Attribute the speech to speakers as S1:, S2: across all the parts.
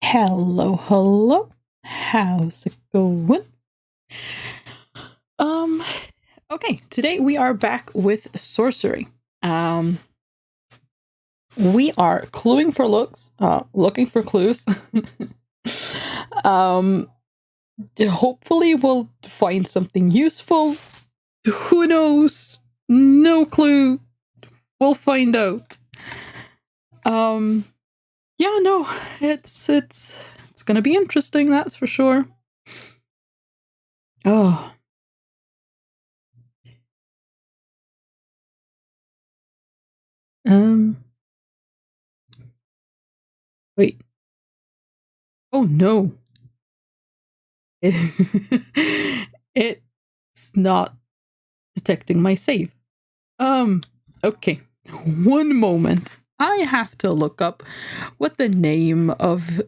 S1: Hello, hello. How's it going? Okay, today we are back with Sorcery. We are cluing for looks, looking for clues. Hopefully we'll find something useful. Who knows? No clue. We'll find out. Yeah, no, it's gonna be interesting, that's for sure. Oh. Wait. Oh no. It's not detecting my save. Okay. One moment. I have to look up what the name of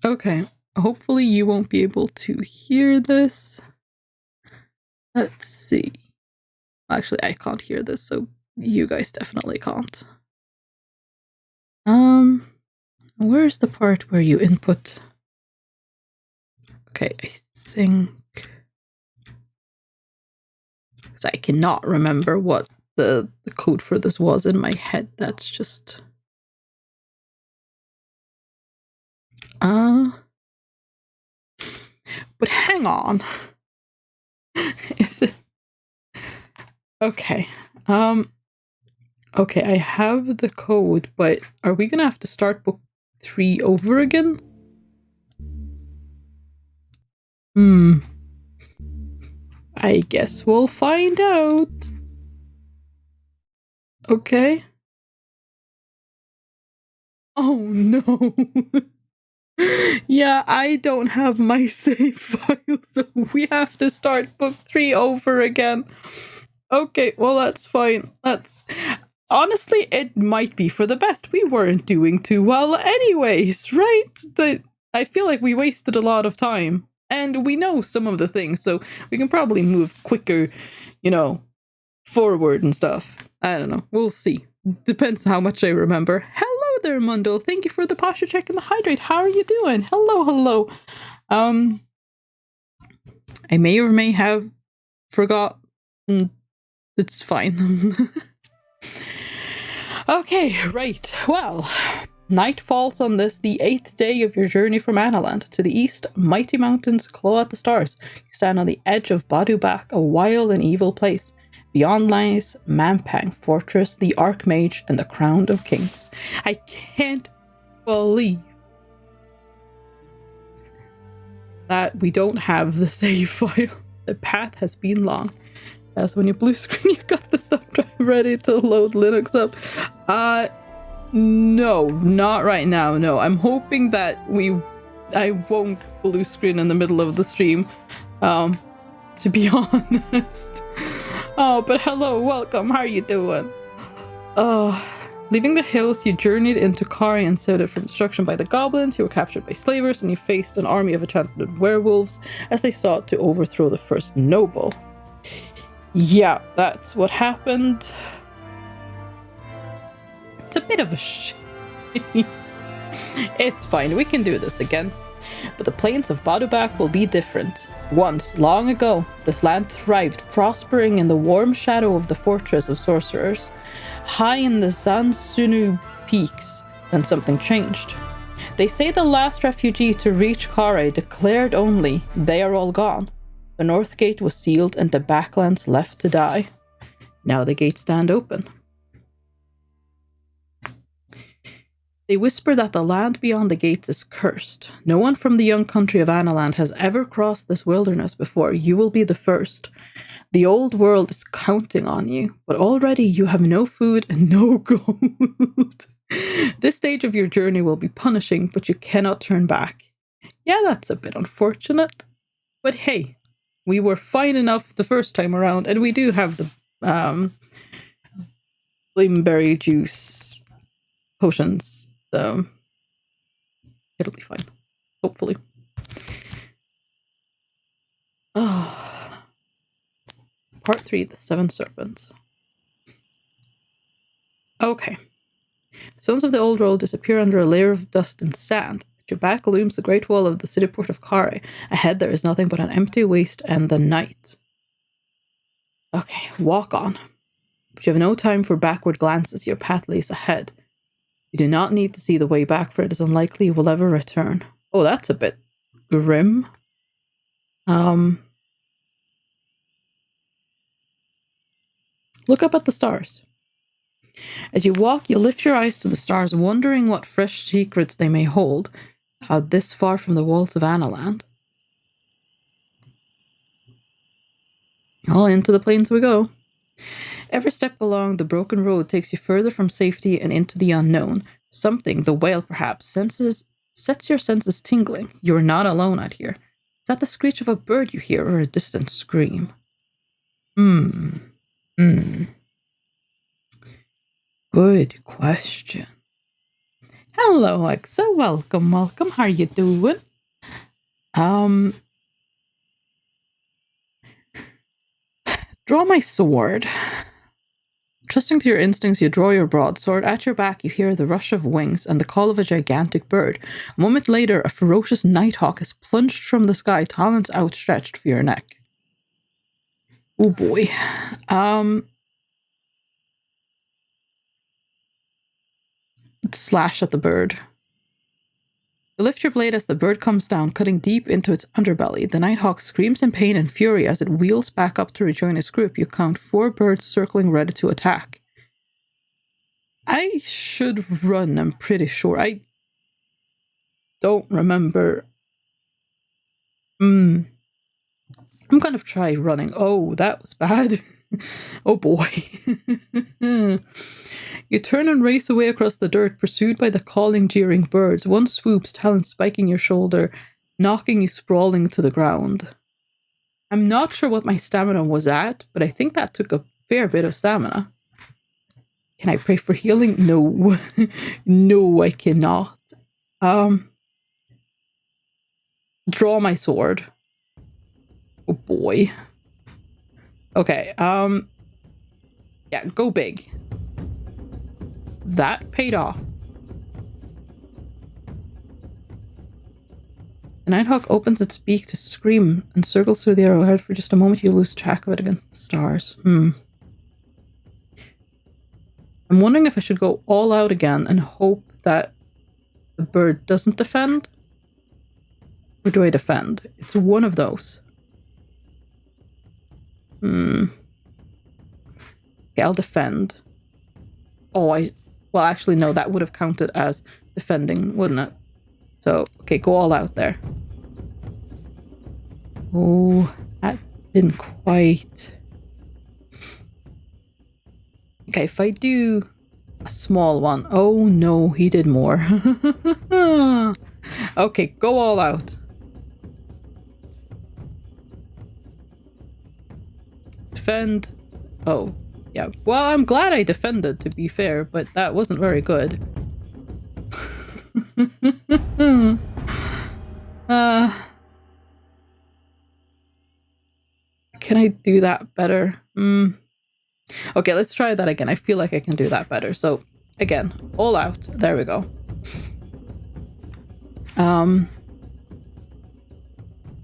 S1: Okay. Hopefully you won't be able to hear this. Let's see. Actually, I can't hear this, so you guys definitely can't. Where's the part where you input? Okay, I think... because I cannot remember what the code for this was in my head. That's just... But hang on. Is it... Okay. Okay, I have the code, but are we gonna have to start book 3 over again? I guess we'll find out. Okay. Oh no. Yeah, I don't have my save file, so we have to start book 3 over again. Okay, well that's fine. Honestly, it might be for the best. We weren't doing too well anyways, right? I feel like we wasted a lot of time. And we know some of the things, so we can probably move quicker, forward and stuff. I don't know. We'll see. Depends how much I remember. Hello there, Mundo. Thank you for the posture check and the hydrate. How are you doing? Hello. I may or may have forgot. It's fine. Okay, right. Well, night falls on this, the 8th day of your journey from Analand. To the east, mighty mountains claw at the stars. You stand on the edge of Badubak, a wild and evil place. Beyond lies Mampang Fortress, the Archmage, and the Crown of Kings. I can't believe that we don't have the save file. The path has been long. As when you blue screen, you got the thumb drive ready to load Linux up. No, not right now. No, I'm hoping that I won't blue screen in the middle of the stream. To be honest. Oh, but hello, welcome. How are you doing? Leaving the hills, you journeyed into Kari and saved it from destruction by the goblins. You were captured by slavers, and you faced an army of enchanted werewolves as they sought to overthrow the first noble. Yeah, that's what happened. It's a bit of a It's fine, we can do this again. But the plains of Badubak will be different. Once, long ago, this land thrived, prospering in the warm shadow of the fortress of sorcerers. High in the Zansunu peaks, then something changed. They say the last refugee to reach Kare declared only, they are all gone. The north gate was sealed and the backlands left to die. Now the gates stand open. They whisper that the land beyond the gates is cursed. No one from the young country of Analand has ever crossed this wilderness before. You will be the first. The old world is counting on you, but already you have no food and no gold. This stage of your journey will be punishing, but you cannot turn back. Yeah, that's a bit unfortunate. But hey, we were fine enough the first time around, and we do have the blameberry juice potions, so it'll be fine. Hopefully. Part 3, The Seven Serpents. Okay. Stones of the old road disappear under a layer of dust and sand. At your back looms the great wall of the city port of Kare. Ahead there is nothing but an empty waste and the night. Okay, walk on. But you have no time for backward glances. Your path lays ahead. You do not need to see the way back, for it is unlikely you will ever return. Oh, that's a bit grim. Look up at the stars. As you walk, you lift your eyes to the stars, wondering what fresh secrets they may hold, this far from the walls of Analand. All into the plains we go. Every step along the broken road takes you further from safety and into the unknown. Something, the whale perhaps, sets your senses tingling. You are not alone out here. Is that the screech of a bird you hear, or a distant scream? Good question. Hello, Exa. Welcome. How are you doing? Draw my sword. Trusting to your instincts, you draw your broadsword. At your back, you hear the rush of wings and the call of a gigantic bird. A moment later, a ferocious nighthawk has plunged from the sky, talons outstretched for your neck. Oh boy. Slash at the bird. You lift your blade as the bird comes down, cutting deep into its underbelly. The nighthawk screams in pain and fury as it wheels back up to rejoin its group. You count 4 birds circling ready to attack. I should run, I'm pretty sure. I don't remember. I'm gonna try running. Oh, that was bad. Oh boy. You turn and race away across the dirt, pursued by the calling, jeering birds. One swoops, talons spiking your shoulder, knocking you sprawling to the ground. I'm not sure what my stamina was at, but I think that took a fair bit of stamina. Can I pray for healing? No. No, I cannot. Draw my sword. Oh boy. Okay, yeah, go big. That paid off. The nighthawk opens its beak to scream and circles through the arrowhead. For just a moment, you lose track of it against the stars. I'm wondering if I should go all out again and hope that the bird doesn't defend. Or do I defend? It's one of those. Okay, I'll defend. Oh, well, actually, no, that would have counted as defending, wouldn't it? So, okay, go all out there. Oh, that didn't quite. Okay, if I do a small one. Oh, no, he did more. Okay, go all out. Defend. Oh, yeah. Well, I'm glad I defended, to be fair, but that wasn't very good. Can I do that better? Okay, let's try that again. I feel like I can do that better. So, again, all out. There we go. And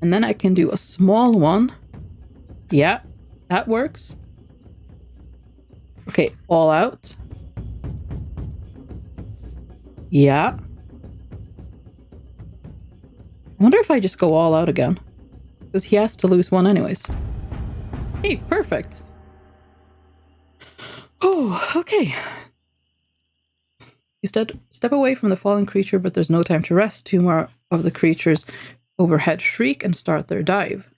S1: then I can do a small one. Yeah, that works. Okay, all out. Yeah. I wonder if I just go all out again. Because he has to lose one anyways. Hey, perfect. Oh, okay. You step away from the fallen creature, but there's no time to rest. 2 more of the creatures overhead shriek and start their dive.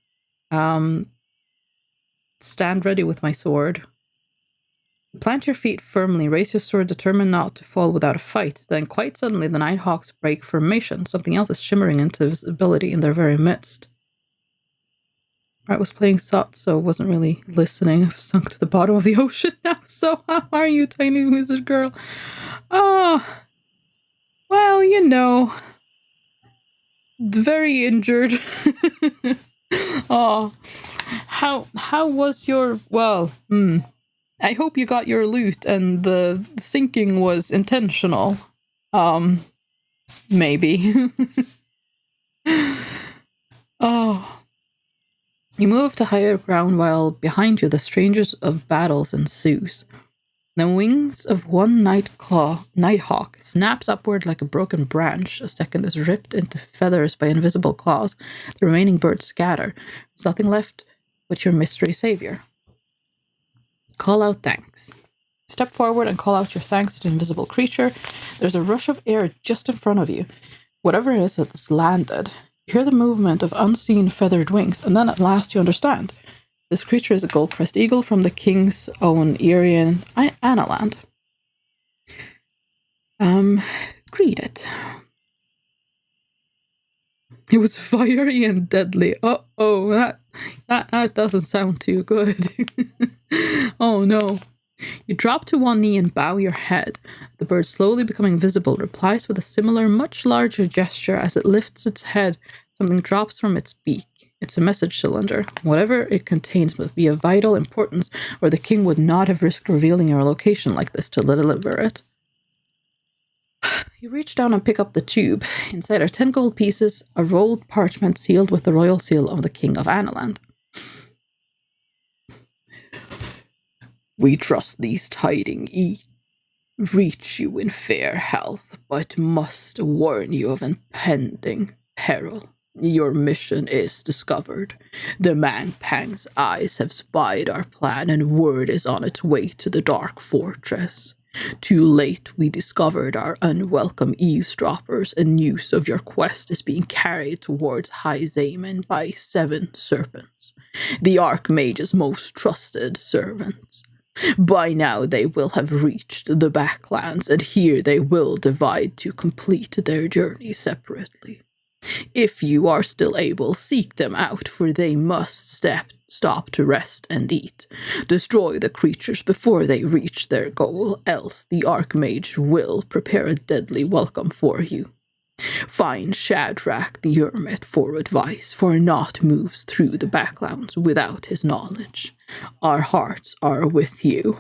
S1: Stand ready with my sword. Plant your feet firmly, raise your sword, determined not to fall without a fight. Then quite suddenly the Nighthawks break formation. Something else is shimmering into visibility in their very midst. I was playing Sot, so wasn't really listening. I've sunk to the bottom of the ocean now, so how are you, tiny wizard girl? Oh, well, you know, very injured. Oh, how was your, well, I hope you got your loot and the sinking was intentional. Maybe. Oh. You move to higher ground while behind you the strangers of battles ensues. The wings of one nighthawk snaps upward like a broken branch. A second is ripped into feathers by invisible claws. The remaining birds scatter. There's nothing left but your mystery savior. Call out thanks. Step forward and call out your thanks to the invisible creature. There's a rush of air just in front of you. Whatever it is, it's landed. You hear the movement of unseen feathered wings, and then at last you understand. This creature is a gold-crest eagle from the king's own Irian Analand. Greet it. It was fiery and deadly. Uh-oh, that doesn't sound too good. Oh no. You drop to one knee and bow your head. The bird, slowly becoming visible, replies with a similar, much larger gesture. As it lifts its head, something drops from its beak. It's a message cylinder. Whatever it contains must be of vital importance, or the king would not have risked revealing your location like this to deliver it. You reach down and pick up the tube. Inside are 10 gold pieces, a rolled parchment sealed with the royal seal of the king of Analand. We trust these tidings reach you in fair health, but must warn you of impending peril. Your mission is discovered. The man Pang's eyes have spied our plan, and word is on its way to the Dark Fortress. Too late, we discovered our unwelcome eavesdroppers, and news of your quest is being carried towards High Zaman by 7 serpents, the Archmage's most trusted servants. By now they will have reached the Backlands, and here they will divide to complete their journey separately. If you are still able, seek them out, for they must stop to rest and eat. Destroy the creatures before they reach their goal, else the Archmage will prepare a deadly welcome for you. Find Shadrach the Hermit for advice, for naught moves through the Backlands without his knowledge. Our hearts are with you.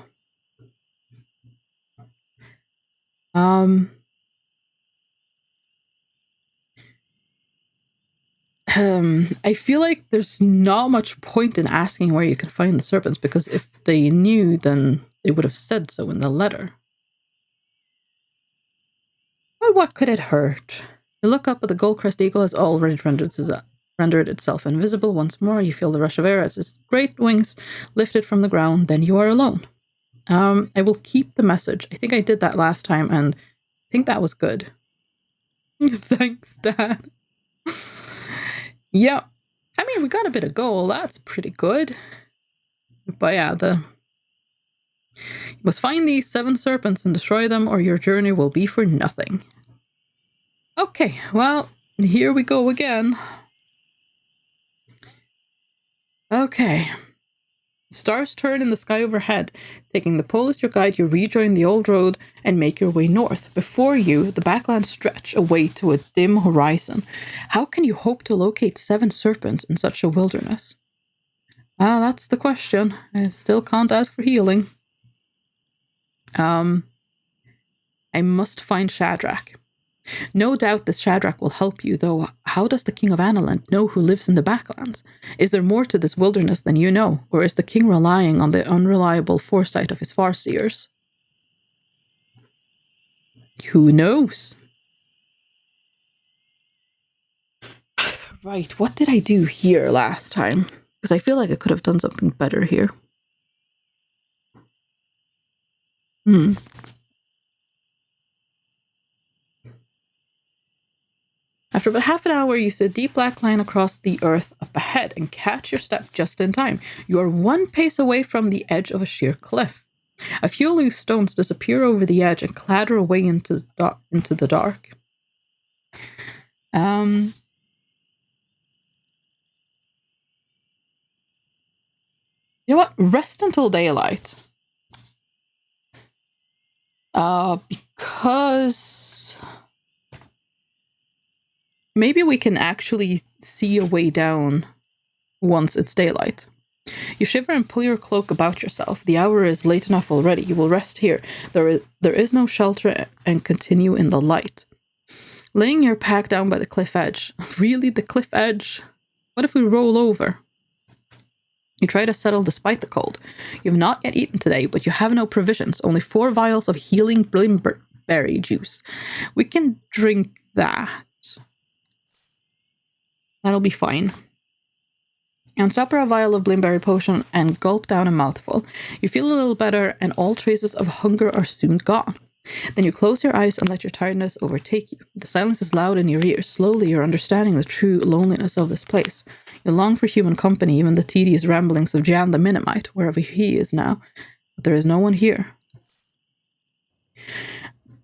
S1: I feel like there's not much point in asking where you can find the serpents, because if they knew, then they would have said so in the letter. But what could it hurt? You look up, but the gold-crest eagle has already rendered itself invisible once more. You feel the rush of air as its great wings lifted from the ground. Then you are alone. I will keep the message. I think I did that last time, and I think that was good. Thanks, Dad. Yeah. I mean, we got a bit of gold. That's pretty good. But yeah, you must find these 7 serpents and destroy them, or your journey will be for nothing. Okay, well, here we go again. Okay. Stars turn in the sky overhead. Taking the pole as your guide, you rejoin the old road and make your way north. Before you, the backlands stretch away to a dim horizon. How can you hope to locate 7 serpents in such a wilderness? That's the question. I still can't ask for healing. I must find Shadrach. No doubt this Shadrach will help you, though how does the King of Analand know who lives in the Backlands? Is there more to this wilderness than you know, or is the king relying on the unreliable foresight of his farseers? Who knows? Right, what did I do here last time? Because I feel like I could have done something better here. After about half an hour, you see a deep black line across the earth up ahead and catch your step just in time. You are 1 pace away from the edge of a sheer cliff. A few loose stones disappear over the edge and clatter away into the dark. You know what? Rest until daylight. Because maybe we can actually see a way down once it's daylight. You shiver and pull your cloak about yourself. The hour is late enough already. You will rest here. There is no shelter and continue in the light. Laying your pack down by the cliff edge. Really, the cliff edge? What if we roll over? You try to settle despite the cold. You have not yet eaten today, but you have no provisions. Only 4 vials of healing blimberry juice. We can drink that. That'll be fine. And stopper a vial of blimberry potion and gulp down a mouthful. You feel a little better, and all traces of hunger are soon gone. Then you close your eyes and let your tiredness overtake you. The silence is loud in your ears. Slowly you're understanding the true loneliness of this place. You long for human company, even the tedious ramblings of Jan the Minimite, wherever he is now. But there is no one here.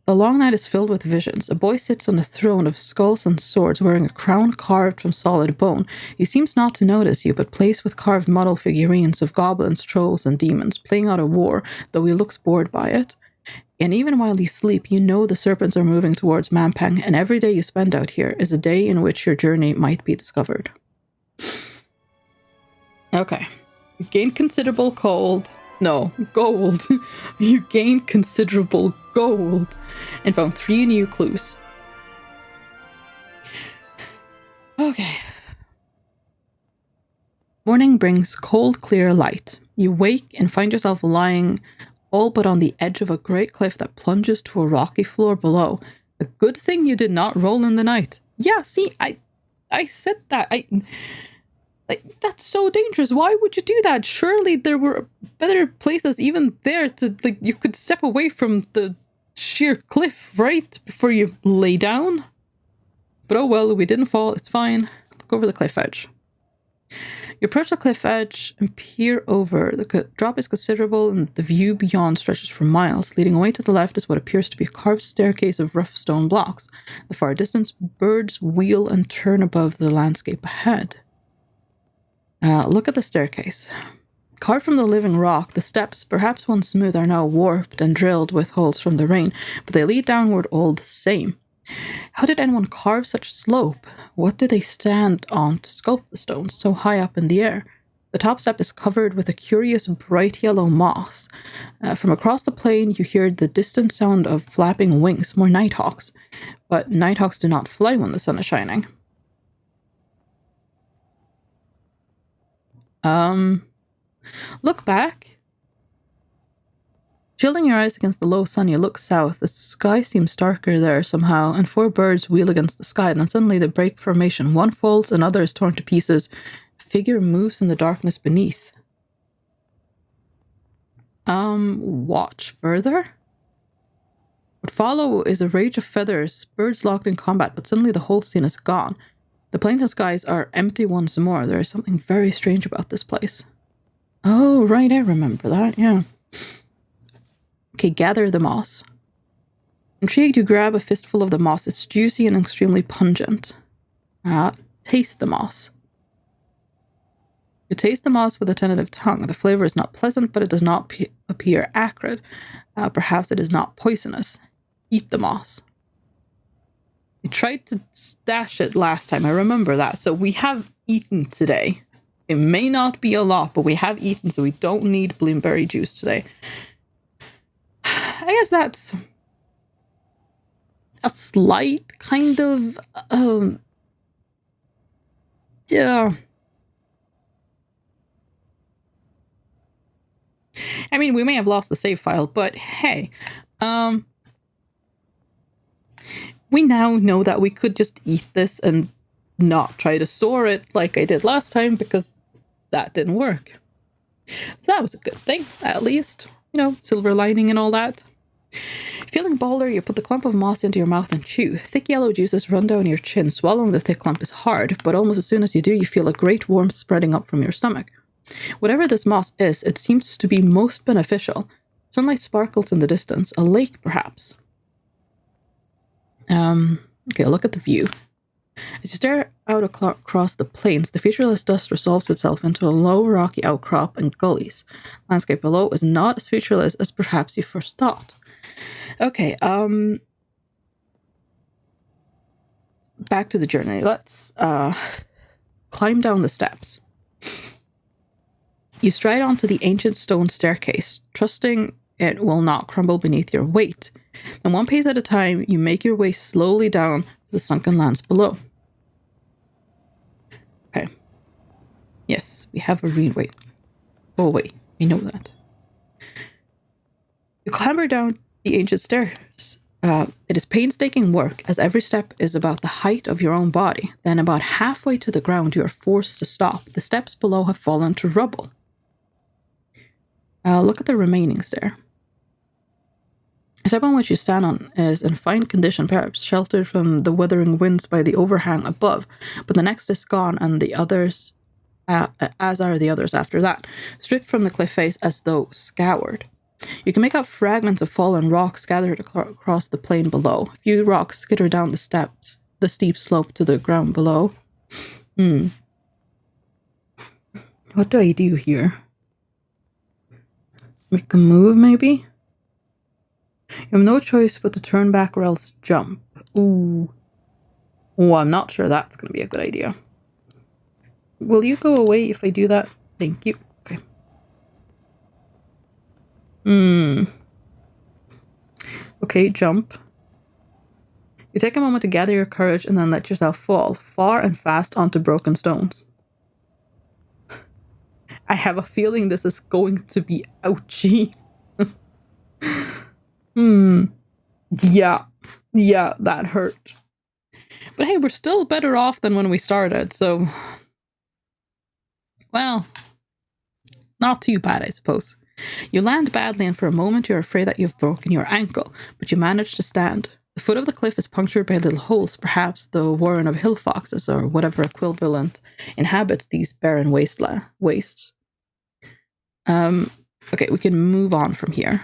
S1: The long night is filled with visions. A boy sits on a throne of skulls and swords, wearing a crown carved from solid bone. He seems not to notice you, but plays with carved model figurines of goblins, trolls, and demons, playing out a war, though he looks bored by it. And even while you sleep, you know the serpents are moving towards Mampang, and every day you spend out here is a day in which your journey might be discovered. Okay. You gain considerable gold. You gained considerable gold and found 3 new clues. Okay. Morning brings cold, clear light. You wake and find yourself lying all but on the edge of a great cliff that plunges to a rocky floor below. A good thing you did not roll in the night. Yeah, see, I said that. That's so dangerous. Why would you do that? Surely there were better places even there to, you could step away from the sheer cliff, right? Before you lay down. But oh well, we didn't fall. It's fine. Look over the cliff edge. You approach the cliff edge and peer over. The drop is considerable and the view beyond stretches for miles. Leading away to the left is what appears to be a carved staircase of rough stone blocks. In the far distance, birds wheel and turn above the landscape ahead. Look at the staircase. Carved from the living rock, the steps, perhaps once smooth, are now warped and drilled with holes from the rain, but they lead downward all the same. How did anyone carve such slope? What did they stand on to sculpt the stones so high up in the air? The top step is covered with a curious bright yellow moss. From across the plain, you hear the distant sound of flapping wings, more nighthawks. But nighthawks do not fly when the sun is shining. Look back. Shielding your eyes against the low sun, you look south. The sky seems darker there somehow, and 4 birds wheel against the sky. Then suddenly they break formation. One falls, another is torn to pieces. A figure moves in the darkness beneath. Watch further? What follow is a rage of feathers, birds locked in combat, but suddenly the whole scene is gone. The plains and skies are empty once more. There is something very strange about this place. Oh, right, I remember that, yeah. Okay, gather the moss. Intrigued, you grab a fistful of the moss. It's juicy and extremely pungent. Taste the moss. You taste the moss with a tentative tongue. The flavor is not pleasant, but it does not appear acrid. Perhaps it is not poisonous. Eat the moss. We tried to stash it last time. I remember that. So we have eaten today. It may not be a lot, but we have eaten, so we don't need blimberry juice today. I guess that's a slight kind of, yeah. I mean, we may have lost the save file, but hey, we now know that we could just eat this and not try to store it like I did last time, because that didn't work. So that was a good thing, at least. You know, silver lining and all that. Feeling bolder, you put the clump of moss into your mouth and chew. Thick yellow juices run down your chin. Swallowing the thick clump is hard, but almost as soon as you do, you feel a great warmth spreading up from your stomach. Whatever this moss is, it seems to be most beneficial. Sunlight sparkles in the distance. A lake, perhaps. Okay, look at the view. As you stare out across the plains, the featureless dust resolves itself into a low rocky outcrop and gullies. Landscape below is not as featureless as perhaps you first thought. Okay, back to the journey. Let's climb down the steps. You stride onto the ancient stone staircase, trusting it will not crumble beneath your weight. And one pace at a time, you make your way slowly down to the sunken lands below. Okay. Yes, we have a read. Wait. Oh, wait. We know that. You clamber down the ancient stairs. It is painstaking work, as every step is about the height of your own body. Then about halfway to the ground, you are forced to stop. The steps below have fallen to rubble. Look at the remaining stair. The step on which you stand on is in fine condition, perhaps sheltered from the withering winds by the overhang above, but the next is gone, and the others, as are the others after that, stripped from the cliff face as though scoured. You can make out fragments of fallen rocks scattered across the plain below. A few rocks skitter down the steep slope to the ground below. What do I do here? Make a move, maybe? You have no choice but to turn back or else jump. Ooh. Oh, I'm not sure that's going to be a good idea. Will you go away if I do that? Thank you. Okay. Okay, jump. You take a moment to gather your courage and then let yourself fall far and fast onto broken stones. I have a feeling this is going to be ouchy. Yeah, that hurt. But hey, we're still better off than when we started, so... Well, not too bad, I suppose. You land badly, and for a moment you're afraid that you've broken your ankle, but you manage to stand. The foot of the cliff is punctured by little holes, perhaps the warren of hill foxes or whatever equivalent inhabits these barren wastes. Okay, we can move on from here.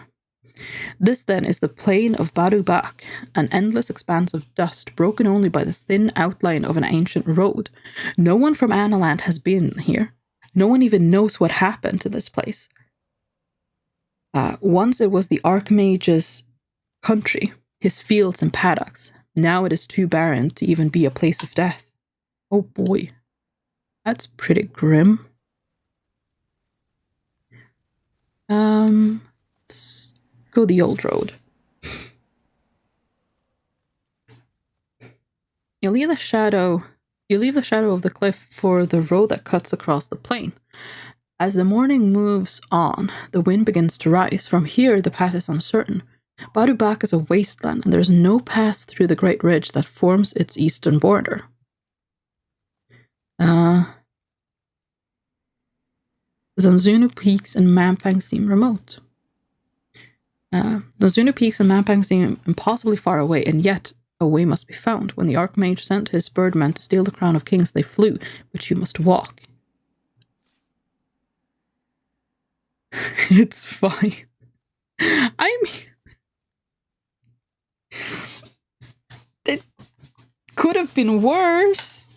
S1: This, then, is the plain of Barubak, an endless expanse of dust broken only by the thin outline of an ancient road. No one from Analand has been here. No one even knows what happened to this place. Once it was the Archmage's country, his fields and paddocks. Now it is too barren to even be a place of death. Oh boy, that's pretty grim. Let's go the old road. You leave the shadow of the cliff for the road that cuts across the plain. As the morning moves on, the wind begins to rise. From here, the path is uncertain. Barubak is a wasteland, and there is no path through the great ridge that forms its eastern border. The Zanzunu Peaks and Mampang seem remote. The Zanzunu Peaks and Mampang seem impossibly far away, and yet a way must be found. When the Archmage sent his birdmen to steal the crown of kings, they flew, but you must walk. It's fine. I mean, it could have been worse.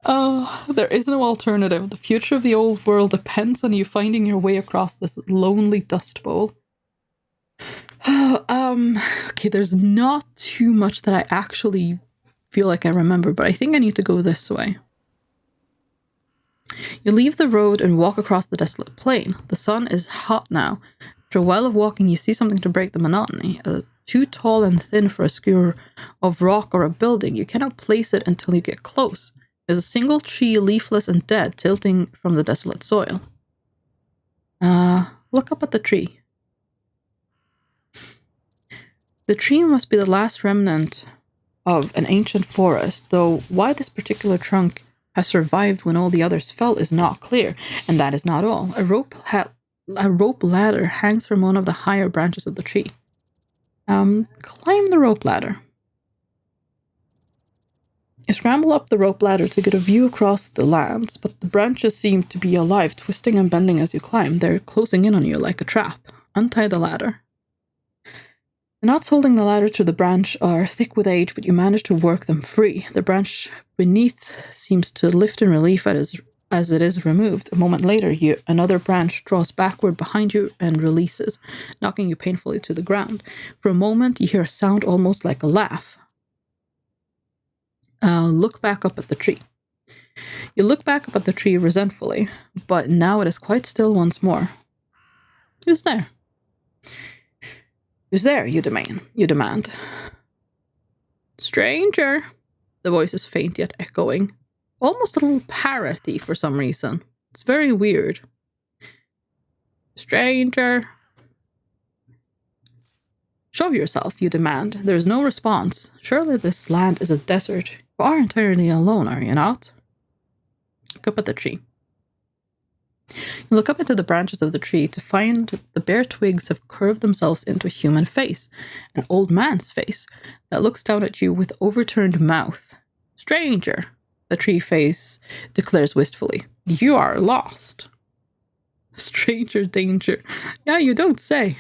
S1: Oh, there is no alternative. The future of the old world depends on you finding your way across this lonely dust bowl. Okay, there's not too much that I actually feel like I remember, but I think I need to go this way. You leave the road and walk across the desolate plain. The sun is hot now. After a while of walking, you see something to break the monotony. Too tall and thin for a skewer of rock or a building. You cannot place it until you get close. There's a single tree, leafless and dead, tilting from the desolate soil. Look up at the tree. The tree must be the last remnant of an ancient forest, though why this particular trunk has survived when all the others fell is not clear, and that is not all. A rope ladder hangs from one of the higher branches of the tree. Climb the rope ladder. You scramble up the rope ladder to get a view across the lands, but the branches seem to be alive, twisting and bending as you climb. They're closing in on you like a trap. Untie the ladder. The knots holding the ladder to the branch are thick with age, but you manage to work them free. The branch beneath seems to lift in relief as it is removed. A moment later, another branch draws backward behind you and releases, knocking you painfully to the ground. For a moment, you hear a sound almost like a laugh. Look back up at the tree. You look back up at the tree resentfully, but now it is quite still once more. Who's there? Who's there, you demand. Stranger. The voice is faint yet echoing. Almost a little parroty for some reason. It's very weird. Stranger. Show yourself, you demand. There is no response. Surely this land is a desert. You are entirely alone, are you not? Look up at the tree. You look up into the branches of the tree to find the bare twigs have curved themselves into a human face, an old man's face, that looks down at you with overturned mouth. Stranger, the tree face declares wistfully. You are lost. Stranger danger. Yeah, you don't say.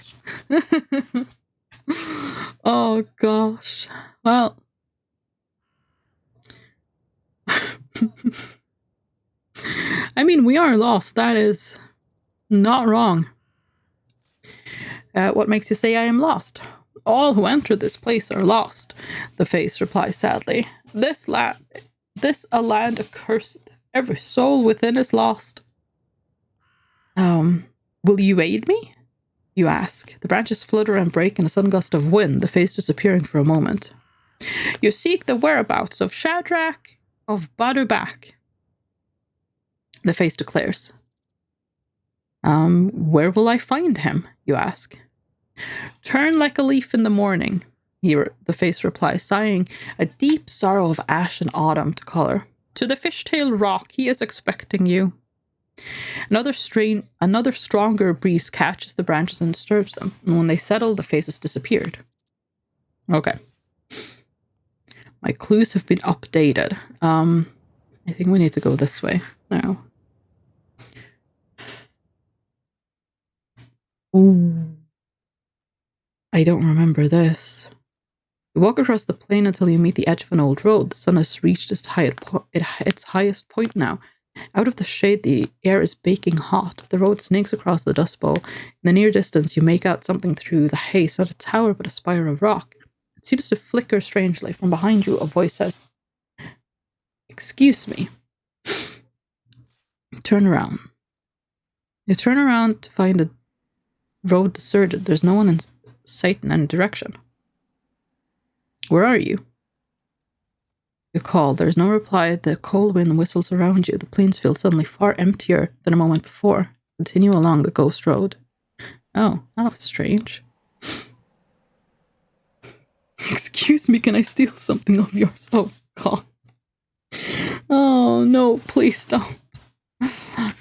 S1: Oh, gosh. Well. I mean, we are lost. That is not wrong. What makes you say I am lost? All who enter this place are lost, the face replies sadly. This a land accursed. Every soul within is lost. Will you aid me? You ask. The branches flutter and break in a sudden gust of wind, the face disappearing for a moment. You seek the whereabouts of Shadrach of Badubak, the face declares. Where will I find him? You ask. Turn like a leaf in the morning, the face replies, sighing, a deep sorrow of ash and autumn to color. To the fishtail rock, he is expecting you. Another stronger breeze catches the branches and disturbs them, and when they settle, the faces disappeared. Okay. My clues have been updated. I think we need to go this way now. Ooh. I don't remember this. You walk across the plain until you meet the edge of an old road. The sun has reached its highest point now. Out of the shade, the air is baking hot. The road snakes across the dust bowl. In the near distance, you make out something through the haze, not a tower, but a spire of rock. It seems to flicker strangely. From behind you, a voice says, "Excuse me." Turn around. You turn around to find a road deserted. There's no one in sight in any direction. Where are you? You call. There's no reply. The cold wind whistles around you. The plains feel suddenly far emptier than a moment before. Continue along the ghost road. Oh, that was strange. Excuse me, can I steal something of yours? Oh, God. Oh, no, please don't.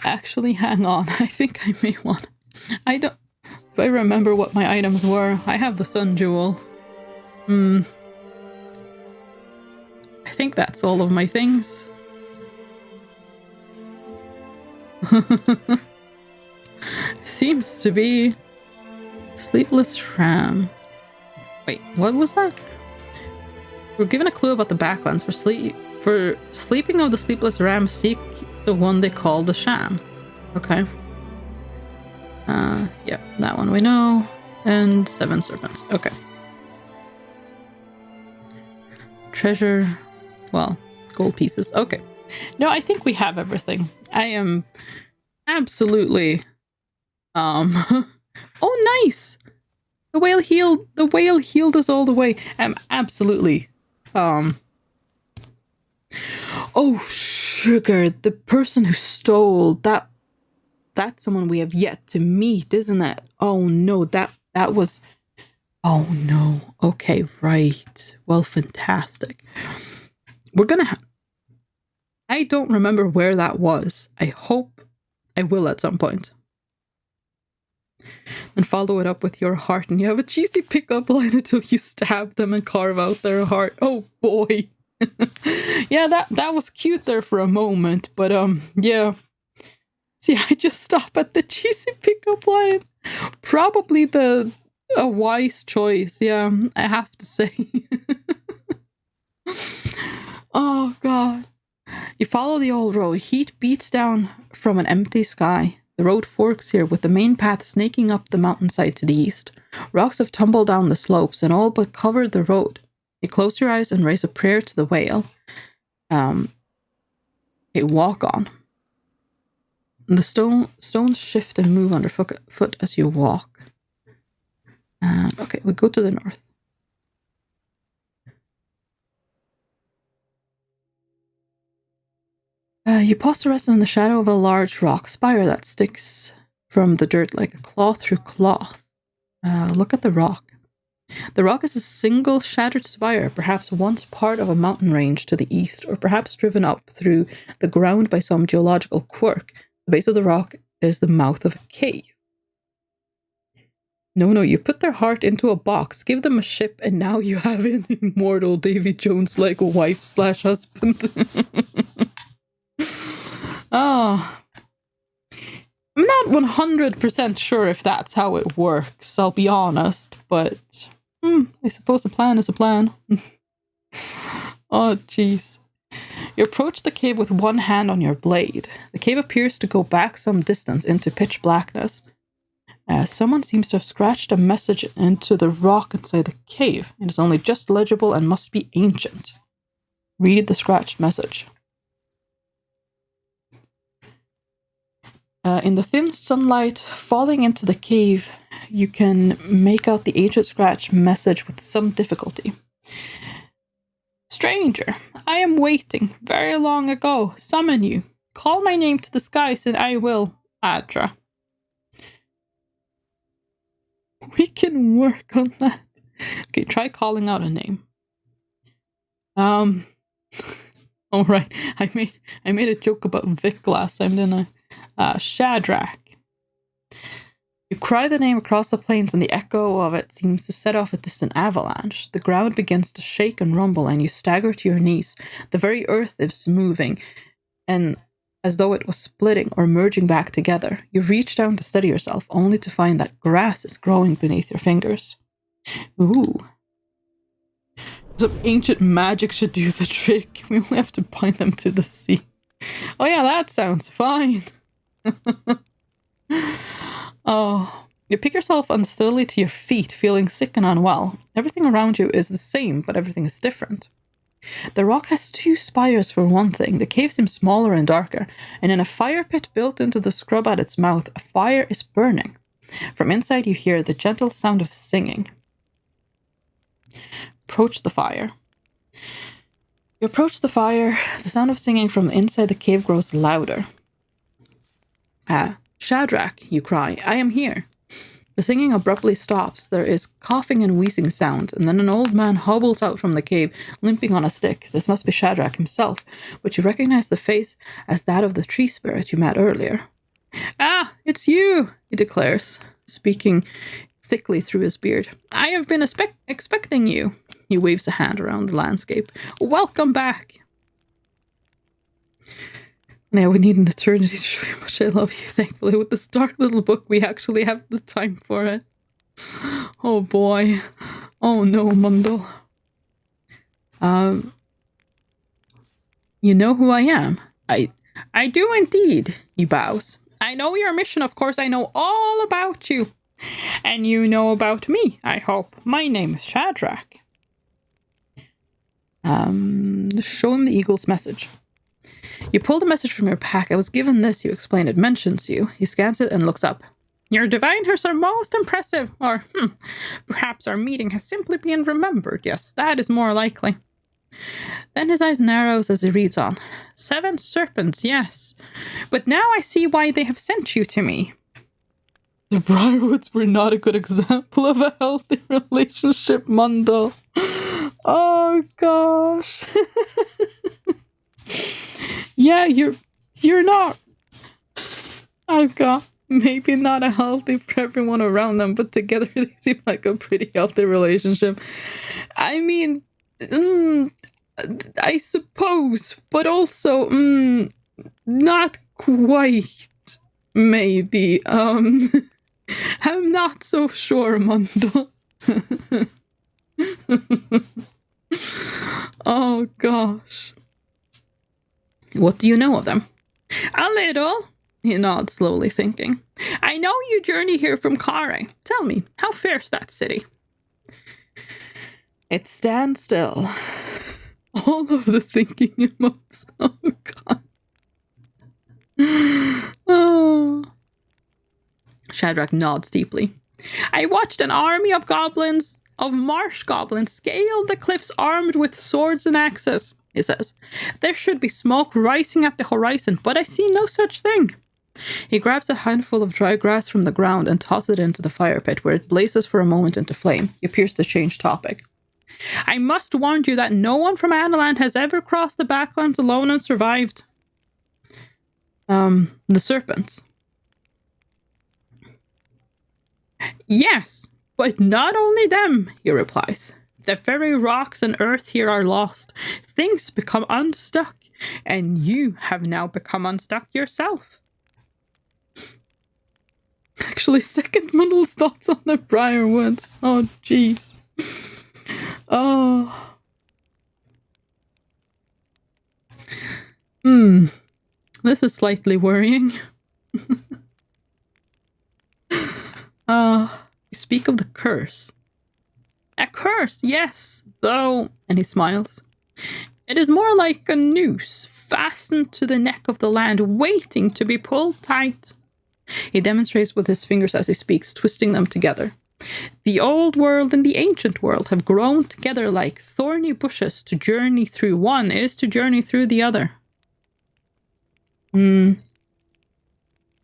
S1: Actually, hang on. I think I may want... If I remember what my items were. I have the sun jewel. I think that's all of my things. Seems to be sleepless ram. Wait, what was that? We're given a clue about the backlands. For sleeping of the sleepless ram, seek the one they call the sham. Okay. Yeah, that one we know. And 7 serpents. Okay. Treasure. Well, gold pieces. Okay. No, I think we have everything. I am absolutely... Oh, nice! The whale healed us all the way. I'm absolutely... Oh, sugar. The person who stole that... That's someone we have yet to meet, isn't it? Oh, no. That was... Oh, no. Okay, right. Well, fantastic. We're gonna I don't remember where that was. I hope I will at some point. And follow it up with your heart, and you have a cheesy pickup line until you stab them and carve out their heart. Oh, boy. Yeah, that was cute there for a moment, but, yeah. See, I just stop at the cheesy pickup line. Probably a wise choice, yeah, I have to say. Oh, God. You follow the old road. Heat beats down from an empty sky. The road forks here, with the main path snaking up the mountainside to the east. Rocks have tumbled down the slopes and all but covered the road. You close your eyes and raise a prayer to the whale. Okay, walk on. The stones shift and move underfoot as you walk. Okay, we go to the north. You pause to rest in the shadow of a large rock spire that sticks from the dirt like a claw through cloth. Look at the rock. The rock is a single shattered spire, perhaps once part of a mountain range to the east, or perhaps driven up through the ground by some geological quirk. The base of the rock is the mouth of a cave. No, you put their heart into a box, give them a ship, and now you have an immortal Davy Jones-like wife/husband. Oh. I'm not 100% sure if that's how it works, I'll be honest, but I suppose a plan is a plan. Oh, jeez. You approach the cave with one hand on your blade. The cave appears to go back some distance into pitch blackness. Someone seems to have scratched a message into the rock inside the cave. It is only just legible and must be ancient. Read the scratched message. In the thin sunlight falling into the cave, you can make out the ancient scratch message with some difficulty. Stranger, I am waiting, very long ago. Summon you. Call my name to the skies and I will, Adra. We can work on that. Okay, try calling out a name. All right. I made a joke about Vic last time, didn't I? Shadrach. You cry the name across the plains, and the echo of it seems to set off a distant avalanche. The ground begins to shake and rumble, and you stagger to your knees. The very earth is moving, and as though it was splitting or merging back together. You reach down to steady yourself, only to find that grass is growing beneath your fingers. Ooh. Some ancient magic should do the trick. We only have to bind them to the sea. Oh yeah, that sounds fine. Oh. You pick yourself unsteadily to your feet, feeling sick and unwell. Everything around you is the same, but everything is different. The rock has 2 spires for one thing. The cave seems smaller and darker, and in a fire pit built into the scrub at its mouth, a fire is burning. From inside you hear the gentle sound of singing. Approach the fire. You approach the fire. The sound of singing from inside the cave grows louder. Shadrach, you cry, I am here. The singing abruptly stops. There is coughing and wheezing sound, and then an old man hobbles out from the cave, limping on a stick. This must be Shadrach himself, but you recognize the face as that of the tree spirit you met earlier. Ah, it's you, he declares, speaking thickly through his beard. I have been expecting you. He waves a hand around the landscape. Welcome back. Now we need an eternity to show you how much I love you. Thankfully, with this dark little book, we actually have the time for it. Oh boy. Oh no, Mundle. You know who I am? I do indeed, he bows. I know your mission, of course. I know all about you. And you know about me, I hope. My name is Shadrach. Show him the eagle's message. You pull the message from your pack. I was given this, you explain. It mentions you. He scans it and looks up. Your diviners are most impressive. Or, perhaps our meeting has simply been remembered. Yes, that is more likely. Then his eyes narrows as he reads on. 7 serpents, yes. But now I see why they have sent you to me. The Briarwoods were not a good example of a healthy relationship, Mundle. Oh, gosh. Yeah, you're not. I've got maybe not a healthy for everyone around them, but together they seem like a pretty healthy relationship. I mean, I suppose, but also, not quite. Maybe. I'm not so sure, Mundle. Oh gosh. What do you know of them? A little, he nods, slowly thinking. I know you journey here from Kare. Tell me, how fares that city? It stands still. All of the thinking emotes. Oh god. Oh. Shadrach nods deeply. I watched an army of marsh goblins, scale the cliffs armed with swords and axes, he says. There should be smoke rising at the horizon, but I see no such thing. He grabs a handful of dry grass from the ground and tosses it into the fire pit, where it blazes for a moment into flame. He appears to change topic. I must warn you that no one from Analand has ever crossed the Backlands alone and survived. The serpents. Yes, but not only them, he replies. The very rocks and earth here are lost. Things become unstuck, and you have now become unstuck yourself. Actually, second Mundle's thoughts on the Briarwoods. Oh, jeez. Oh. This is slightly worrying. You speak of the curse. A curse, yes, though, and he smiles. It is more like a noose fastened to the neck of the land, waiting to be pulled tight. He demonstrates with his fingers as he speaks, twisting them together. The old world and the ancient world have grown together like thorny bushes. To journey through one is to journey through the other.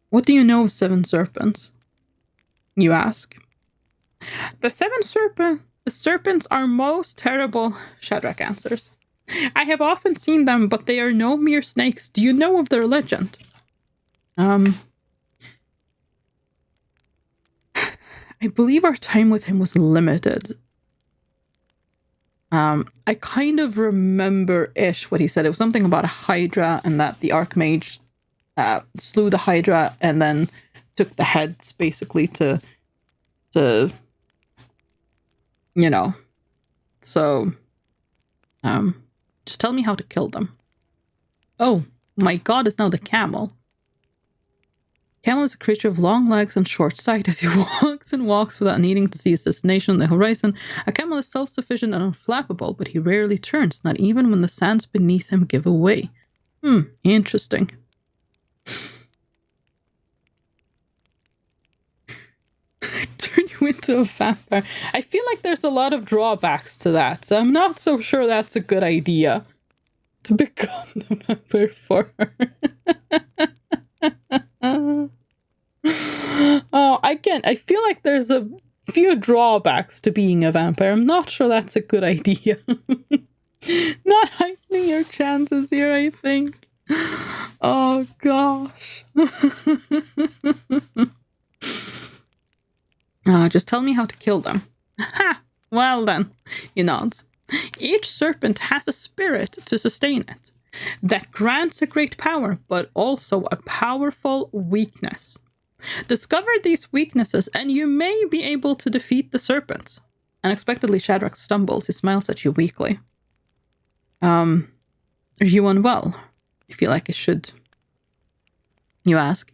S1: What do you know of seven serpents? You ask. The serpents are most terrible, Shadrach answers. I have often seen them, but they are no mere snakes. Do you know of their legend? I believe our time with him was limited. I kind of remember-ish what he said. It was something about a Hydra and that the Archmage slew the Hydra and then took the heads basically to you know. So, just tell me how to kill them. Oh, my god is now the camel. Camel is a creature of long legs and short sight. As he walks without needing to see his destination on the horizon. A camel is self-sufficient and unflappable, but he rarely turns, not even when the sands beneath him give away. Interesting. Turn you into a vampire. I feel like there's a lot of drawbacks to that, so I'm not so sure that's a good idea. To become the vampire for her. I feel like there's a few drawbacks to being a vampire. I'm not sure that's a good idea. Not heightening your chances here, I think. Oh, gosh. Just tell me how to kill them. Ha! Well then, he nods. Each serpent has a spirit to sustain it. That grants a great power, but also a powerful weakness. Discover these weaknesses, and you may be able to defeat the serpents. Unexpectedly, Shadrach stumbles. He smiles at you weakly. Are you unwell? I feel like I should. You ask.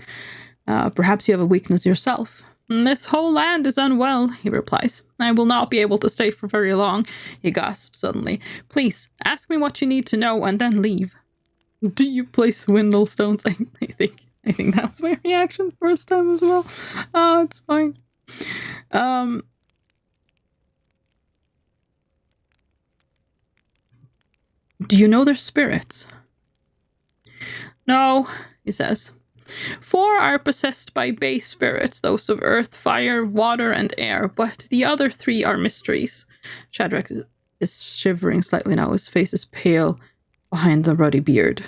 S1: Perhaps you have a weakness yourself. This whole land is unwell, he replies. I will not be able to stay for very long, he gasps suddenly. Please, ask me what you need to know and then leave. Do you play swindle stones? I think that was my reaction first time as well. Oh, it's fine. Do you know their spirits? No, he says. 4 are possessed by base spirits, those of earth, fire, water, and air, but the other 3 are mysteries. Shadrach is shivering slightly now. His face is pale behind the ruddy beard.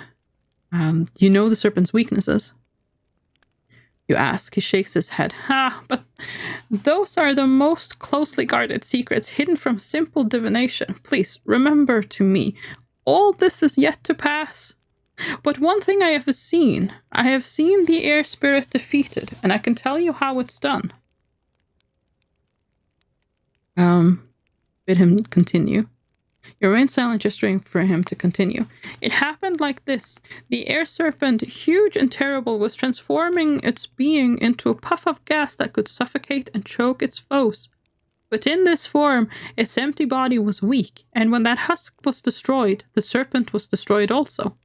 S1: You know the serpent's weaknesses? You ask. He shakes his head. But those are the most closely guarded secrets hidden from simple divination. Please, remember to me, all this is yet to pass. But one thing I have seen the air spirit defeated, and I can tell you how it's done. Bid him continue. You remain silent, gesturing for him to continue. It happened like this. The air serpent, huge and terrible, was transforming its being into a puff of gas that could suffocate and choke its foes. But in this form, its empty body was weak, and when that husk was destroyed, the serpent was destroyed also.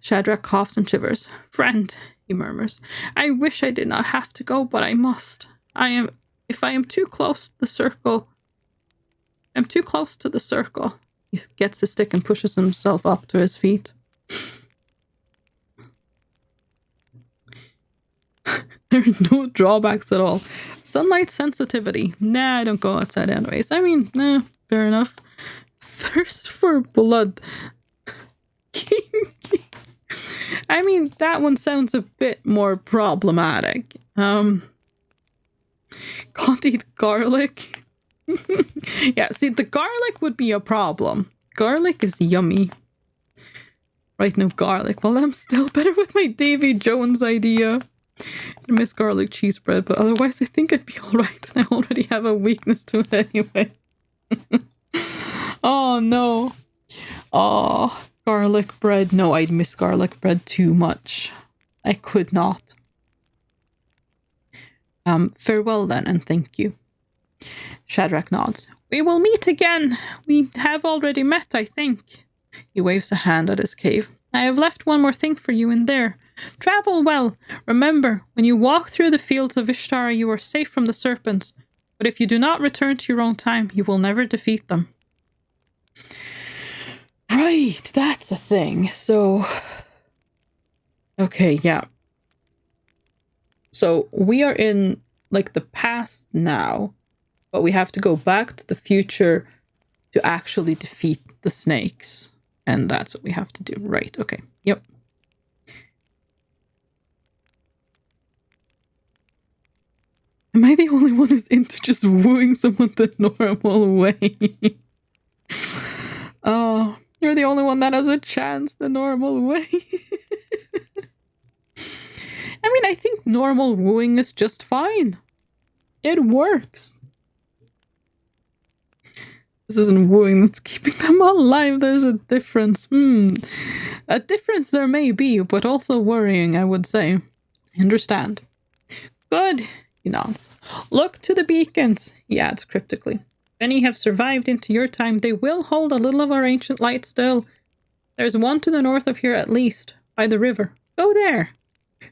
S1: Shadrach coughs and shivers. Friend, he murmurs, I wish I did not have to go, but I must. If I am too close to the circle, I'm too close to the circle. He gets his stick and pushes himself up to his feet. There are no drawbacks at all. Sunlight sensitivity. Nah, I don't go outside anyways. I mean, nah, fair enough. Thirst for blood. I mean, that one sounds a bit more problematic. Can't eat garlic. Yeah, see, the garlic would be a problem. Garlic is yummy. Right, no garlic. Well, I'm still better with my Davy Jones idea. I miss garlic cheese bread, but otherwise I think I'd be alright. I already have a weakness to it anyway. Oh, no. Oh, garlic bread. No, I'd miss garlic bread too much. I could not. Farewell then, and thank you. Shadrach nods. We will meet again. We have already met, I think. He waves a hand at his cave. I have left one more thing for you in there. Travel well. Remember, when you walk through the fields of Ishtar, you are safe from the serpents. But if you do not return to your own time, you will never defeat them. Right, that's a thing. So, okay, yeah. So we are in, like, the past now, but we have to go back to the future to actually defeat the snakes. And that's what we have to do. Right, okay. Yep. Am I the only one who's into just wooing someone the normal way? Oh, you're the only one that has a chance the normal way. I mean, I think normal wooing is just fine. It works. This isn't wooing that's keeping them alive. There's a difference. A difference there may be, but also worrying, I would say. I understand. Good, he nods. Look to the beacons, he adds cryptically. If any have survived into your time, they will hold a little of our ancient light still. There's one to the north of here at least, by the river. Go there.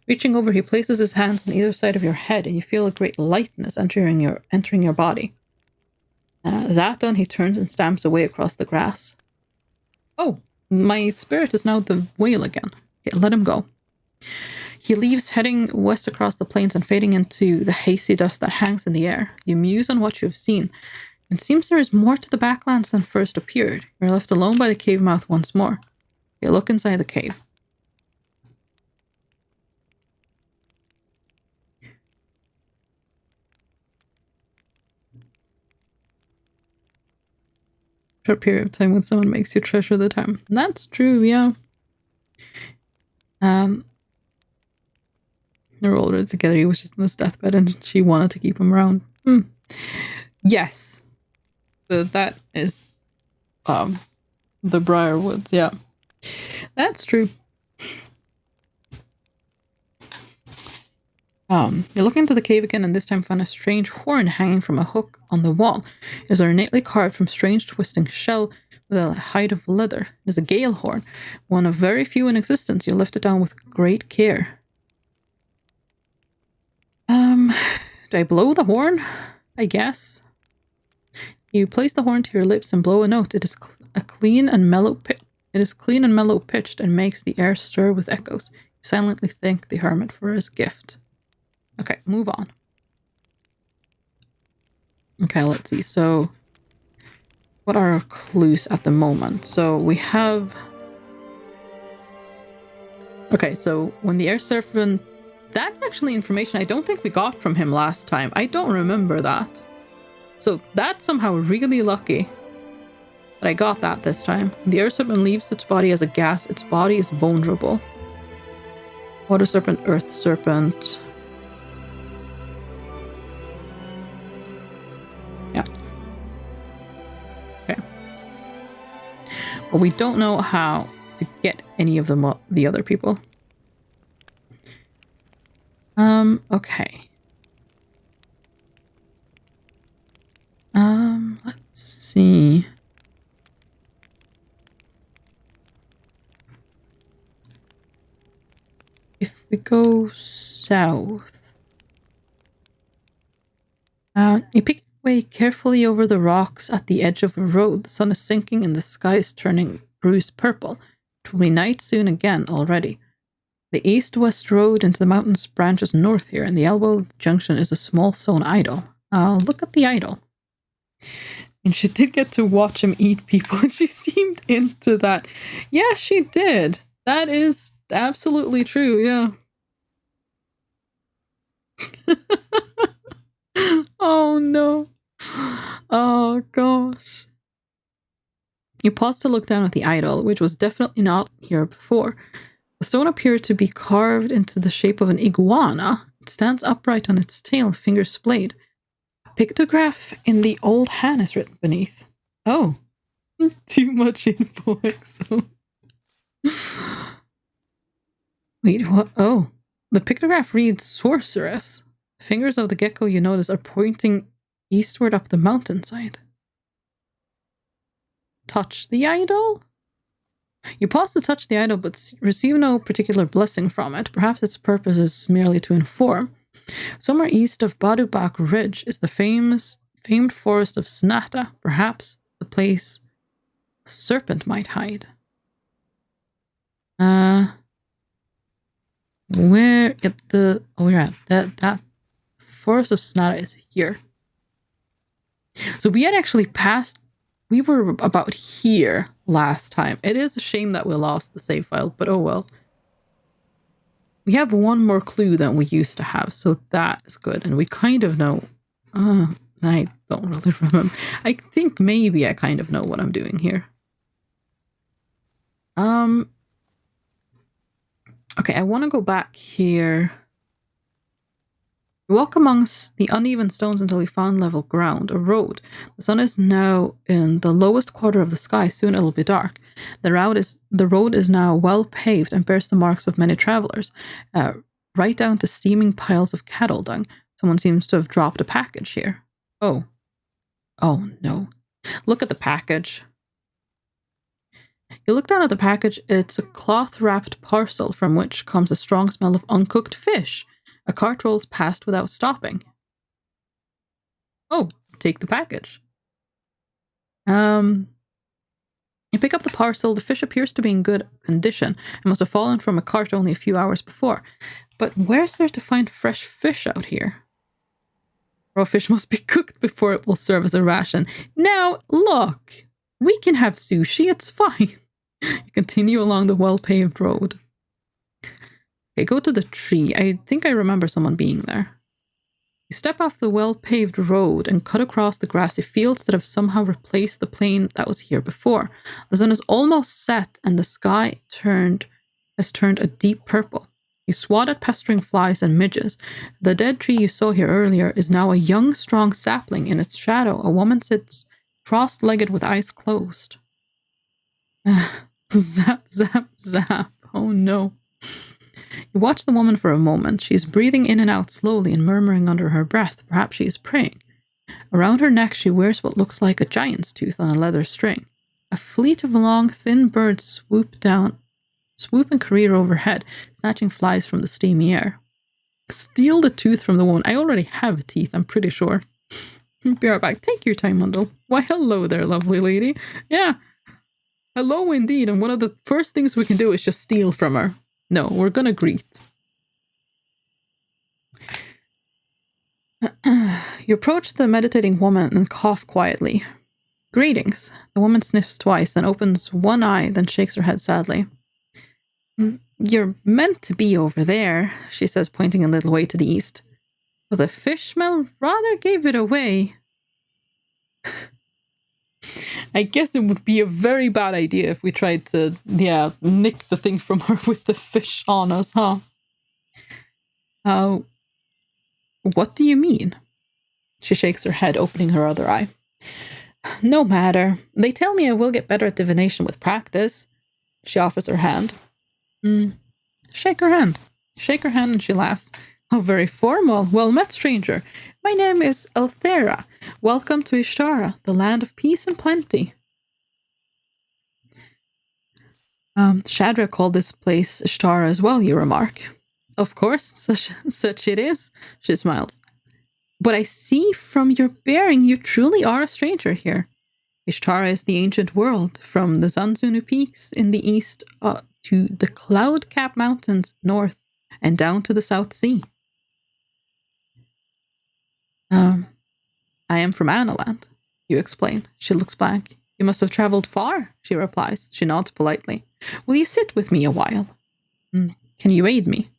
S1: Reaching over, he places his hands on either side of your head, and you feel a great lightness entering your body. That done, he turns and stamps away across the grass. Oh, my spirit is now the whale again. Okay, let him go. He leaves, heading west across the plains and fading into the hazy dust that hangs in the air. You muse on what you have seen. It seems there is more to the backlands than first appeared. You're left alone by the cave mouth once more. You look inside the cave. Short period of time when someone makes you treasure the time. That's true, yeah. They were older together. He was just in his deathbed and she wanted to keep him around. Yes. That is the Briarwoods, yeah. That's true. You look into the cave again and this time find a strange horn hanging from a hook on the wall. It is ornately carved from strange twisting shell with a hide of leather. It is a gale horn, one of very few in existence. You lift it down with great care. Do I blow the horn? I guess. You place the horn to your lips and blow a note. It is clean and mellow pitched and makes the air stir with echoes. You silently thank the hermit for his gift. Okay, move on. Okay, let's see. So, what are our clues at the moment? So, we have... Okay, so when the air serpent... That's actually information I don't think we got from him last time. I don't remember that. So, that's somehow really lucky that I got that this time. The air serpent leaves its body as a gas. Its body is vulnerable. Water serpent, earth serpent... Yeah. Okay. Well, we don't know how to get any of the other people. Okay. Let's see. We go south. You pick your way carefully over the rocks at the edge of a road. The sun is sinking and the sky is turning bruised purple. It will be night soon again already. The east-west road into the mountains branches north here, and the elbow of the junction is a small stone idol. Look at the idol. And she did get to watch him eat people, and she seemed into that. Yeah, she did. That is absolutely true, yeah. Oh no. Oh gosh. You paused to look down at the idol, which was definitely not here before. The stone appeared to be carved into the shape of an iguana. It stands upright on its tail, fingers splayed. A pictograph in the old hand is written beneath. Oh. Too much info, Exo. Wait, what? Oh. The pictograph reads Sorceress. The fingers of the gecko, you notice, are pointing eastward up the mountainside. Touch the idol? You pause to touch the idol, but receive no particular blessing from it. Perhaps its purpose is merely to inform. Somewhere east of Badubak Ridge is the famed forest of Snata, perhaps the place a serpent might hide. Where at the that forest of Snata is here. So we had actually passed. We were about here last time. It is a shame that we lost the save file, but oh well. We have one more clue than we used to have, so that is good. And we kind of know. I don't really remember. I think maybe I kind of know what I'm doing here. Okay, I want to go back here. We walk amongst the uneven stones until we found level ground, a road. The sun is now in the lowest quarter of the sky. Soon it'll be dark. The road is now well paved and bears the marks of many travelers, right down to steaming piles of cattle dung. Someone seems to have dropped a package here. Oh. Oh, no. Look at the package. You look down at the package. It's a cloth-wrapped parcel from which comes a strong smell of uncooked fish. A cart rolls past without stopping. Oh, take the package. You pick up the parcel. The fish appears to be in good condition. It must have fallen from a cart only a few hours before. But where's there to find fresh fish out here? Raw fish must be cooked before it will serve as a ration. Now, look! We can have sushi, it's fine. You continue along the well-paved road. Okay, go to the tree. I think I remember someone being there. You step off the well-paved road and cut across the grassy fields that have somehow replaced the plain that was here before. The sun is almost set and the sky has turned a deep purple. You swat at pestering flies and midges. The dead tree you saw here earlier is now a young, strong sapling. In its shadow, a woman sits cross-legged with eyes closed. Zap, zap, zap. Oh no. You watch the woman for a moment. She is breathing in and out slowly and murmuring under her breath. Perhaps she is praying. Around her neck she wears what looks like a giant's tooth on a leather string. A fleet of long, thin birds swoop and career overhead, snatching flies from the steamy air. Steal the tooth from the woman. I already have teeth, I'm pretty sure. Be right back. Take your time, Mundle. Why, hello there, lovely lady. Yeah. Hello indeed, and one of the first things we can do is just steal from her. No, we're gonna greet. You approach the meditating woman and cough quietly. Greetings. The woman sniffs twice, then opens one eye, then shakes her head sadly. You're meant to be over there, she says, pointing a little way to the east. Well, the fish smell rather gave it away. I guess it would be a very bad idea if we tried to, nick the thing from her with the fish on us, huh? What do you mean? She shakes her head, opening her other eye. No matter. They tell me I will get better at divination with practice. She offers her hand. Shake her hand. Shake her hand and she laughs. Oh, very formal. Well met, stranger. My name is Elthera. Welcome to Ishtara, the land of peace and plenty. Shadra called this place Ishtara as well, you remark. Of course, such it is, she smiles. But I see from your bearing you truly are a stranger here. Ishtara is the ancient world, from the Zanzunu peaks in the east to the cloud-capped mountains north and down to the South Sea. I am from Analand, you explain. She looks blank. You must have traveled far, she replies. She nods politely. Will you sit with me a while? Can you aid me?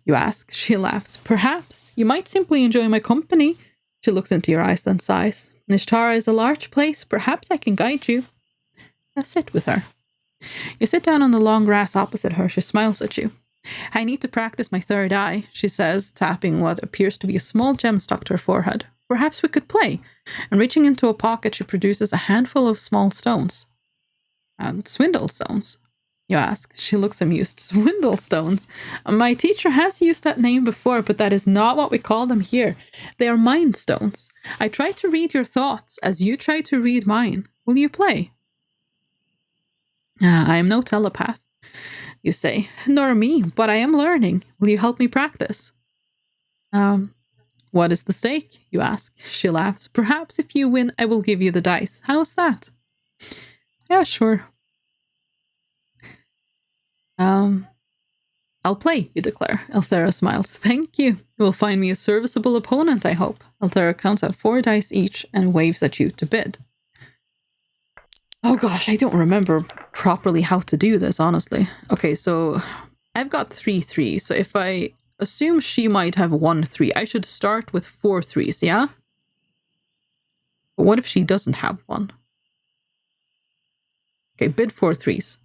S1: You ask. She laughs. Perhaps. You might simply enjoy my company. She looks into your eyes, then sighs. Nishtara is a large place. Perhaps I can guide you. Now sit with her. You sit down on the long grass opposite her. She smiles at you. I need to practice my third eye, she says, tapping what appears to be a small gem stuck to her forehead. Perhaps we could play. And reaching into a pocket, she produces a handful of small stones. Swindle stones, you ask. She looks amused. Swindle stones? My teacher has used that name before, but that is not what we call them here. They are mind stones. I try to read your thoughts as you try to read mine. Will you play? I am no telepath, you say. Nor me, but I am learning. Will you help me practice? What is the stake? You ask. She laughs. Perhaps if you win, I will give you the dice. How's that? Yeah, sure. I'll play, you declare. Althera smiles. Thank you. You will find me a serviceable opponent, I hope. Althera counts out 4 dice each and waves at you to bid. Oh gosh, I don't remember properly how to do this, honestly. Okay, so I've got 3 threes. So if I assume she might have 1 3, I should start with 4 threes, yeah? But what if she doesn't have one? Okay, bid 4 threes.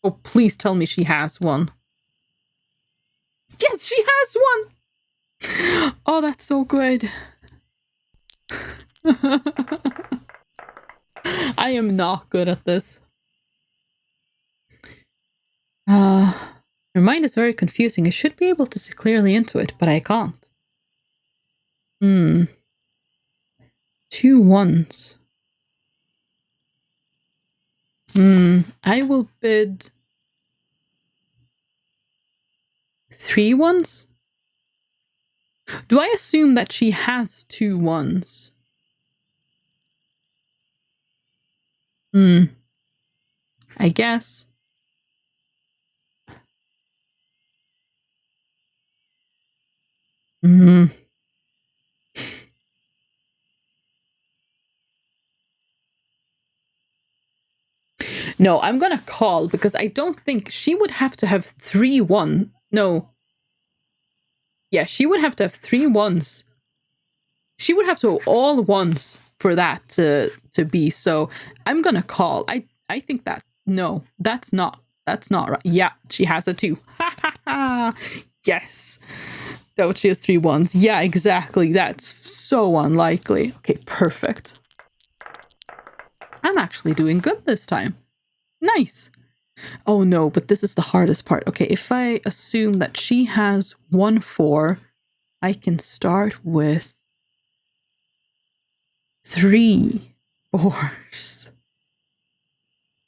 S1: Oh, please tell me she has one. Yes, she has one! Oh, that's so good. I am not good at this. Your mind is very confusing. I should be able to see clearly into it, but I can't. 2 1s. I will bid 3 1s. Do I assume that she has 2 1s? I guess. No, I'm gonna call because I don't think she would have to have 3 1. No. Yeah, she would have to have 3 1s. She would have to have all 1s for that to be. So I'm gonna call. I think that no, that's not right. Yeah, she has a 2. Ha ha ha. Yes. No, she has 3 1s. Yeah, exactly. That's so unlikely. Okay, perfect. I'm actually doing good this time. Nice. Oh no, but this is the hardest part. Okay, if I assume that she has 1 4, I can start with 3 4s.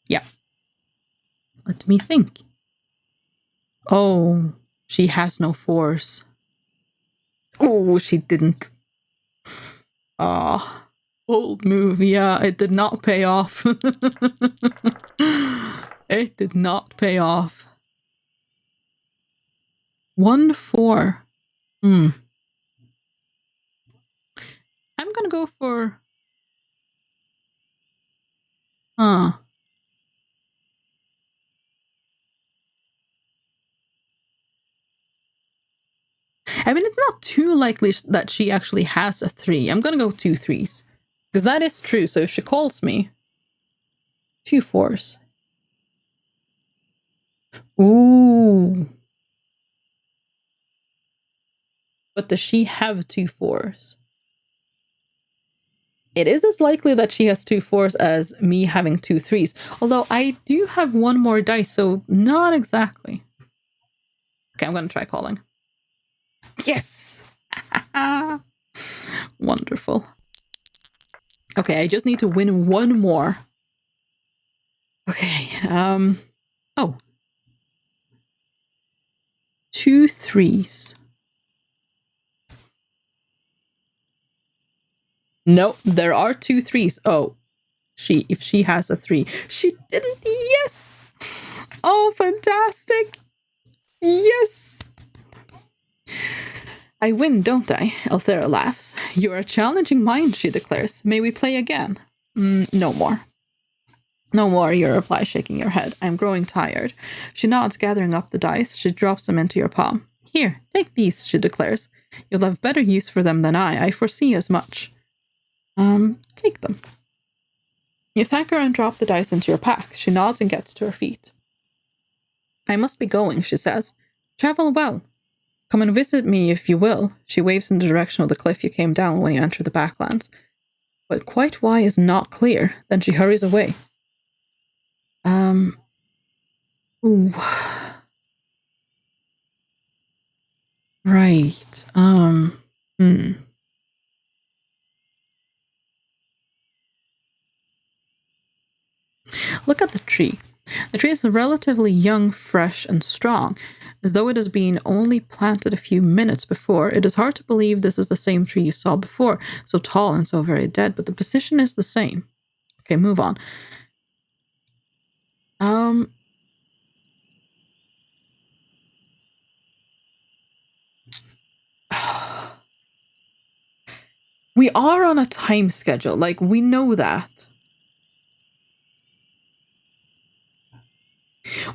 S1: Yeah. Let me think. Oh, she has no 4s. Oh, she didn't. Ah. Old move, yeah, it did not pay off. It did not pay off. 1 4. I'm gonna go for... I mean, it's not too likely that she actually has a 3. I'm gonna go 2 3s. Because that is true, so if she calls me... 2 4s. Ooh. But does she have 2 4s? It is as likely that she has 2 4s as me having 2 3s. Although I do have 1 more dice, so not exactly. Okay, I'm gonna try calling. Yes! Wonderful. Okay, I just need to win 1 more. Okay, Oh. 2 3s. No, there are 2 3s. Oh, if she has a 3. She didn't. Yes. Oh, fantastic. Yes. I win, don't I? Althera laughs. You're a challenging mind, she declares. May we play again? No more. No more, you reply, shaking your head. I'm growing tired. She nods, gathering up the dice. She drops them into your palm. Here, take these, she declares. You'll have better use for them than I foresee as much. Take them. You thank her and drop the dice into your pack. She nods and gets to her feet. I must be going, she says. Travel well. Come and visit me if you will. She waves in the direction of the cliff you came down when you entered the backlands. But quite why is not clear. Then she hurries away. Ooh. Right. Look at the tree. The tree is relatively young, fresh, and strong, as though it has been only planted a few minutes before. It is hard to believe this is the same tree you saw before, so tall and so very dead, but the position is the same. Okay, move on. We are on a time schedule, like, we know that.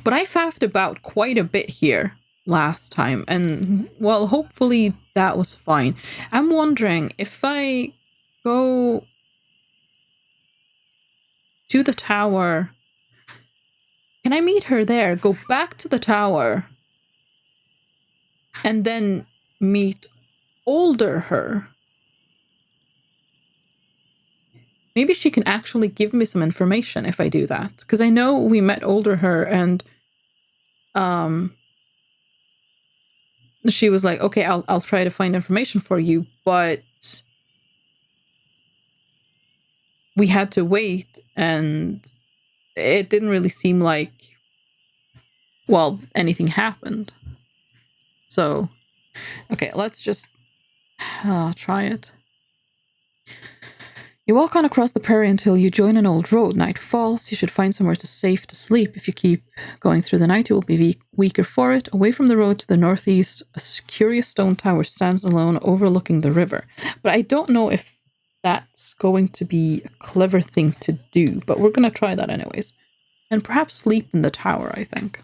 S1: But I faffed about quite a bit here last time, and, well, hopefully that was fine. I'm wondering if I go to the tower, can I meet her there, go back to the tower, and then meet older her? Maybe she can actually give me some information if I do that. Because I know we met older her and she was like, okay, I'll try to find information for you, but we had to wait and it didn't really seem like, well, anything happened. So, okay, let's just try it. You walk on across the prairie until you join an old road. Night falls. You should find somewhere safe to sleep. If you keep going through the night, you will be weaker for it. Away from the road to the northeast, a curious stone tower stands alone overlooking the river. But I don't know if that's going to be a clever thing to do, but we're going to try that anyways. And perhaps sleep in the tower, I think.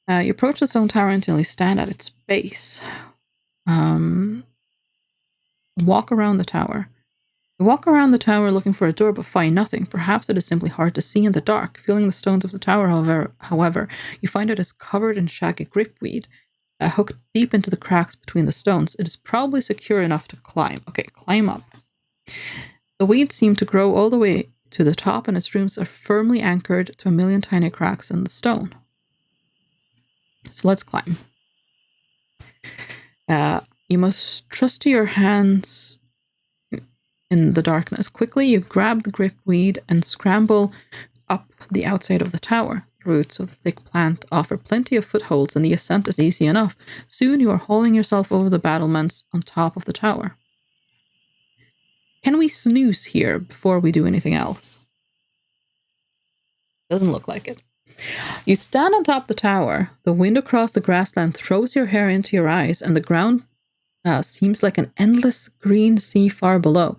S1: You approach the stone tower until you stand at its base. Walk around the tower. You walk around the tower looking for a door but find nothing. Perhaps it is simply hard to see in the dark. Feeling the stones of the tower, however, you find it is covered in shaggy gripweed, hooked deep into the cracks between the stones. It is probably secure enough to climb. Okay, climb up. The weeds seem to grow all the way to the top, and its roots are firmly anchored to a million tiny cracks in the stone. So let's climb. You must trust to your hands in the darkness. Quickly, you grab the gripweed and scramble up the outside of the tower. The roots of the thick plant offer plenty of footholds, and the ascent is easy enough. Soon, you are hauling yourself over the battlements on top of the tower. Can we snooze here before we do anything else? Doesn't look like it. You stand on top of the tower. The wind across the grassland throws your hair into your eyes, and the ground seems like an endless green sea far below.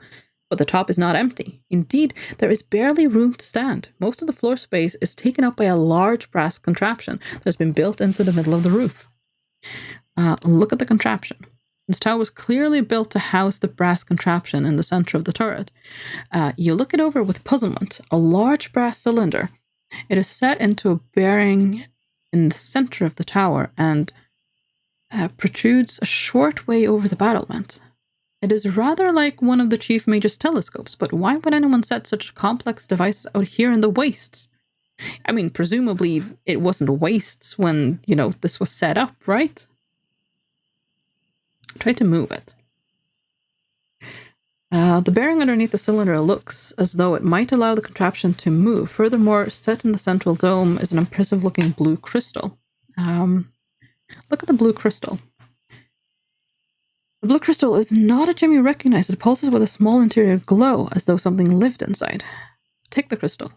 S1: But the top is not empty. Indeed, there is barely room to stand. Most of the floor space is taken up by a large brass contraption that has been built into the middle of the roof. Look at the contraption. This tower was clearly built to house the brass contraption in the center of the turret. You look it over with puzzlement. A large brass cylinder. It is set into a bearing in the center of the tower and protrudes a short way over the battlement. It is rather like one of the Chief Mage's telescopes, but why would anyone set such complex devices out here in the wastes? I mean, presumably it wasn't wastes when, this was set up, right? Try to move it. The bearing underneath the cylinder looks as though it might allow the contraption to move. Furthermore, set in the central dome is an impressive-looking blue crystal. Look at the blue crystal. The blue crystal is not a gem you recognize. It pulses with a small interior glow, as though something lived inside. Take the crystal.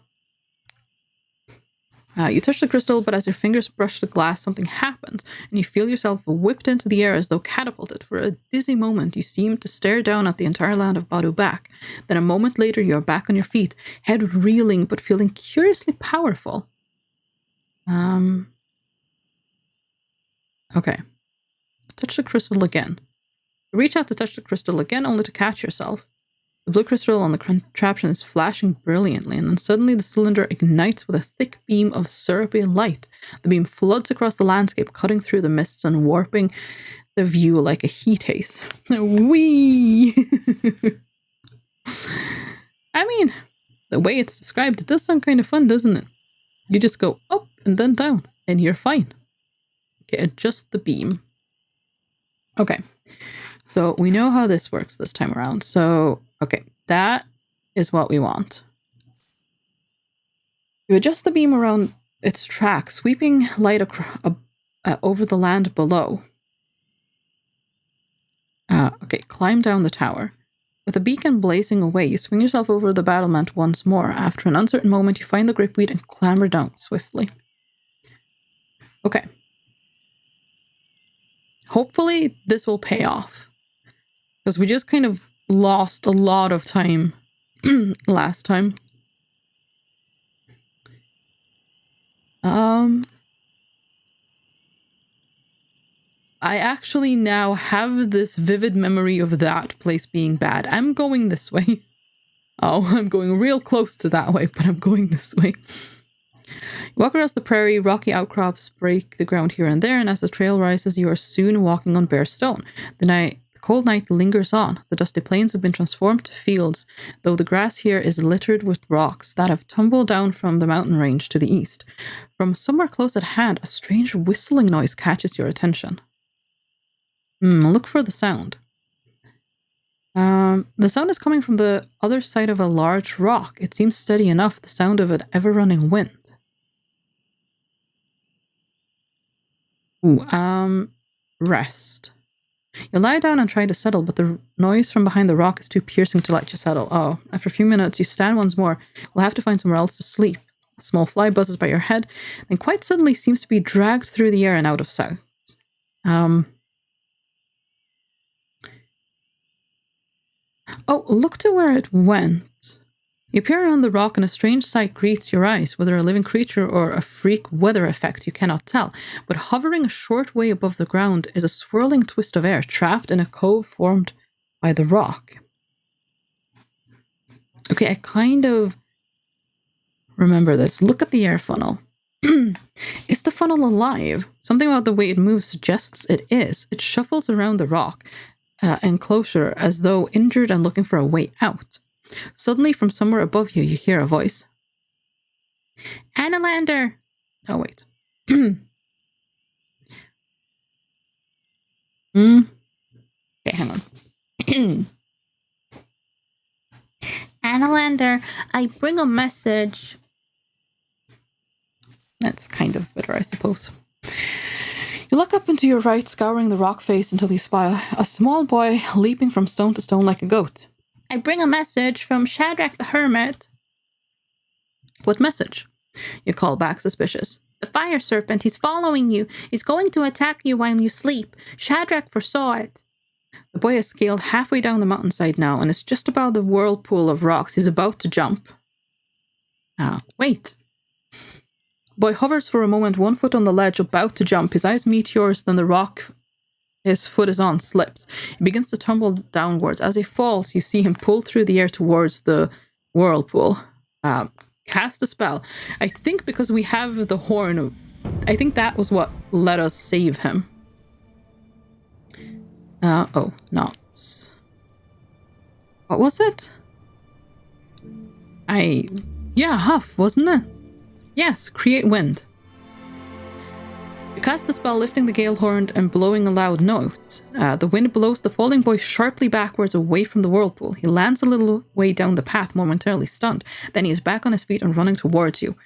S1: You touch the crystal, but as your fingers brush the glass, something happens, and you feel yourself whipped into the air as though catapulted. For a dizzy moment, you seem to stare down at the entire land of Badu back. Then a moment later, you are back on your feet, head reeling, but feeling curiously powerful. Okay. Touch the crystal again. You reach out to touch the crystal again, only to catch yourself. The blue crystal on the contraption is flashing brilliantly, and then suddenly the cylinder ignites with a thick beam of syrupy light. The beam floods across the landscape, cutting through the mists and warping the view like a heat haze. Whee! I mean, the way it's described, it does sound kind of fun, doesn't it? You just go up and then down, and you're fine. Okay, adjust the beam. Okay. So we know how this works this time around. So, okay, that is what we want. You adjust the beam around its track, sweeping light over the land below. Okay, climb down the tower. With the beacon blazing away, you swing yourself over the battlement once more. After an uncertain moment, you find the gripweed and clamber down swiftly. Okay. Hopefully, this will pay off. Because we just kind of lost a lot of time last time. I actually now have this vivid memory of that place being bad. I'm going this way. Oh, I'm going real close to that way, but I'm going this way. You walk across the prairie, rocky outcrops break the ground here and there, and as the trail rises, you are soon walking on bare stone. The cold night lingers on. The dusty plains have been transformed to fields, though the grass here is littered with rocks that have tumbled down from the mountain range to the east. From somewhere close at hand, a strange whistling noise catches your attention. Look for the sound. The sound is coming from the other side of a large rock. It seems steady enough, the sound of an ever-running wind. Rest. You lie down and try to settle, but the noise from behind the rock is too piercing to let you settle. Oh, after a few minutes, you stand once more. You'll have to find somewhere else to sleep. A small fly buzzes by your head, and quite suddenly seems to be dragged through the air and out of sight. Oh, look to where it went. You peer around the rock and a strange sight greets your eyes, whether a living creature or a freak weather effect you cannot tell. But hovering a short way above the ground is a swirling twist of air trapped in a cove formed by the rock. Okay, I kind of remember this. Look at the air funnel. Is the funnel alive? Something about the way it moves suggests it is. It shuffles around the rock enclosure as though injured and looking for a way out. Suddenly, from somewhere above you, you hear a voice. Annalander! Oh, wait. Okay, hang on. Annalander, I bring a message. That's kind of better, I suppose. You look up into your right, scouring the rock face until you spy a small boy leaping from stone to stone like a goat. I bring a message from Shadrach the Hermit. What message? You call back, suspicious. The fire serpent, he's following you. He's going to attack you while you sleep. Shadrach foresaw it. The boy has scaled halfway down the mountainside now, and is just above the whirlpool of rocks. He's about to jump. Wait. The boy hovers for a moment, one foot on the ledge, about to jump. His eyes meet yours, then the rock his foot is on slips. He begins to tumble downwards. As he falls, you see him pull through the air towards the whirlpool. Cast a spell. I think because we have the horn, I think that was what let us save him. Knots. What was it? Huff, wasn't it? Yes, create wind. You cast the spell, lifting the gale horn and blowing a loud note. The wind blows the falling boy sharply backwards away from the whirlpool. He lands a little way down the path, momentarily stunned. Then he is back on his feet and running towards you.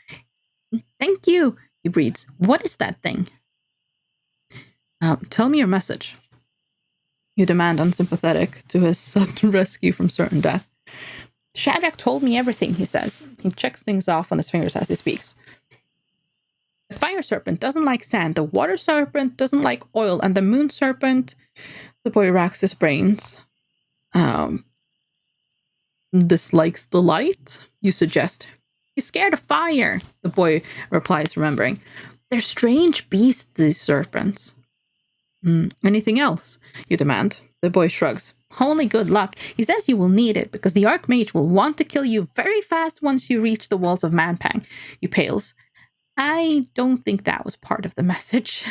S1: Thank you, he breathes. What is that thing? Tell me your message. You demand, unsympathetic to his sudden rescue from certain death. Shadrach told me everything, he says. He checks things off on his fingers as he speaks. The fire serpent doesn't like sand, the water serpent doesn't like oil, and the moon serpent... The boy racks his brains. Dislikes the light, you suggest. He's scared of fire, the boy replies, remembering. They're strange beasts, these serpents. Anything else? You demand. The boy shrugs. Only good luck. He says you will need it because the Archmage will want to kill you very fast once you reach the walls of Manpang. You pales. I don't think that was part of the message.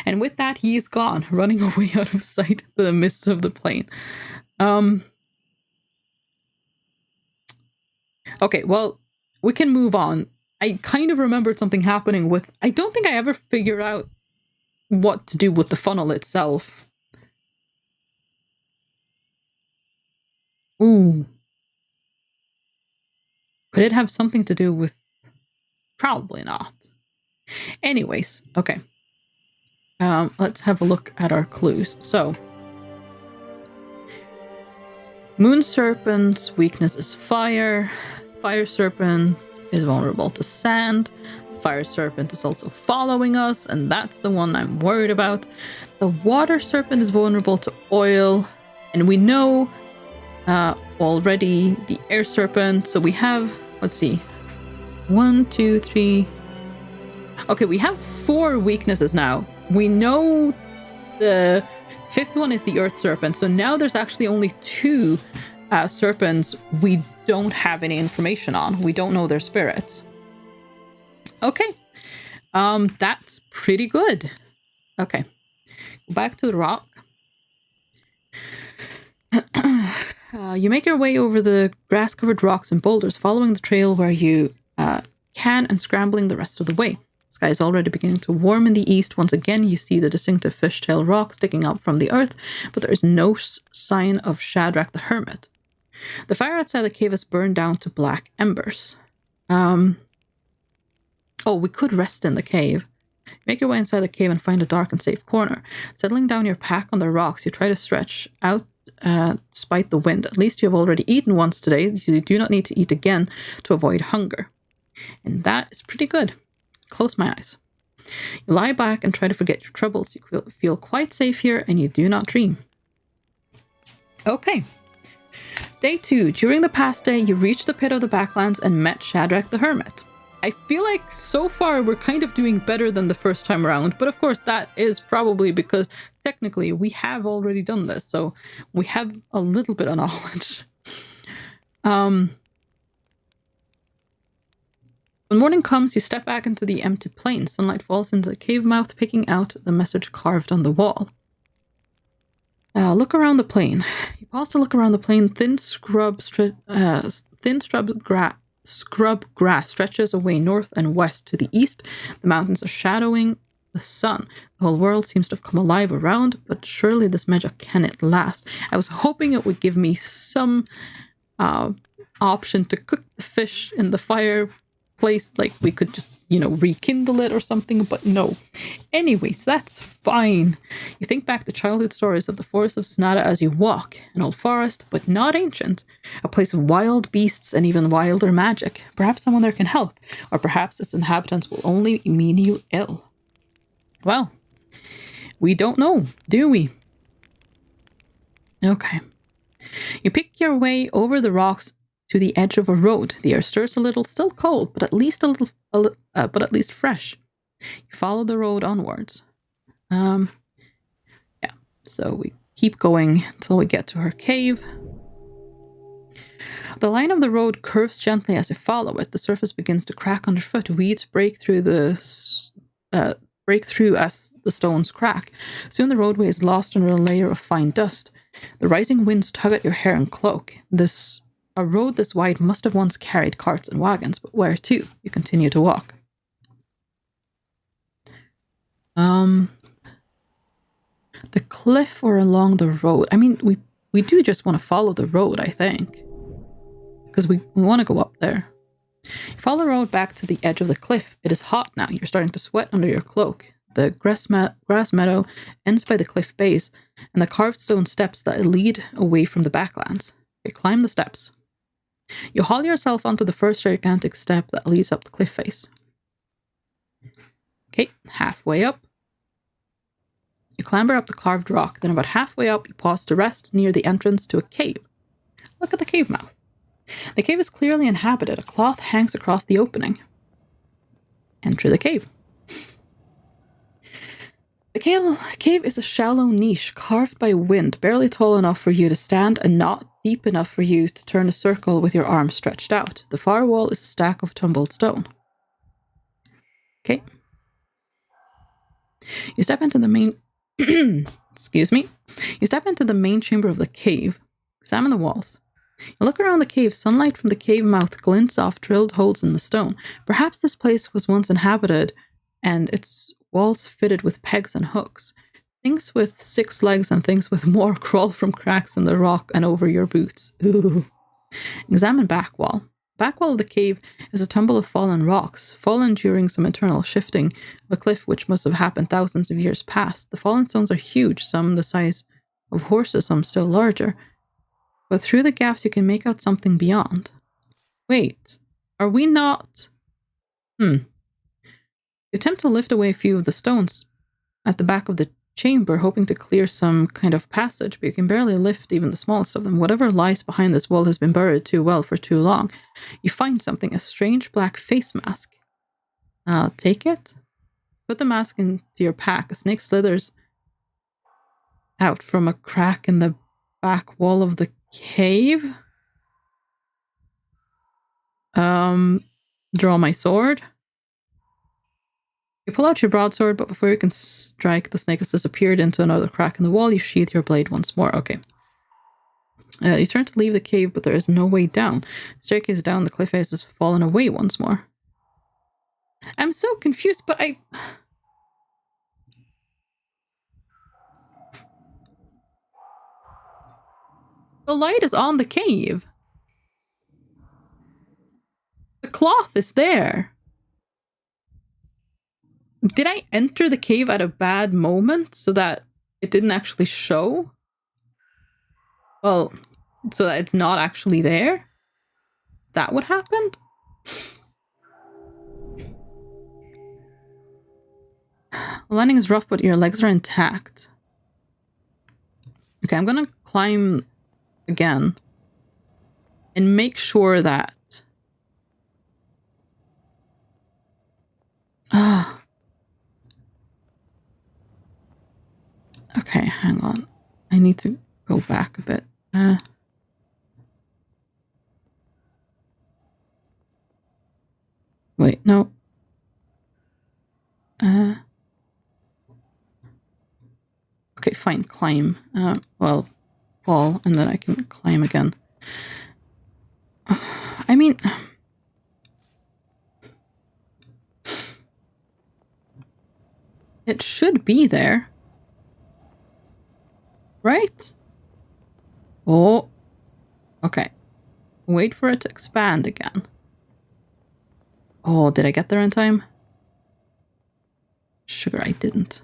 S1: And with that, he is gone, running away out of sight to the midst of the plain. Okay, well, we can move on. I kind of remembered something happening with... I don't think I ever figured out what to do with the funnel itself. Ooh. Could it have something to do with... Probably not. Anyways, okay. Let's have a look at our clues. So, Moon Serpent's weakness is fire. Fire Serpent is vulnerable to sand. Fire Serpent is also following us, and that's the one I'm worried about. The Water Serpent is vulnerable to oil, and we know already the Air Serpent. So we have, let's see, 1, 2, 3. Okay, we have 4 weaknesses now. We know the 5th one is the Earth Serpent, so now there's actually only 2 serpents we don't have any information on. We don't know their spirits. Okay, that's pretty good. Okay, go back to the rock. You make your way over the grass-covered rocks and boulders, following the trail where you can and scrambling the rest of the way. The sky is already beginning to warm in the east. Once again, you see the distinctive fishtail rock sticking up from the earth, but there is no sign of Shadrach the Hermit. The fire outside the cave has burned down to black embers. Oh, we could rest in the cave. Make your way inside the cave and find a dark and safe corner. Settling down your pack on the rocks, you try to stretch out despite the wind. At least you have already eaten once today. You do not need to eat again to avoid hunger. And that is pretty good. Close my eyes. You lie back and try to forget your troubles. You feel quite safe here and you do not dream. Okay. Day 2. During the past day, you reached the pit of the Backlands and met Shadrach the Hermit. I feel like so far we're kind of doing better than the first time around, but of course that is probably because technically we have already done this, so we have a little bit of knowledge. When morning comes, you step back into the empty plain. Sunlight falls into the cave mouth, picking out the message carved on the wall. Look around the plain. You pause to look around the plain. Thin scrub grass stretches away north and west. To the east, the mountains are shadowing the sun. The whole world seems to have come alive around, but surely this magic cannot last. I was hoping it would give me some option to cook the fish in the fireplace, like we could just, rekindle it or something, but no. Anyways, that's fine. You think back to childhood stories of the forest of Snada as you walk. An old forest, but not ancient. A place of wild beasts and even wilder magic. Perhaps someone there can help, or perhaps its inhabitants will only mean you ill. Well, we don't know, do we? Okay. You pick your way over the rocks to the edge of a road. The air stirs a little, still cold, but at least fresh. You follow the road onwards. So we keep going until we get to her cave. The line of the road curves gently as you follow it. The surface begins to crack underfoot. Weeds break through as the stones crack. Soon the roadway is lost under a layer of fine dust. The rising winds tug at your hair and cloak. A road this wide must have once carried carts and wagons, but where to? You continue to walk. The cliff or along the road? I mean, we do just want to follow the road, I think. Because we want to go up there. You follow the road back to the edge of the cliff. It is hot now. You're starting to sweat under your cloak. The grass meadow ends by the cliff base, and the carved stone steps that lead away from the backlands. You climb the steps. You haul yourself onto the first gigantic step that leads up the cliff face. Okay, halfway up. You clamber up the carved rock, then about halfway up, you pause to rest near the entrance to a cave. Look at the cave mouth. The cave is clearly inhabited. A cloth hangs across the opening. Enter the cave. The cave is a shallow niche carved by wind, barely tall enough for you to stand and not deep enough for you to turn a circle with your arms stretched out. The far wall is a stack of tumbled stone. Okay. You step into the main... Excuse me. You step into the main chamber of the cave. Examine the walls. You look around the cave. Sunlight from the cave mouth glints off drilled holes in the stone. Perhaps this place was once inhabited and its walls fitted with pegs and hooks. Things with 6 legs and things with more crawl from cracks in the rock and over your boots. Ooh. Examine back wall. Back wall of the cave is a tumble of fallen rocks, fallen during some internal shifting of a cliff which must have happened thousands of years past. The fallen stones are huge, some the size of horses, some still larger. But through the gaps you can make out something beyond. Wait, are we not... You attempt to lift away a few of the stones at the back of the chamber, hoping to clear some kind of passage, but you can barely lift even the smallest of them. Whatever lies behind this wall has been buried too well for too long. You find something, a strange black face mask. Take it. Put the mask into your pack. A snake slithers out from a crack in the back wall of the cave. Draw my sword. You pull out your broadsword, but before you can strike, the snake has disappeared into another crack in the wall. You sheath your blade once more. Okay. You turn to leave the cave, but there is no way down. Staircase down, the cliff face has fallen away once more. I'm so confused, but the light is on the cave. The cloth is there. Did I enter the cave at a bad moment so that it didn't actually show? Well, so that it's not actually there? Is that what happened? The landing is rough, but your legs are intact. Okay, I'm gonna climb again and make sure that... Okay, hang on. I need to go back a bit. Wait, no. Okay, fine, climb. Well, fall, and then I can climb again. I mean... It should be there. Right? Oh. Okay. Wait for it to expand again. Oh, did I get there in time? Sugar, I didn't.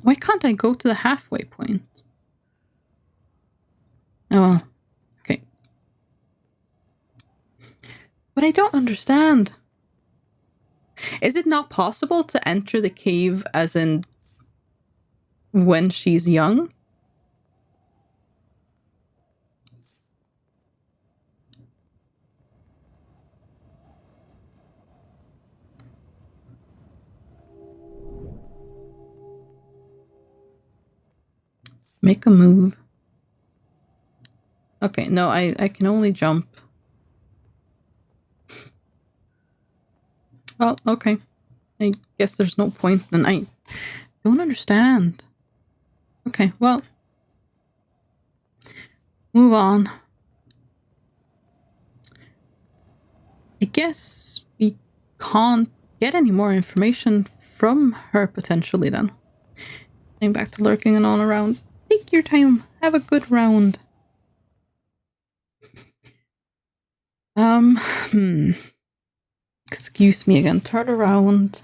S1: Why can't I go to the halfway point? Oh, well. Okay. But I don't understand. Is it not possible to enter the cave as in when she's young? Make a move. Okay, no, I can only jump. Well, okay. I guess there's no point then. I don't understand. Okay, well. Move on. I guess we can't get any more information from her potentially then. Getting back to lurking and all around. Take your time. Have a good round. Excuse me again. Turn around.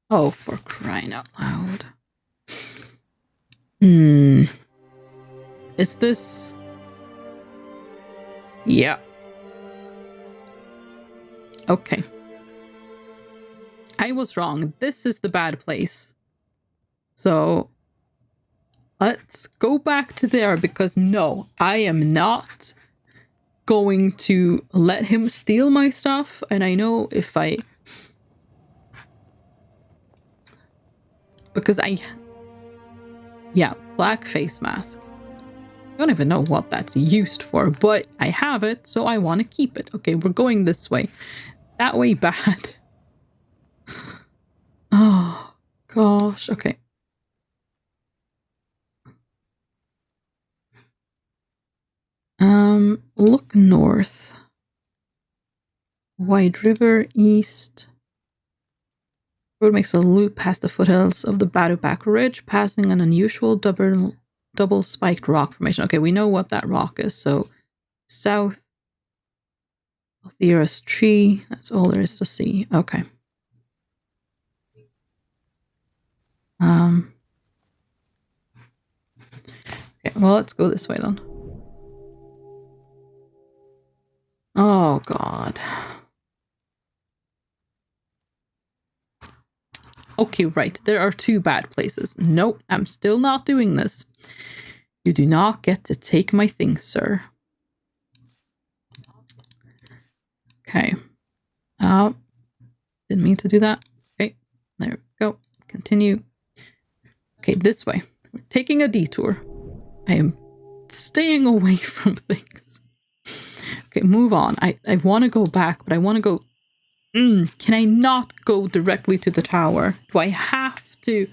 S1: Oh, for crying out loud. Is this... Yeah. Okay. I was wrong. This is the bad place. So... let's go back to there, because no, I am not going to let him steal my stuff. And I know if I... because I... yeah, black face mask. I don't even know what that's used for, but I have it, so I want to keep it. Okay, we're going this way. That way bad. Oh, gosh. Okay. Look north. Wide River, east. Road makes a loop past the foothills of the Back Ridge, passing an unusual double spiked rock formation. Okay, we know what that rock is. So, south, nearest tree. That's all there is to see. Okay. Okay, well, let's go this way then. Oh, God. Okay, right. There are two bad places. Nope, I'm still not doing this. You do not get to take my things, sir. Okay. Didn't mean to do that. Okay, there we go. Continue. Okay, this way. We're taking a detour. I am staying away from things. Okay, move on. I want to go back, but I want to go... can I not go directly to the tower? Do I have to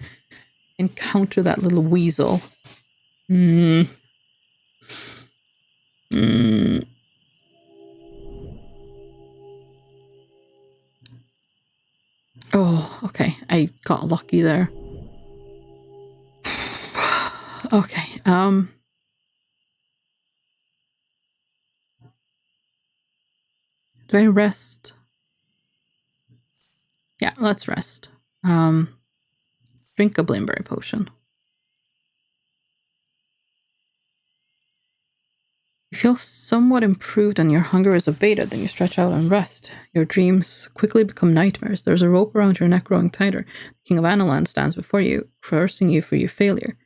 S1: encounter that little weasel? Oh, okay. I got lucky there. Okay, do I rest? Yeah, let's rest. Drink a blameberry potion. You feel somewhat improved and your hunger is abated, then you stretch out and rest. Your dreams quickly become nightmares. There's a rope around your neck growing tighter. The King of Analand stands before you, cursing you for your failure.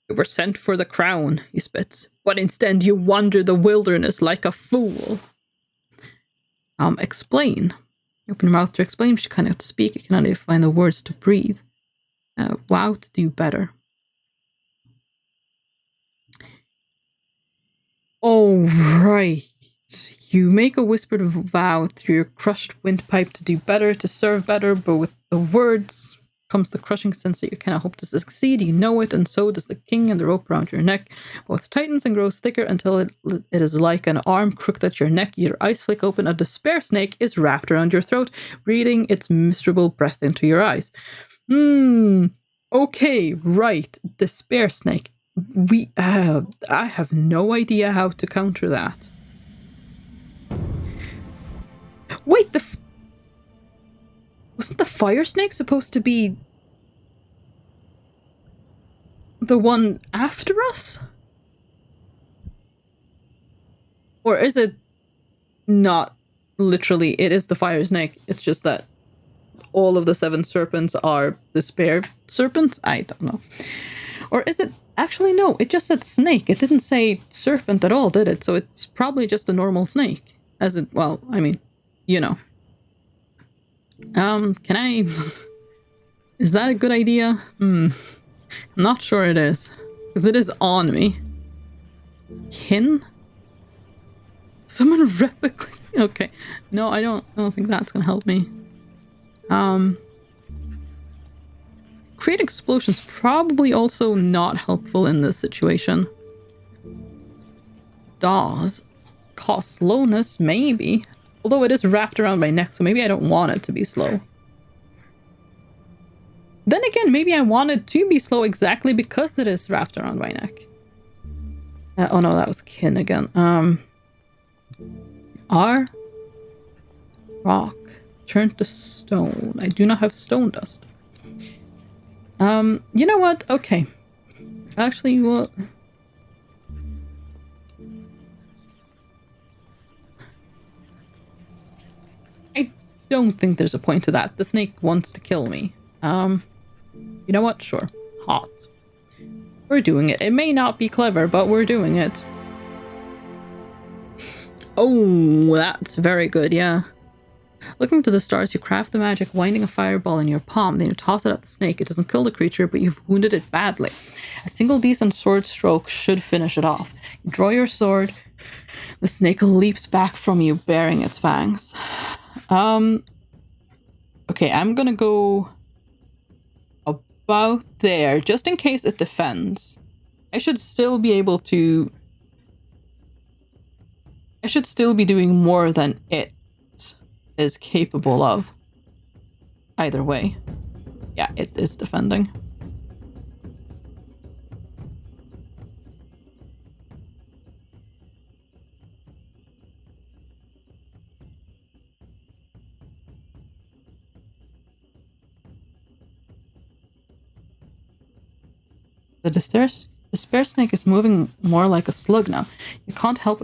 S1: You were sent for the crown, he spits, but instead you wander the wilderness like a fool. Explain. You open your mouth to explain, but you cannot speak. You cannot even find the words to breathe. Vow to do better. Oh, right. You make a whispered vow through your crushed windpipe to do better, to serve better, but with the words comes the crushing sense that you cannot hope to succeed. You know it, and so does the king, and the rope around your neck both tightens and grows thicker until it is like an arm crooked at your neck. Your eyes flick open. A despair snake is wrapped around your throat, breathing its miserable breath into your eyes. Okay, right. Despair snake. I have no idea how to counter that. Wait, wasn't the fire snake supposed to be the one after us? Or is it not literally? It is the fire snake. It's just that all of the 7 serpents are despair serpents? I don't know. Or is it... Actually, no. It just said snake. It didn't say serpent at all, did it? So it's probably just a normal snake. As it... well, I mean, you know. Can I... Is that a good idea? I'm not sure it is. Because it is on me. Kin? Someone replicate... Okay. No, I don't think that's gonna help me. Create explosions, probably also not helpful in this situation. DAWs. cause slowness? Maybe. Although it is wrapped around my neck, so maybe I don't want it to be slow. Then again, maybe I want it to be slow exactly because it is wrapped around my neck. Oh no, that was kin again. R. Rock. Turned to stone. I do not have stone dust. You know what? Okay. Actually, what? I don't think there's a point to that. The snake wants to kill me. You know what? Sure. Hot. We're doing it. It may not be clever, but we're doing it. Oh, that's very good, yeah. Looking to the stars, you craft the magic, winding a fireball in your palm, then you toss it at the snake. It doesn't kill the creature, but you've wounded it badly. A single decent sword stroke should finish it off. You draw your sword. The snake leaps back from you, baring its fangs. Okay, I'm gonna go about there, just in case it defends. I should still be able to... I should still be doing more than it is capable of. Either way. Yeah, it is defending. The despair snake is moving more like a slug now. You can't help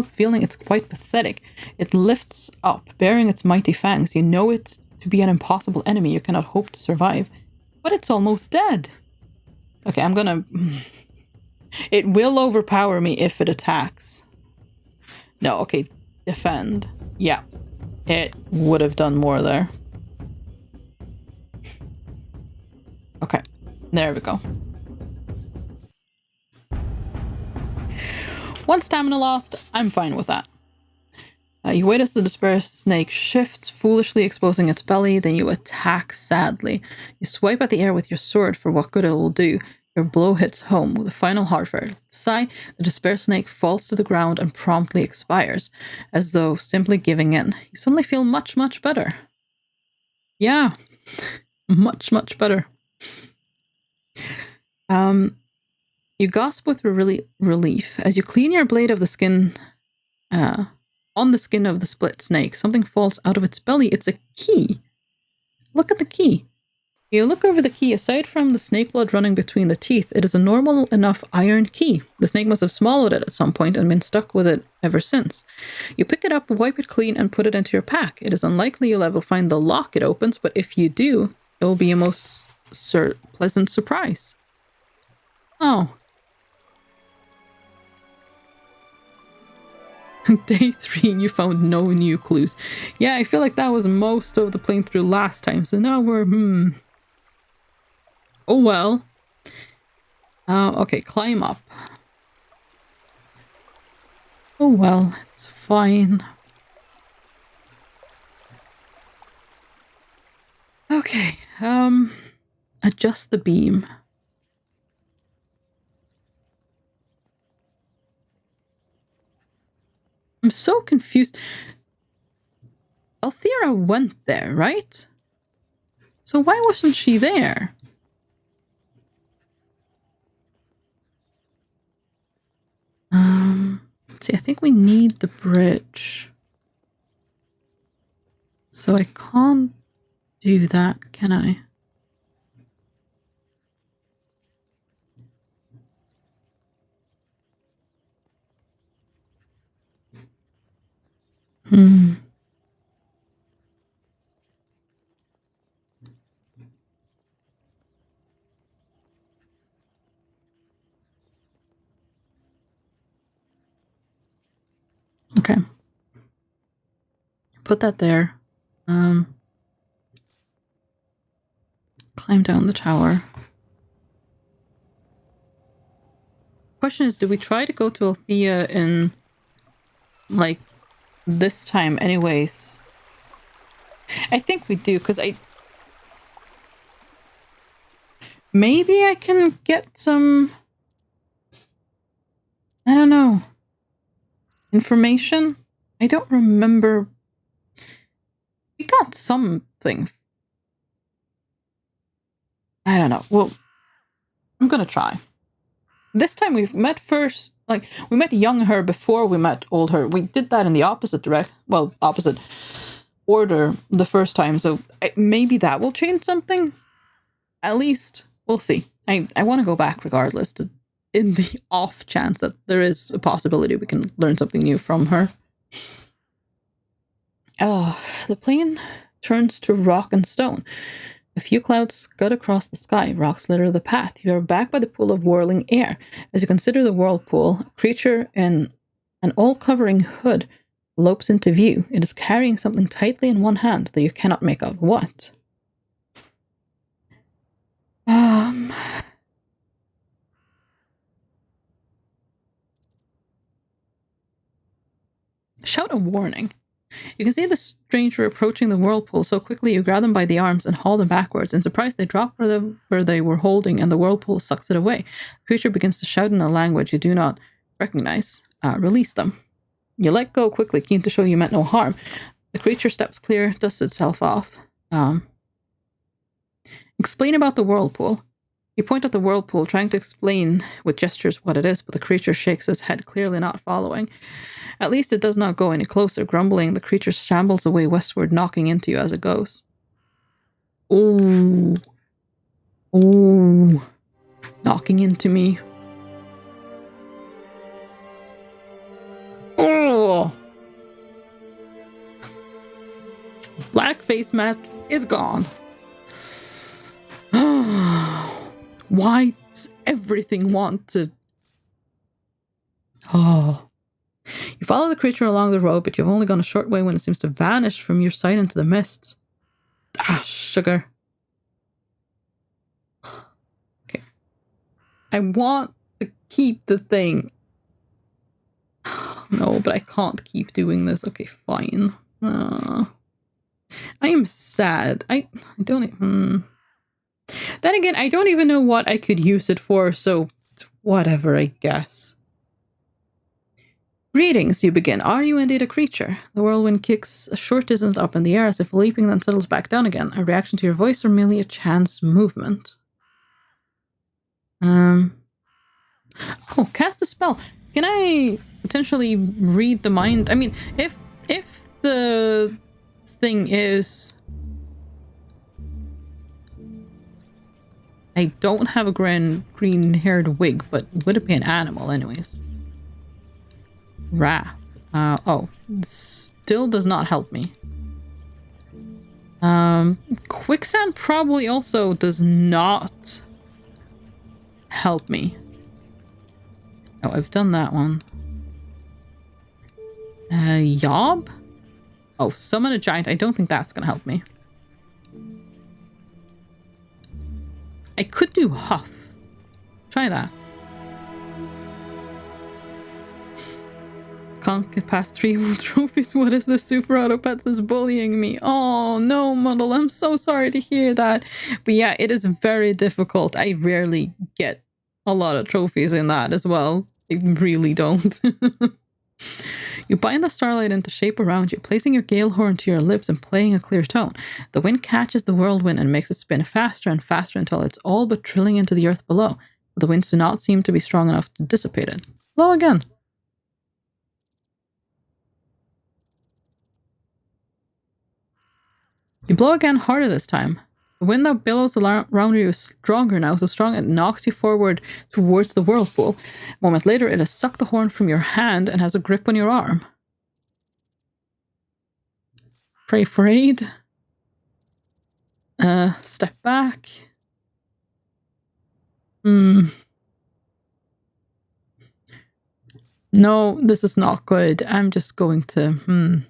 S1: feeling it's quite pathetic. It lifts up, bearing its mighty fangs. You know it to be an impossible enemy you cannot hope to survive. But it's almost dead. Okay, I'm gonna... It will overpower me if it attacks. No, okay. Defend. Yeah. It would have done more there. Okay. There we go. One stamina lost, I'm fine with that. You wait as the despair snake shifts, foolishly exposing its belly, then you attack sadly. You swipe at the air with your sword for what good it will do. Your blow hits home with a final heartfelt sigh. The despair snake falls to the ground and promptly expires, as though simply giving in. You suddenly feel much, much better. Yeah, much, much better. You gasp with relief as you clean your blade of the skin, on the skin of the split snake. Something falls out of its belly. It's a key. Look at the key. You look over the key. Aside from the snake blood running between the teeth, it is a normal enough iron key. The snake must have swallowed it at some point and been stuck with it ever since. You pick it up, wipe it clean, and put it into your pack. It is unlikely you'll ever find the lock it opens, but if you do, it will be a most pleasant surprise. Oh. Day 3, you found no new clues. Yeah, I feel like that was most of the playthrough last time, so now we're, Oh well. Okay, climb up. Oh well, it's fine. Okay, adjust the beam. I'm so confused. Althea went there, right? So why wasn't she there? Let's see, I think we need the bridge. So I can't do that, can I? Okay. Put that there. Climb down the tower. Question is, do we try to go to Althea in, like, this time anyways? I think we do, because maybe I can get some... I don't know. Information? I don't remember. We got something. I don't know. Well, I'm gonna try. This time we've met first, like, we met young her before we met old her. We did that in the opposite opposite order the first time, so maybe that will change something? At least, we'll see. I want to go back regardless, in the off chance that there is a possibility we can learn something new from her. Oh, the plane turns to rock and stone. A few clouds scud across the sky. Rocks litter the path. You are back by the pool of whirling air. As you consider the whirlpool, a creature in an all-covering hood lopes into view. It is carrying something tightly in one hand, though you cannot make out what. Shout a warning. You can see the stranger approaching the whirlpool so quickly you grab them by the arms and haul them backwards. In surprise, they drop where they were holding, and the whirlpool sucks it away. The creature begins to shout in a language you do not recognize. Release them. You let go quickly, keen to show you meant no harm. The creature steps clear, dusts itself off. Explain about the whirlpool. You point at the whirlpool, trying to explain with gestures what it is, but the creature shakes his head, clearly not following. At least it does not go any closer. Grumbling, the creature shambles away westward, knocking into you as it goes. Oh. Oh. Knocking into me. Oh. Black face mask is gone. Why does everything want to... Oh. You follow the creature along the road, but you've only gone a short way when it seems to vanish from your sight into the mists. Ah, sugar. Okay. I want to keep the thing. No, but I can't keep doing this. Okay, fine. I am sad. I don't... Then again, I don't even know what I could use it for, so whatever, I guess. Greetings, you begin. Are you indeed a creature? The whirlwind kicks a short distance up in the air as if leaping, then settles back down again. A reaction to your voice or merely a chance movement? Oh, cast a spell. Can I potentially read the mind? I mean, if the thing is... I don't have a green-haired wig, but would it be an animal anyways? Wrath. Oh. Still does not help me. Quicksand probably also does not help me. Oh, I've done that one. Yob? Oh, summon a giant. I don't think that's gonna help me. I could do Huff. Try that. Can't get past 3 trophies. What is this? Super Auto Pets is bullying me. Oh no, Muddle. I'm so sorry to hear that. But yeah, it is very difficult. I rarely get a lot of trophies in that as well. I really don't. You bind the starlight into shape around you, placing your gale horn to your lips and playing a clear tone. The wind catches the whirlwind and makes it spin faster and faster until it's all but drilling into the earth below. But the winds do not seem to be strong enough to dissipate it. Blow again. You blow again harder this time. The wind that billows around you is stronger now, so strong it knocks you forward towards the whirlpool. A moment later, it has sucked the horn from your hand and has a grip on your arm. Pray for aid. Step back. No, this is not good. I'm just going to,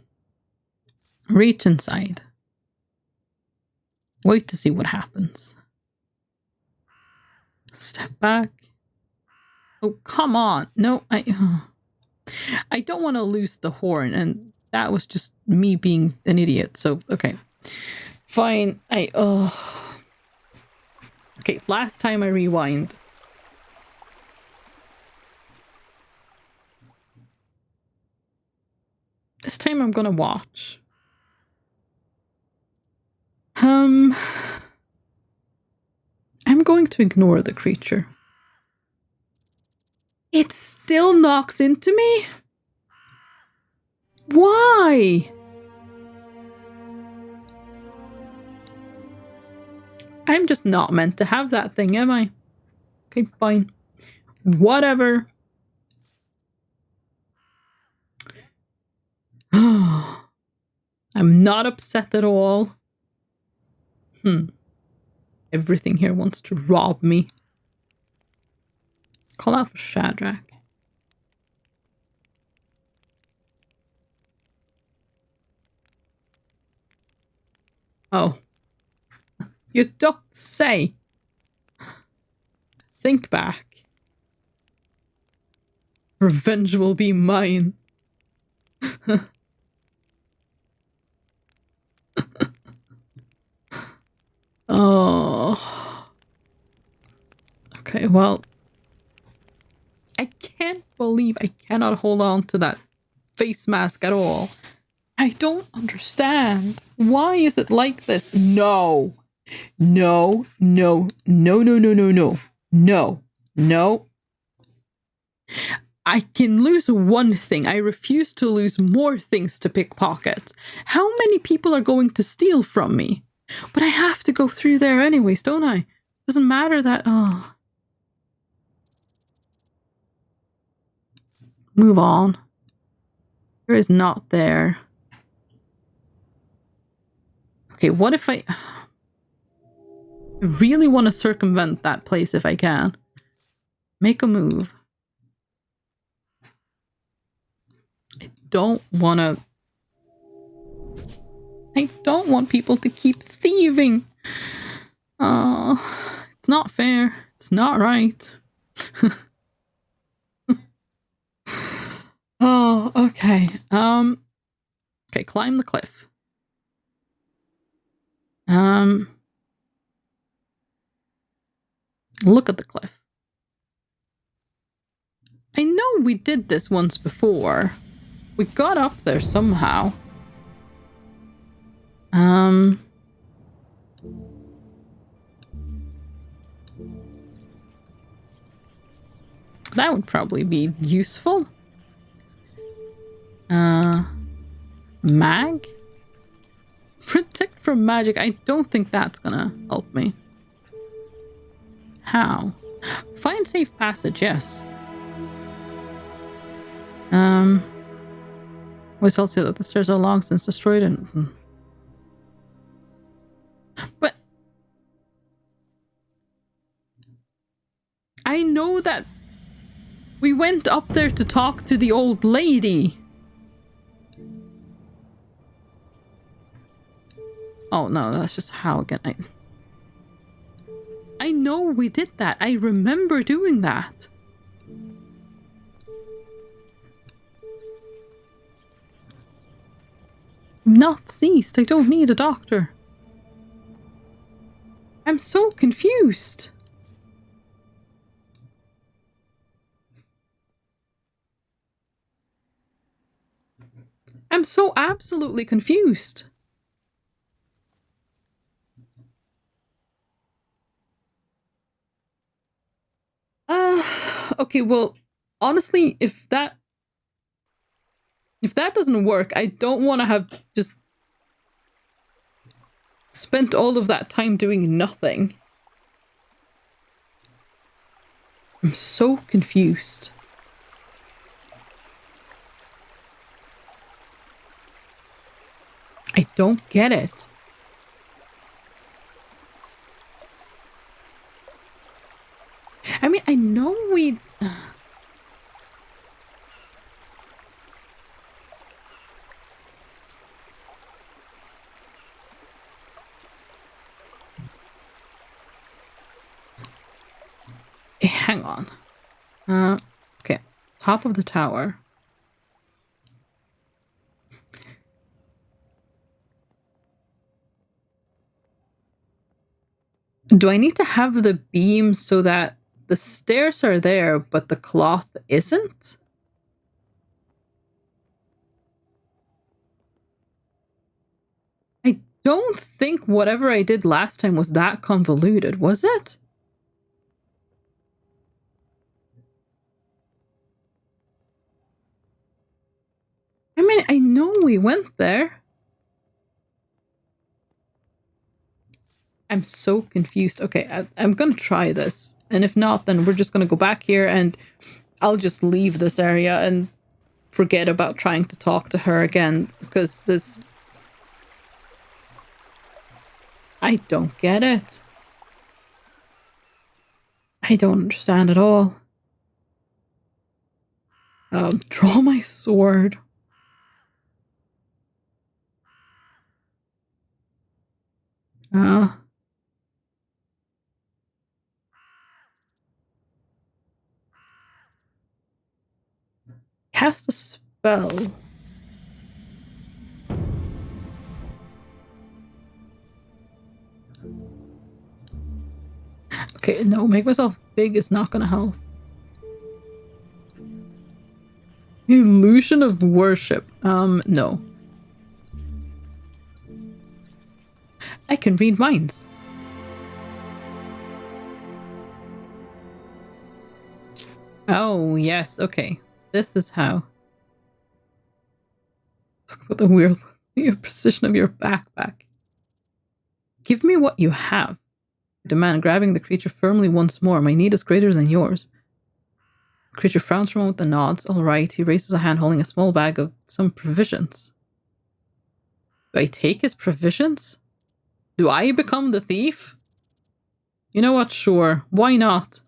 S1: reach inside. Wait to see what happens. Step back. Oh, come on. No, I don't want to lose the horn, and that was just me being an idiot. So, okay. Fine. Okay, last time I rewind. This time I'm gonna watch. I'm going to ignore the creature. It still knocks into me? Why? I'm just not meant to have that thing, am I? Okay, fine. Whatever. I'm not upset at all. Everything here wants to rob me. Call out for Shadrach. Oh. You don't say. Think back. Revenge will be mine. Oh. Okay, well. I can't believe I cannot hold on to that face mask at all. I don't understand. Why is it like this? No. No, no, no, no, no, no, no. No. No. I can lose one thing. I refuse to lose more things to pickpocket. How many people are going to steal from me? But I have to go through there anyways, don't I? Doesn't matter that... Oh. Move on. There is not there. Okay, what if I really want to circumvent that place if I can? Make a move. I don't want people to keep thieving. It's not fair. It's not right. Oh, okay. Okay, climb the cliff. Look at the cliff. I know we did this once before. We got up there somehow. That would probably be useful. Mag? Protect from magic. I don't think that's gonna help me. How? Find safe passage, yes. We tells you that the stairs are long since destroyed and... But... I know that we went up there to talk to the old lady. Oh no, that's just how again. I know we did that. I remember doing that. I'm not seized. I don't need a doctor. I'm so confused. I'm so absolutely confused. Okay, well, honestly, if that doesn't work, I don't want to have just spent all of that time doing nothing. I'm so confused. I don't get it. I mean, I know we... Okay, hang on. Okay, top of the tower. Do I need to have the beam so that the stairs are there, but the cloth isn't? don't think whatever I did last time was that convoluted, was it? I mean, I know we went there. I'm so confused. Okay, I'm gonna try this. And if not, then we're just gonna go back here and I'll just leave this area and forget about trying to talk to her again. Because this... I don't get it. I don't understand at all. Draw my sword. Cast a spell. Okay, no, make myself big is not gonna help. Illusion of worship. No. I can read minds. Oh, yes, okay. This is how. Look at the weird precision of your backpack. Give me what you have. I demand, grabbing the creature firmly once more. My need is greater than yours. The creature frowns for a moment and nods. All right, he raises a hand holding a small bag of some provisions. Do I take his provisions? Do I become the thief? You know what? Sure. Why not?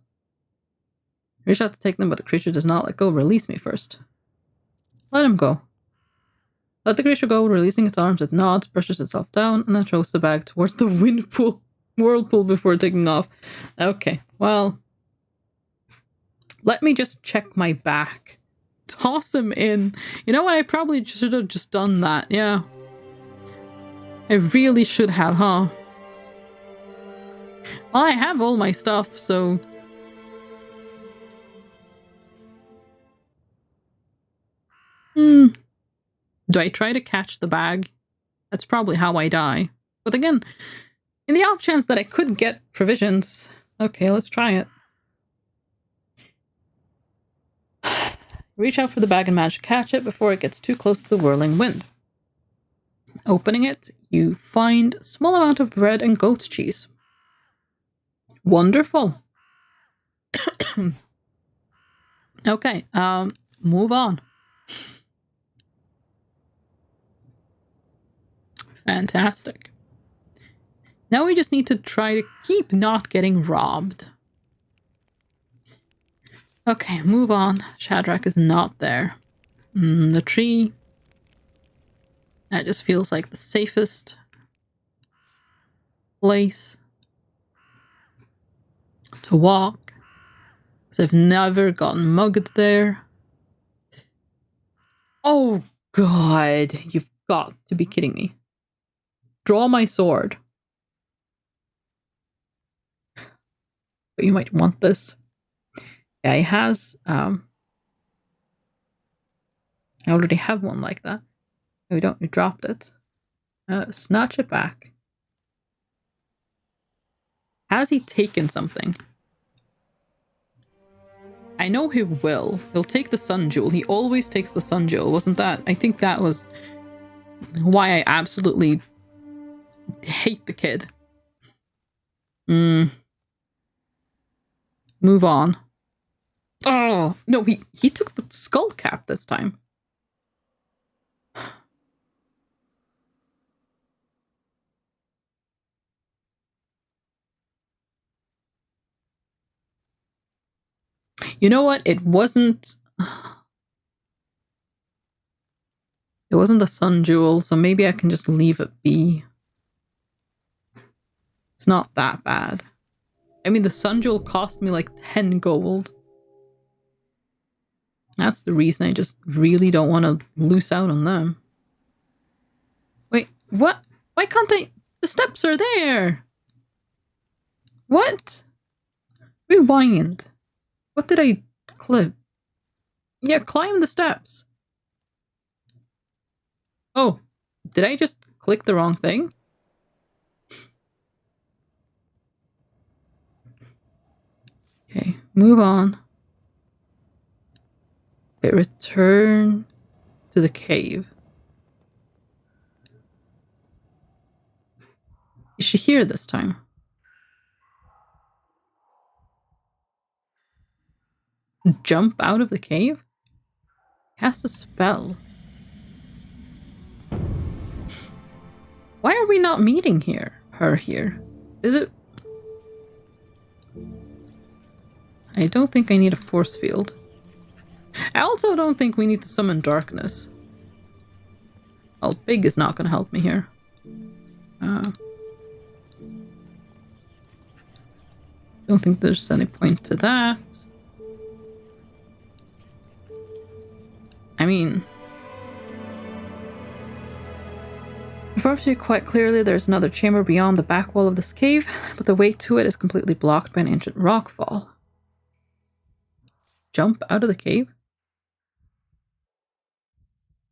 S1: I reach out to take them, but the creature does not let go. Release me first. Let him go. Let the creature go, releasing its arms. It nods, brushes itself down, and then throws the bag towards the whirlpool before taking off. Okay, well... Let me just check my back. Toss him in. You know what? I probably should have just done that. Yeah. I really should have, huh? Well, I have all my stuff, so... Do I try to catch the bag? That's probably how I die. But again, in the off chance that I could get provisions... Okay, let's try it. Reach out for the bag and manage to catch it before it gets too close to the whirling wind. Opening it, you find a small amount of bread and goat's cheese. Wonderful. Okay, move on. Fantastic. Now we just need to try to keep not getting robbed. Okay, move on. Shadrach is not there. The tree. That just feels like the safest place to walk. Because I've never gotten mugged there. Oh, God. You've got to be kidding me. Draw my sword. But you might want this. Yeah, he has, I already have one like that. No, we don't, we dropped it. Snatch it back. Has he taken something? I know he will. He'll take the sun jewel. He always takes the sun jewel, wasn't that? I think that was why I absolutely hate the kid. Move on. Oh, no, he took the skull cap this time. You know what? It wasn't the sun jewel, so maybe I can just leave it be. It's not that bad. I mean, the sun jewel cost me like 10 gold. That's the reason I just really don't want to lose out on them. Wait, what? Why can't I? The steps are there! What? Rewind. What did I clip? Yeah, climb the steps. Oh, did I just click the wrong thing? Move on. Okay, return to the cave. Is she here this time? Jump out of the cave? Cast a spell. Why are we not meeting her here? Is it... I don't think I need a force field. I also don't think we need to summon darkness. Well, big is not going to help me here. Don't think there's any point to that. I mean... Informs you quite clearly there's another chamber beyond the back wall of this cave, but the way to it is completely blocked by an ancient rockfall. Jump out of the cave?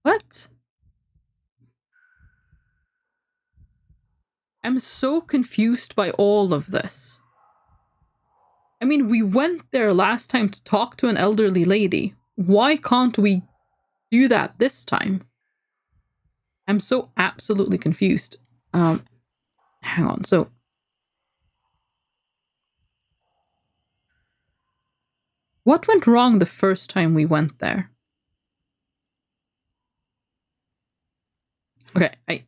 S1: What? I'm so confused by all of this. I mean, we went there last time to talk to an elderly lady. Why can't we do that this time? I'm so absolutely confused. Hang on, so... What went wrong the first time we went there? Okay,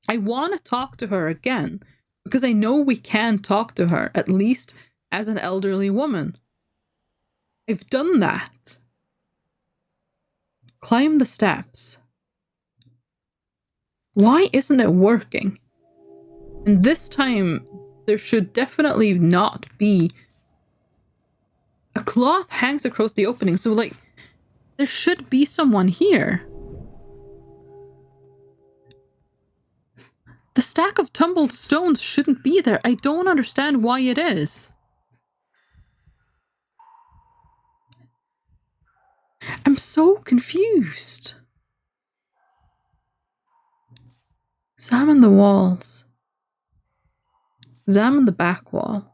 S1: I want to talk to her again, because I know we can talk to her, at least as an elderly woman. I've done that. Climb the steps. Why isn't it working? And this time, there should definitely not be... A cloth hangs across the opening, so, like, there should be someone here. The stack of tumbled stones shouldn't be there. I don't understand why it is. I'm so confused. Examine the walls. Examine the back wall.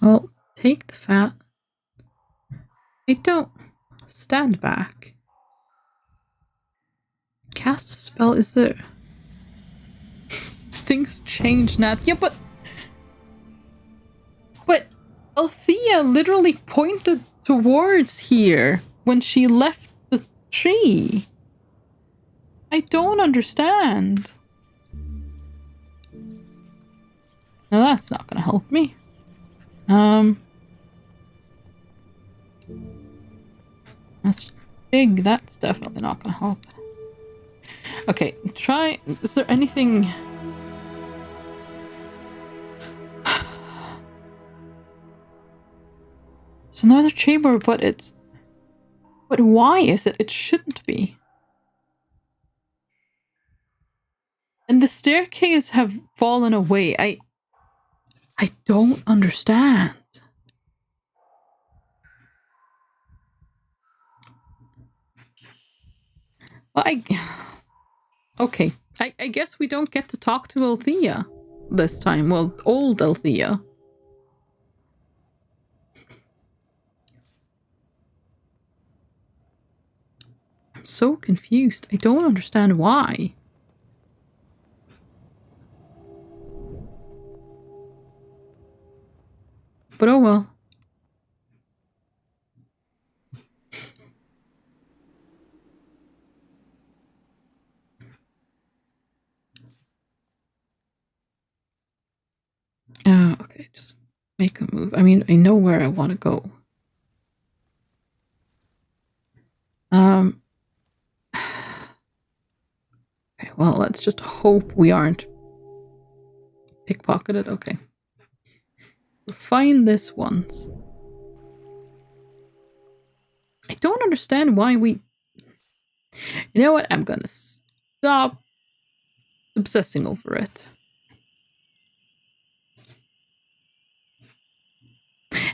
S1: Well, take the fat. I don't... Stand back. Cast a spell, is there... Things change now. Yeah, but... But Althea literally pointed towards here when she left the tree. I don't understand. Now that's not gonna help me. That's big. That's definitely not gonna help. Okay, try... Is there anything... There's another chamber, but it's... But why is it? It shouldn't be. And the staircase have fallen away. I don't understand. Well, okay. I guess we don't get to talk to Althea this time. Well, old Althea. I'm so confused. I don't understand why. But oh well. Okay, just make a move. I mean, I know where I want to go. Okay, well, let's just hope we aren't pickpocketed. Okay. We'll find this once. I don't understand why we... You know what? I'm gonna stop obsessing over it.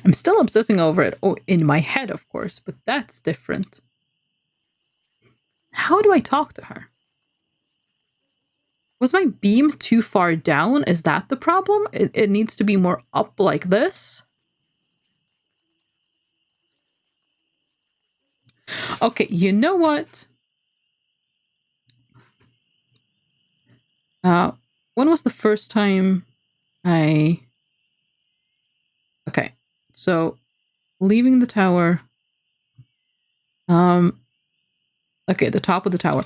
S1: I'm still obsessing over it. Oh, in my head, of course, but that's different. How do I talk to her? Was my beam too far down? Is that the problem? It needs to be more up like this? Okay, you know what? When was the first time I... Okay, so leaving the tower. Okay, the top of the tower.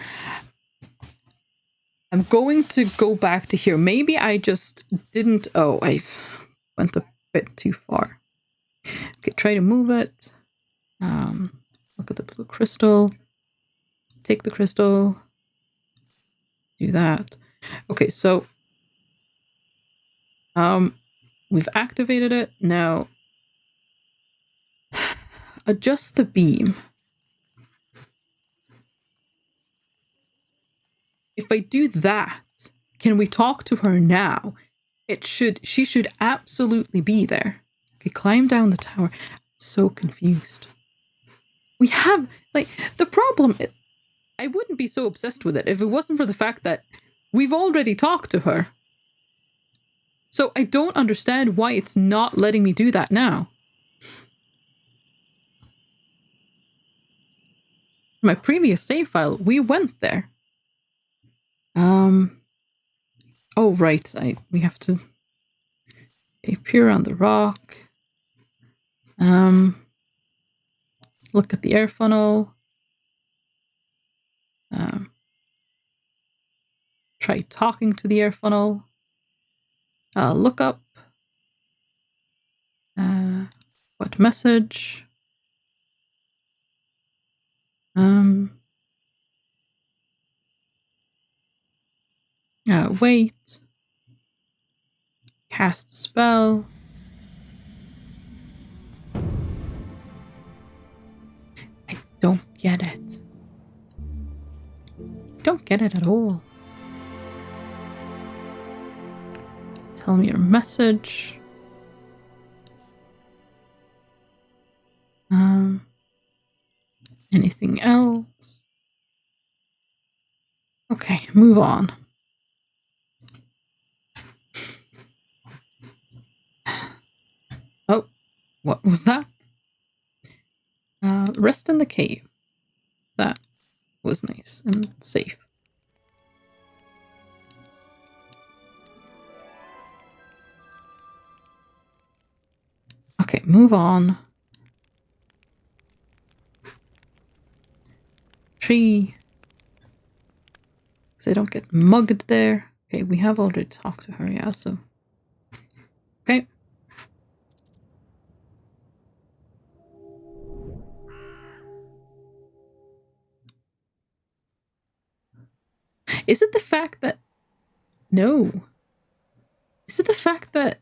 S1: I'm going to go back to here. Maybe I just didn't... Oh, I went a bit too far. Okay, try to move it. Look at the blue crystal. Take the crystal. Do that. Okay, so we've activated it. Now adjust the beam. If I do that, can we talk to her now? She should absolutely be there. Okay, climb down the tower. I'm so confused. We have, like, the problem, I wouldn't be so obsessed with it if it wasn't for the fact that we've already talked to her. So I don't understand why it's not letting me do that now. My previous save file, we went there. Oh, right. We have to appear on the rock. Look at the air funnel. Try talking to the air funnel. Look up. What message? Wait. Cast spell. I don't get it. Don't get it at all. Tell me your message. Anything else? Okay, move on. Oh, what was that? Rest in the cave. That was nice and safe. Okay, move on. Tree. So I don't get mugged there. Okay, we have already talked to her, yeah, so. Okay. Is it the fact that... No. Is it the fact that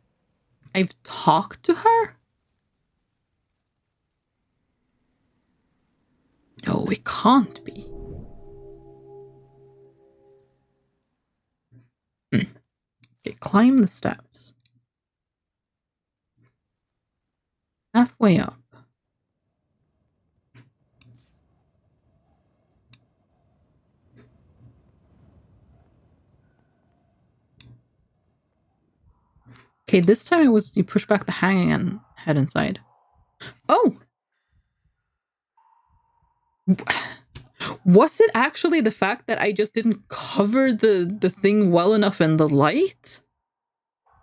S1: I've talked to her? No, it can't be. Okay, climb the steps. Halfway up. Okay, this time it was you push back the hanging and head inside. Oh! Was it actually the fact that I just didn't cover the thing well enough in the light?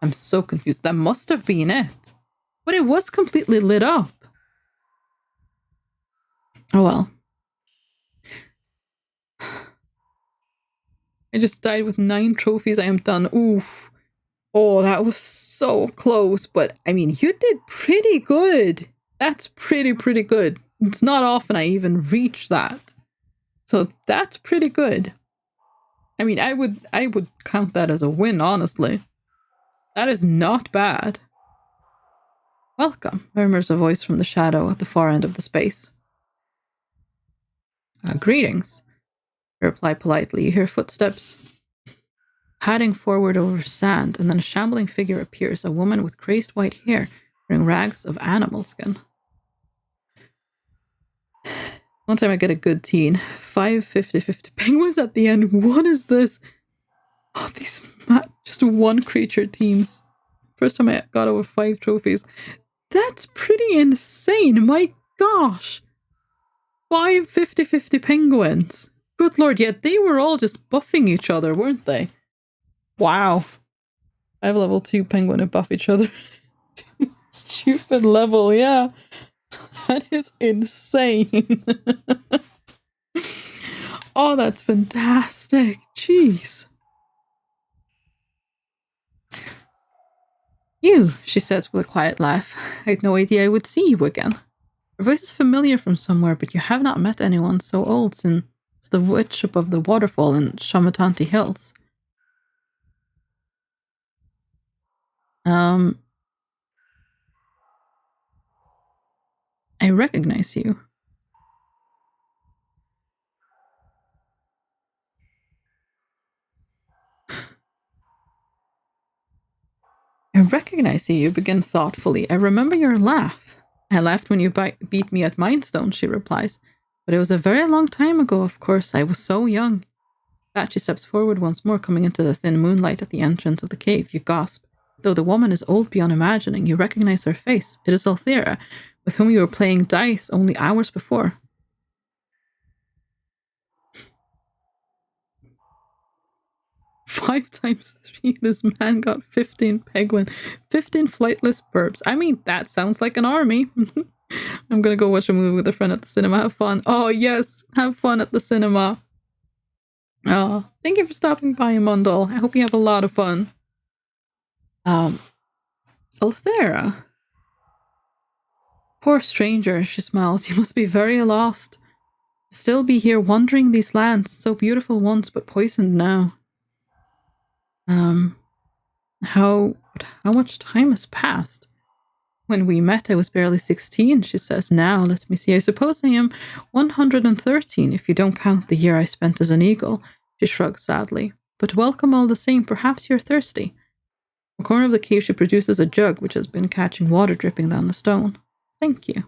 S1: I'm so confused. That must have been it. But it was completely lit up. Oh well. I just died with 9 trophies. I am done. Oof. Oh, that was so close. But, I mean, you did pretty good. That's pretty good. It's not often I even reach that. So that's pretty good. I mean, I would count that as a win, honestly. That is not bad. Welcome, murmurs a voice from the shadow at the far end of the space. Greetings. I reply politely. You hear footsteps padding forward over sand, and then a shambling figure appears, a woman with crazed white hair, wearing rags of animal skin. One time I get a good teen. 5 50-50 penguins at the end. What is this? Oh, these just one creature teams. First time I got over 5 trophies. That's pretty insane. My gosh. 5 50-50 penguins. Good lord, yeah, they were all just buffing each other, weren't they? Wow. I have level 2 penguin and buff each other. Stupid level, yeah. That is insane. Oh, that's fantastic. Jeez. You, she said with a quiet laugh. I had no idea I would see you again. Your voice is familiar from somewhere, but you have not met anyone so old since the witch above the waterfall in Shamatanti Hills. I recognize you. I recognize you, begin thoughtfully. I remember your laugh. I laughed when you beat me at Mindstone, she replies. But it was a very long time ago, of course. I was so young. That she steps forward once more, coming into the thin moonlight at the entrance of the cave. You gasp. Though the woman is old beyond imagining, you recognize her face. It is Althera, with whom you were playing dice only hours before. Five times 3, this man got 15 penguin, 15 flightless burps. I mean, that sounds like an army. I'm gonna go watch a movie with a friend at the cinema. Have fun. Oh, yes. Have fun at the cinema. Oh, thank you for stopping by, Mundle. I hope you have a lot of fun. Althera. Poor stranger, she smiles. You must be very lost. Still be here wandering these lands, so beautiful once, but poisoned now. How much time has passed? When we met, I was barely 16, she says. Now, let me see, I suppose I am 113, if you don't count the year I spent as an eagle. She shrugs sadly. But welcome all the same. Perhaps you're thirsty. In the corner of the cave, she produces a jug, which has been catching water dripping down the stone. Thank you.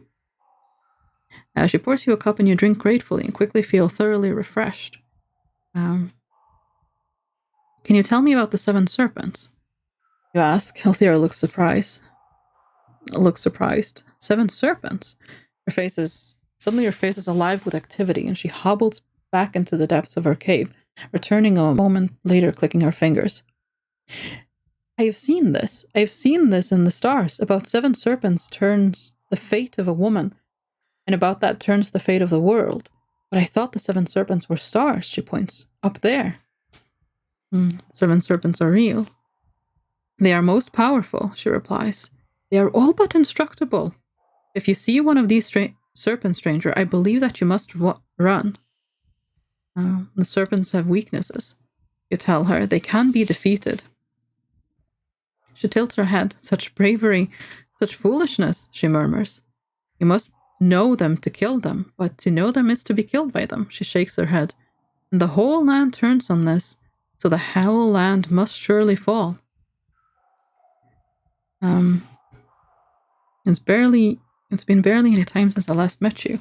S1: She pours you a cup and you drink gratefully and quickly feel thoroughly refreshed. Can you tell me about the 7 serpents? You ask. Althea looks surprised. 7 serpents? Suddenly her face is alive with activity, and she hobbles back into the depths of her cave, returning a moment later, clicking her fingers. I have seen this in the stars. About 7 serpents turns the fate of a woman, and about that turns the fate of the world. But I thought the 7 serpents were stars, she points. Up there. 7 serpents are real. They are most powerful, she replies. They are all but indestructible. If you see one of these serpents, stranger, I believe that you must run. The serpents have weaknesses. You tell her they can be defeated. She tilts her head. Such bravery, such foolishness, she murmurs. You must know them to kill them, but to know them is to be killed by them. She shakes her head. And the whole land turns on this, so the whole land must surely fall. It's been barely any time since I last met you.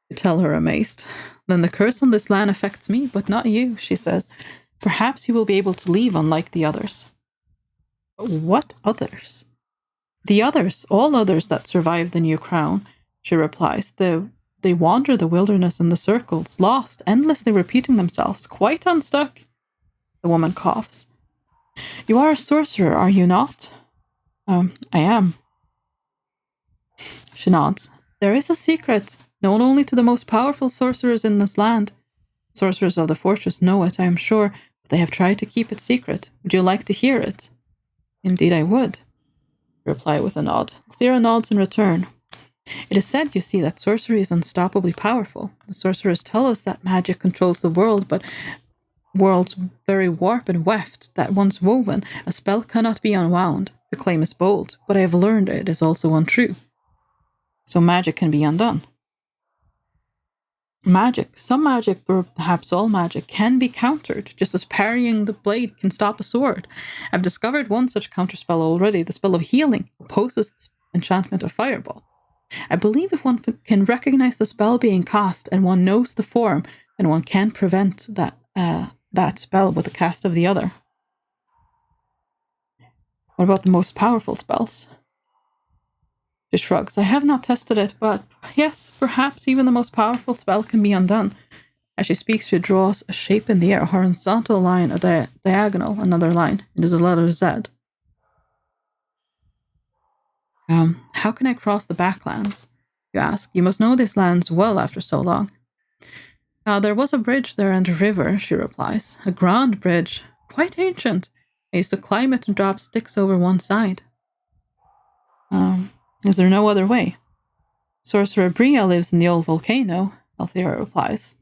S1: You tell her, amazed. Then the curse on this land affects me, but not you, she says. Perhaps you will be able to leave unlike the others. What others? The others, all others that survive the new crown, she replies. They wander the wilderness in the circles, lost, endlessly repeating themselves, quite unstuck. The woman coughs. You are a sorcerer, are you not? I am. She nods. There is a secret, known only to the most powerful sorcerers in this land. Sorcerers of the fortress know it, I am sure, but they have tried to keep it secret. Would you like to hear it? Indeed I would. Reply with a nod. Thera nods in return. It is said, you see, that sorcery is unstoppably powerful. The sorcerers tell us that magic controls the world, but world's very warp and weft, that once woven, a spell cannot be unwound. The claim is bold, but I have learned it is also untrue. So magic can be undone. Some magic, or perhaps all magic, can be countered, just as parrying the blade can stop a sword. I've discovered one such counterspell already. The spell of healing opposes the enchantment of fireball. I believe if one can recognize the spell being cast and one knows the form, then one can prevent that spell with the cast of the other. What about the most powerful spells? She shrugs. I have not tested it, but yes, perhaps even the most powerful spell can be undone. As she speaks, she draws a shape in the air, a horizontal line, a diagonal, another line. It is a letter Z. How can I cross the backlands? You ask. You must know these lands well after so long. There was a bridge there and a river, she replies. A grand bridge, quite ancient. I used to climb it and drop sticks over one side. Is there no other way? Sorcerer Bria lives in the old volcano, Althea replies.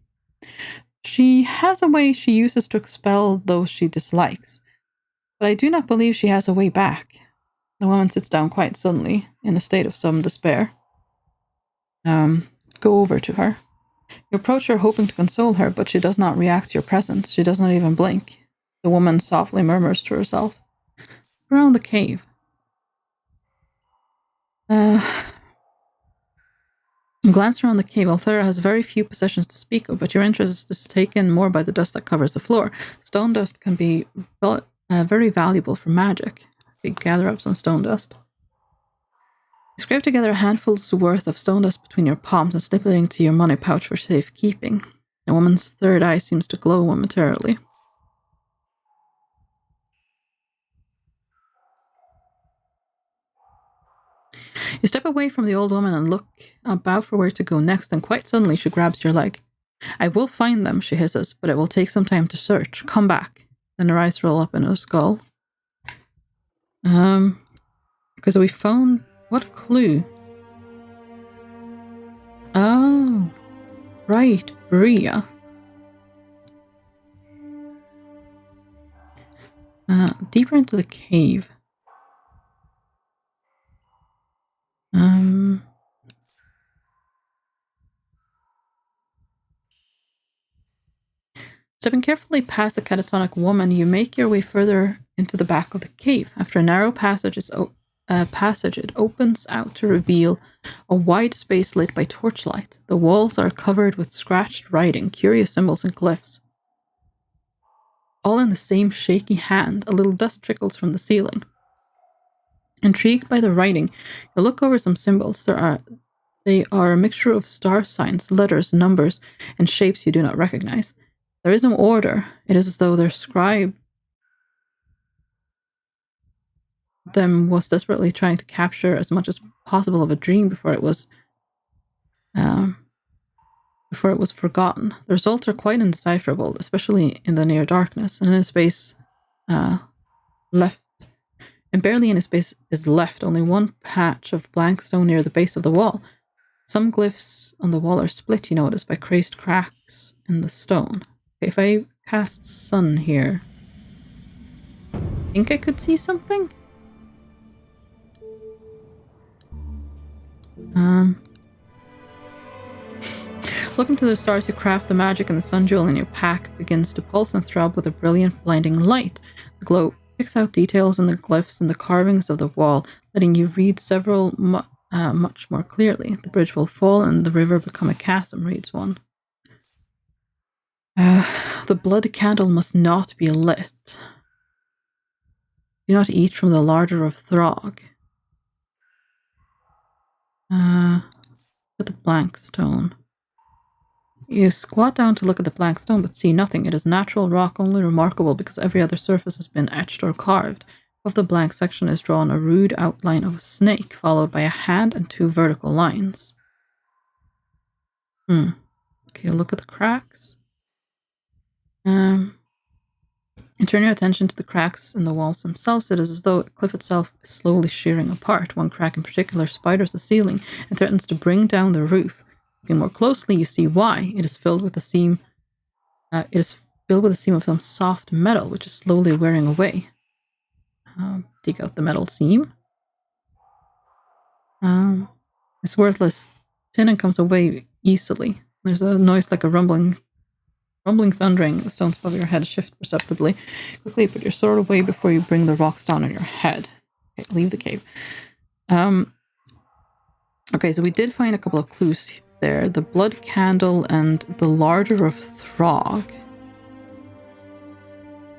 S1: She has a way she uses to expel those she dislikes, but I do not believe she has a way back. The woman sits down quite suddenly, in a state of some despair. Go over to her. You approach her hoping to console her, but she does not react to your presence. She does not even blink. The woman softly murmurs to herself. Around the cave. You glance around the cave. Althea has very few possessions to speak of, but your interest is taken more by the dust that covers the floor. Stone dust can be very valuable for magic. You gather up some stone dust. You scrape together a handful's worth of stone dust between your palms and slip it into your money pouch for safekeeping. The woman's third eye seems to glow momentarily. You step away from the old woman and look about for where to go next, and quite suddenly she grabs your leg. I will find them, she hisses, but it will take some time to search. Come back. Then her eyes roll up in her skull. Because we found... What clue? Oh. Right, Bria. Deeper into the cave. Stepping carefully past the catatonic woman, you make your way further into the back of the cave. After a narrow passage, it opens out to reveal a wide space lit by torchlight. The walls are covered with scratched writing, curious symbols and glyphs. All in the same shaky hand, a little dust trickles from the ceiling. Intrigued by the writing, you look over some symbols. They are a mixture of star signs, letters, numbers, and shapes you do not recognize. There is no order. It is as though their scribe was desperately trying to capture as much as possible of a dream before it was forgotten. The results are quite indecipherable, especially in the near darkness, and in a space left. And barely in a space is left, only one patch of blank stone near the base of the wall. Some glyphs on the wall are split, you notice, by crazed cracks in the stone. Okay, if I cast sun here, I think I could see something? Looking to the stars, you craft the magic, and the sun jewel in your pack begins to pulse and throb with a brilliant, blinding light. The glow picks out details in the glyphs and the carvings of the wall, letting you read several much more clearly. The bridge will fall and the river become a chasm, reads one. The blood candle must not be lit. Do not eat from the larder of Throg. Look at the blank stone. You squat down to look at the blank stone, but see nothing. It is natural rock, only remarkable because every other surface has been etched or carved. Above the blank section is drawn a rude outline of a snake, followed by a hand and two vertical lines. Okay, look at the cracks. And turn your attention to the cracks in the walls themselves. It is as though the cliff itself is slowly shearing apart. One crack in particular spiders the ceiling and threatens to bring down the roof. Looking more closely, you see why. It is filled with a seam. Of some soft metal, which is slowly wearing away. Dig out the metal seam. It's worthless. Tin and comes away easily. There's a noise like a rumbling thundering. The stones above your head shift perceptibly. Quickly put your sword away before you bring the rocks down on your head. Okay, leave the cave. Okay, so we did find a couple of clues there. The blood candle and the larder of Throg.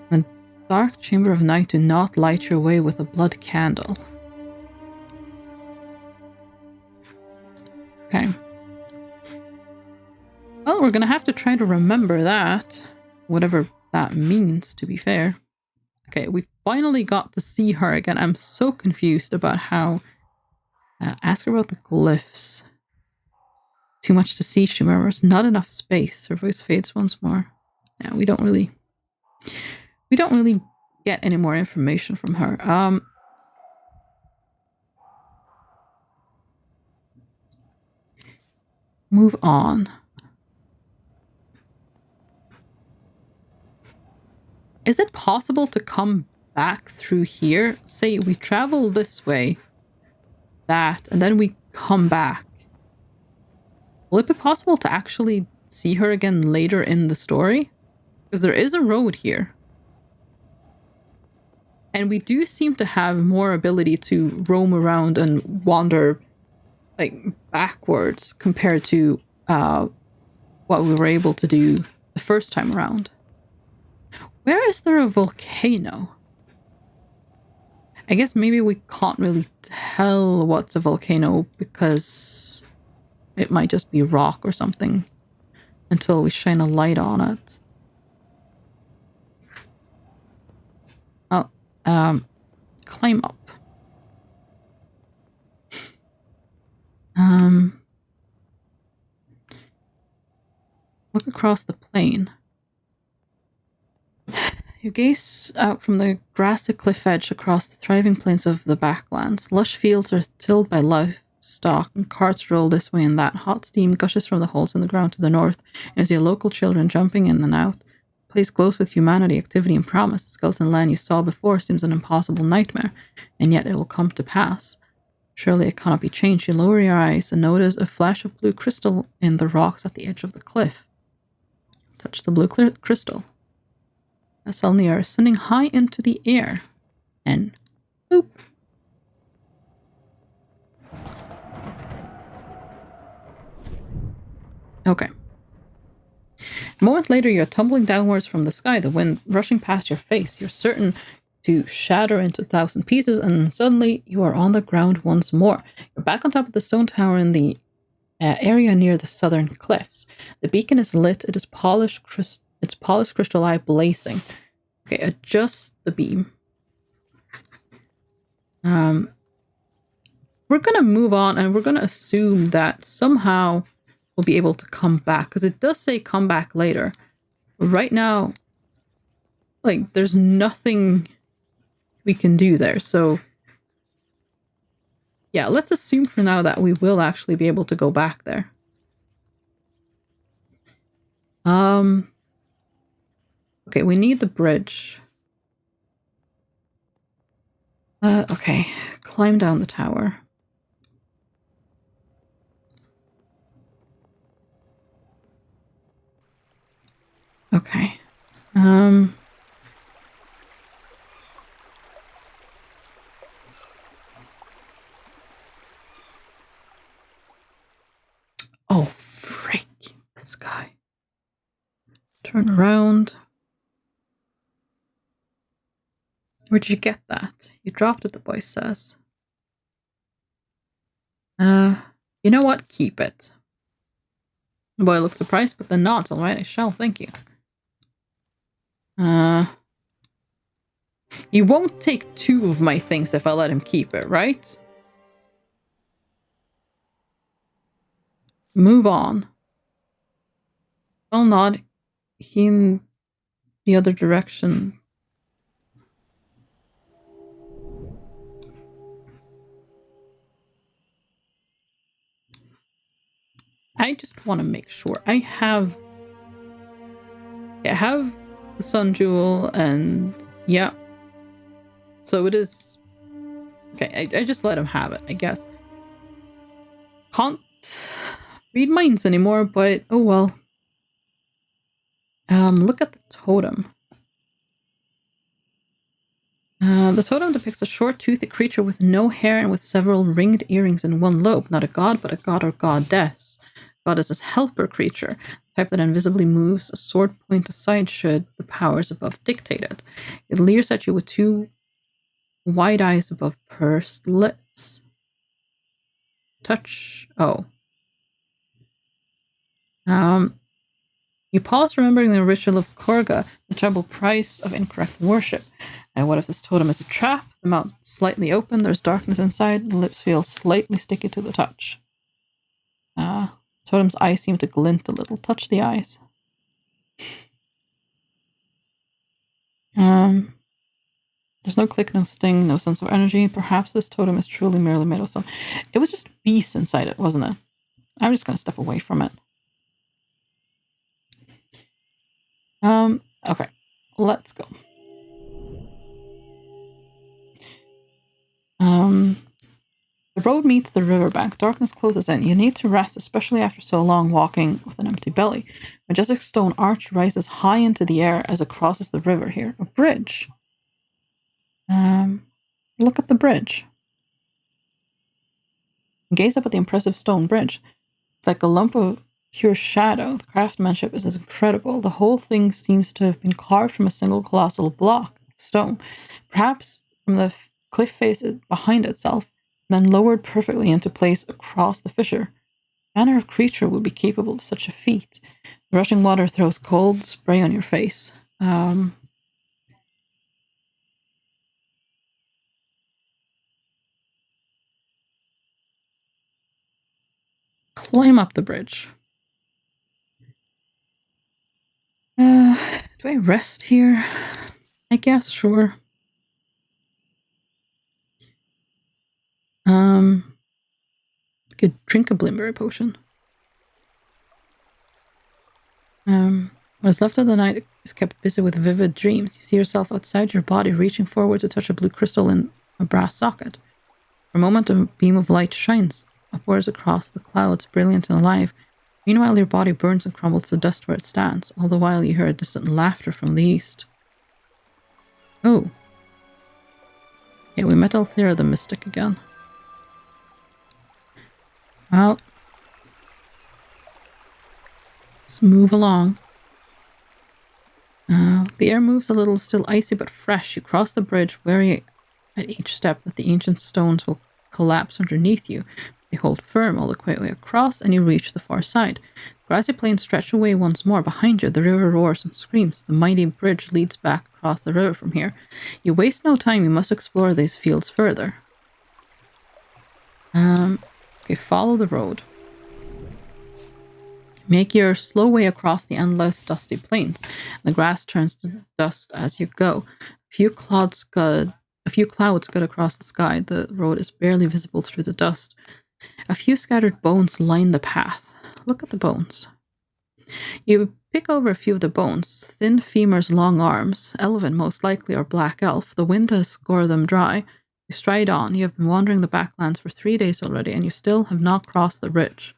S1: The dark chamber of night, do not light your way with a blood candle. Okay. Well, we're gonna have to try to remember that. Whatever that means, to be fair. Okay, we finally got to see her again. I'm so confused about how... ask her about the glyphs. Too much to see, she murmurs. Not enough space. Her voice fades once more. Yeah, we don't really get any more information from her. Move on. Is it possible to come back through here? Say we travel this way, that, and then we come back. Will it be possible to actually see her again later in the story? Because there is a road here. And we do seem to have more ability to roam around and wander, like, backwards compared to what we were able to do the first time around. Where is there a volcano? I guess maybe we can't really tell what's a volcano because it might just be rock or something until we shine a light on it. Oh, climb up. Look across the plain. You gaze out from the grassy cliff edge across the thriving plains of the backlands. Lush fields are tilled by livestock, and carts roll this way and that. Hot steam gushes from the holes in the ground to the north, and you see local children jumping in and out. A place glows with humanity, activity, and promise. The skeleton land you saw before seems an impossible nightmare, and yet it will come to pass. Surely it cannot be changed. You lower your eyes and notice a flash of blue crystal in the rocks at the edge of the cliff. Touch the blue crystal. And suddenly you are ascending high into the air. And boop. Okay. A moment later, you're tumbling downwards from the sky, the wind rushing past your face. You're certain to shatter into 1,000 pieces, and suddenly you are on the ground once more. You're back on top of the stone tower in the area near the southern cliffs. The beacon is lit. Its polished crystal eye blazing. Okay, adjust the beam. We're gonna move on, and we're gonna assume that somehow we'll be able to come back, because it does say come back later. Right now, like, there's nothing we can do there, so yeah, let's assume for now that we will actually be able to go back there. Okay, we need the bridge. Okay, climb down the tower. Okay. Oh, frick. This guy. Turn around. Where'd you get that? You dropped it, the boy says. You know what? Keep it. The boy looks surprised, but then nods. All right, I shall. Thank you. You won't take 2 of my things if I let him keep it, right? Move on. I'll nod in the other direction. I just want to make sure. I have the sun jewel, and yeah. So it is... Okay, I just let him have it, I guess. Can't read minds anymore, but oh well. Look at the totem. The totem depicts a short, toothy creature with no hair and with several ringed earrings in one lobe. Not a god, but a god or goddess. Goddess is helper creature, type that invisibly moves a sword point aside should the powers above dictate it. It leers at you with two wide eyes above pursed lips. Touch. Oh. You pause, remembering the ritual of Korga, the terrible price of incorrect worship. And what if this totem is a trap? The mouth slightly open, there's darkness inside, the lips feel slightly sticky to the touch. Totem's eyes seem to glint a little. Touch the eyes. There's no click, no sting, no sense of energy. Perhaps this totem is truly merely made of stone. It was just beasts inside it, wasn't it? I'm just going to step away from it. Okay. Let's go. The road meets the riverbank. Darkness closes in. You need to rest, especially after so long walking with an empty belly. Majestic stone arch rises high into the air as it crosses the river here. A bridge. Look at the bridge. Gaze up at the impressive stone bridge. It's like a lump of pure shadow. The craftsmanship is incredible. The whole thing seems to have been carved from a single colossal block of stone. Perhaps from the cliff face behind itself, then lowered perfectly into place across the fissure. What manner of creature would be capable of such a feat? The rushing water throws cold spray on your face. Climb up the bridge. Do I rest here? I guess, sure. Could drink a Blimberry potion. What is left of the night is kept busy with vivid dreams. You see yourself outside your body, reaching forward to touch a blue crystal in a brass socket. For a moment, a beam of light shines upwards across the clouds, brilliant and alive. Meanwhile, your body burns and crumbles to dust where it stands. All the while, you hear a distant laughter from the east. Oh. Yeah, we met Althea the Mystic again. Well, let's move along. The air moves a little, still icy but fresh. You cross the bridge, wary at each step that the ancient stones will collapse underneath you. They hold firm all the way across, and you reach the far side. The grassy plains stretch away once more. Behind you, the river roars and screams. The mighty bridge leads back across the river from here. You waste no time. You must explore these fields further. Okay, follow the road. Make your slow way across the endless dusty plains. The grass turns to dust as you go. A few clouds scud across the sky. The road is barely visible through the dust. A few scattered bones line the path. Look at the bones. You pick over a few of the bones. Thin femurs, long arms. Elven, most likely, or black elf. The wind has scored them dry. You stride on. You have been wandering the backlands for 3 days already, and you still have not crossed the ridge.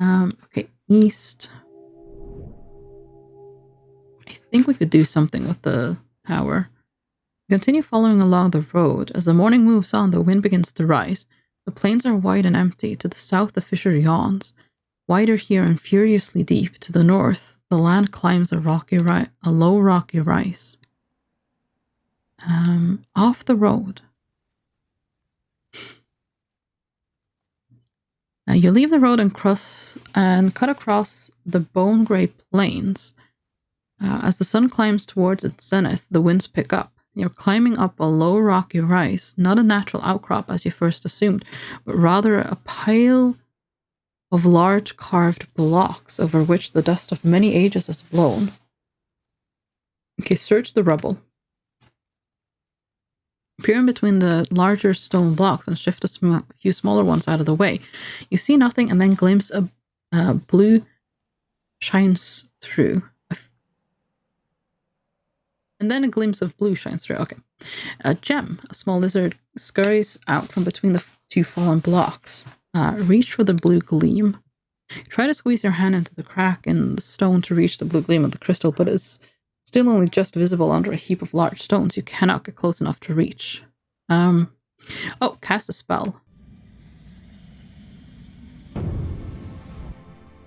S1: Okay, east. I think we could do something with the tower. Continue following along the road. As the morning moves on, the wind begins to rise. The plains are wide and empty. To the south, the fissure yawns. Wider here and furiously deep. To the north, the land climbs a low rocky rise. Off the road. You leave the road and cut across the bone grey plains. As the sun climbs towards its zenith, the winds pick up. You're climbing up a low rocky rise, not a natural outcrop as you first assumed, but rather a pile of large carved blocks over which the dust of many ages has blown. Okay, search the rubble. Peer in between the larger stone blocks and shift a few smaller ones out of the way. You see nothing, and then glimpse a blue shines through. And then a glimpse of blue shines through. Okay. A gem. A small lizard scurries out from between the two fallen blocks. Reach for the blue gleam. Try to squeeze your hand into the crack in the stone to reach the blue gleam of the crystal, but it's Still only just visible under a heap of large stones. You cannot get close enough to reach. Oh, cast a spell.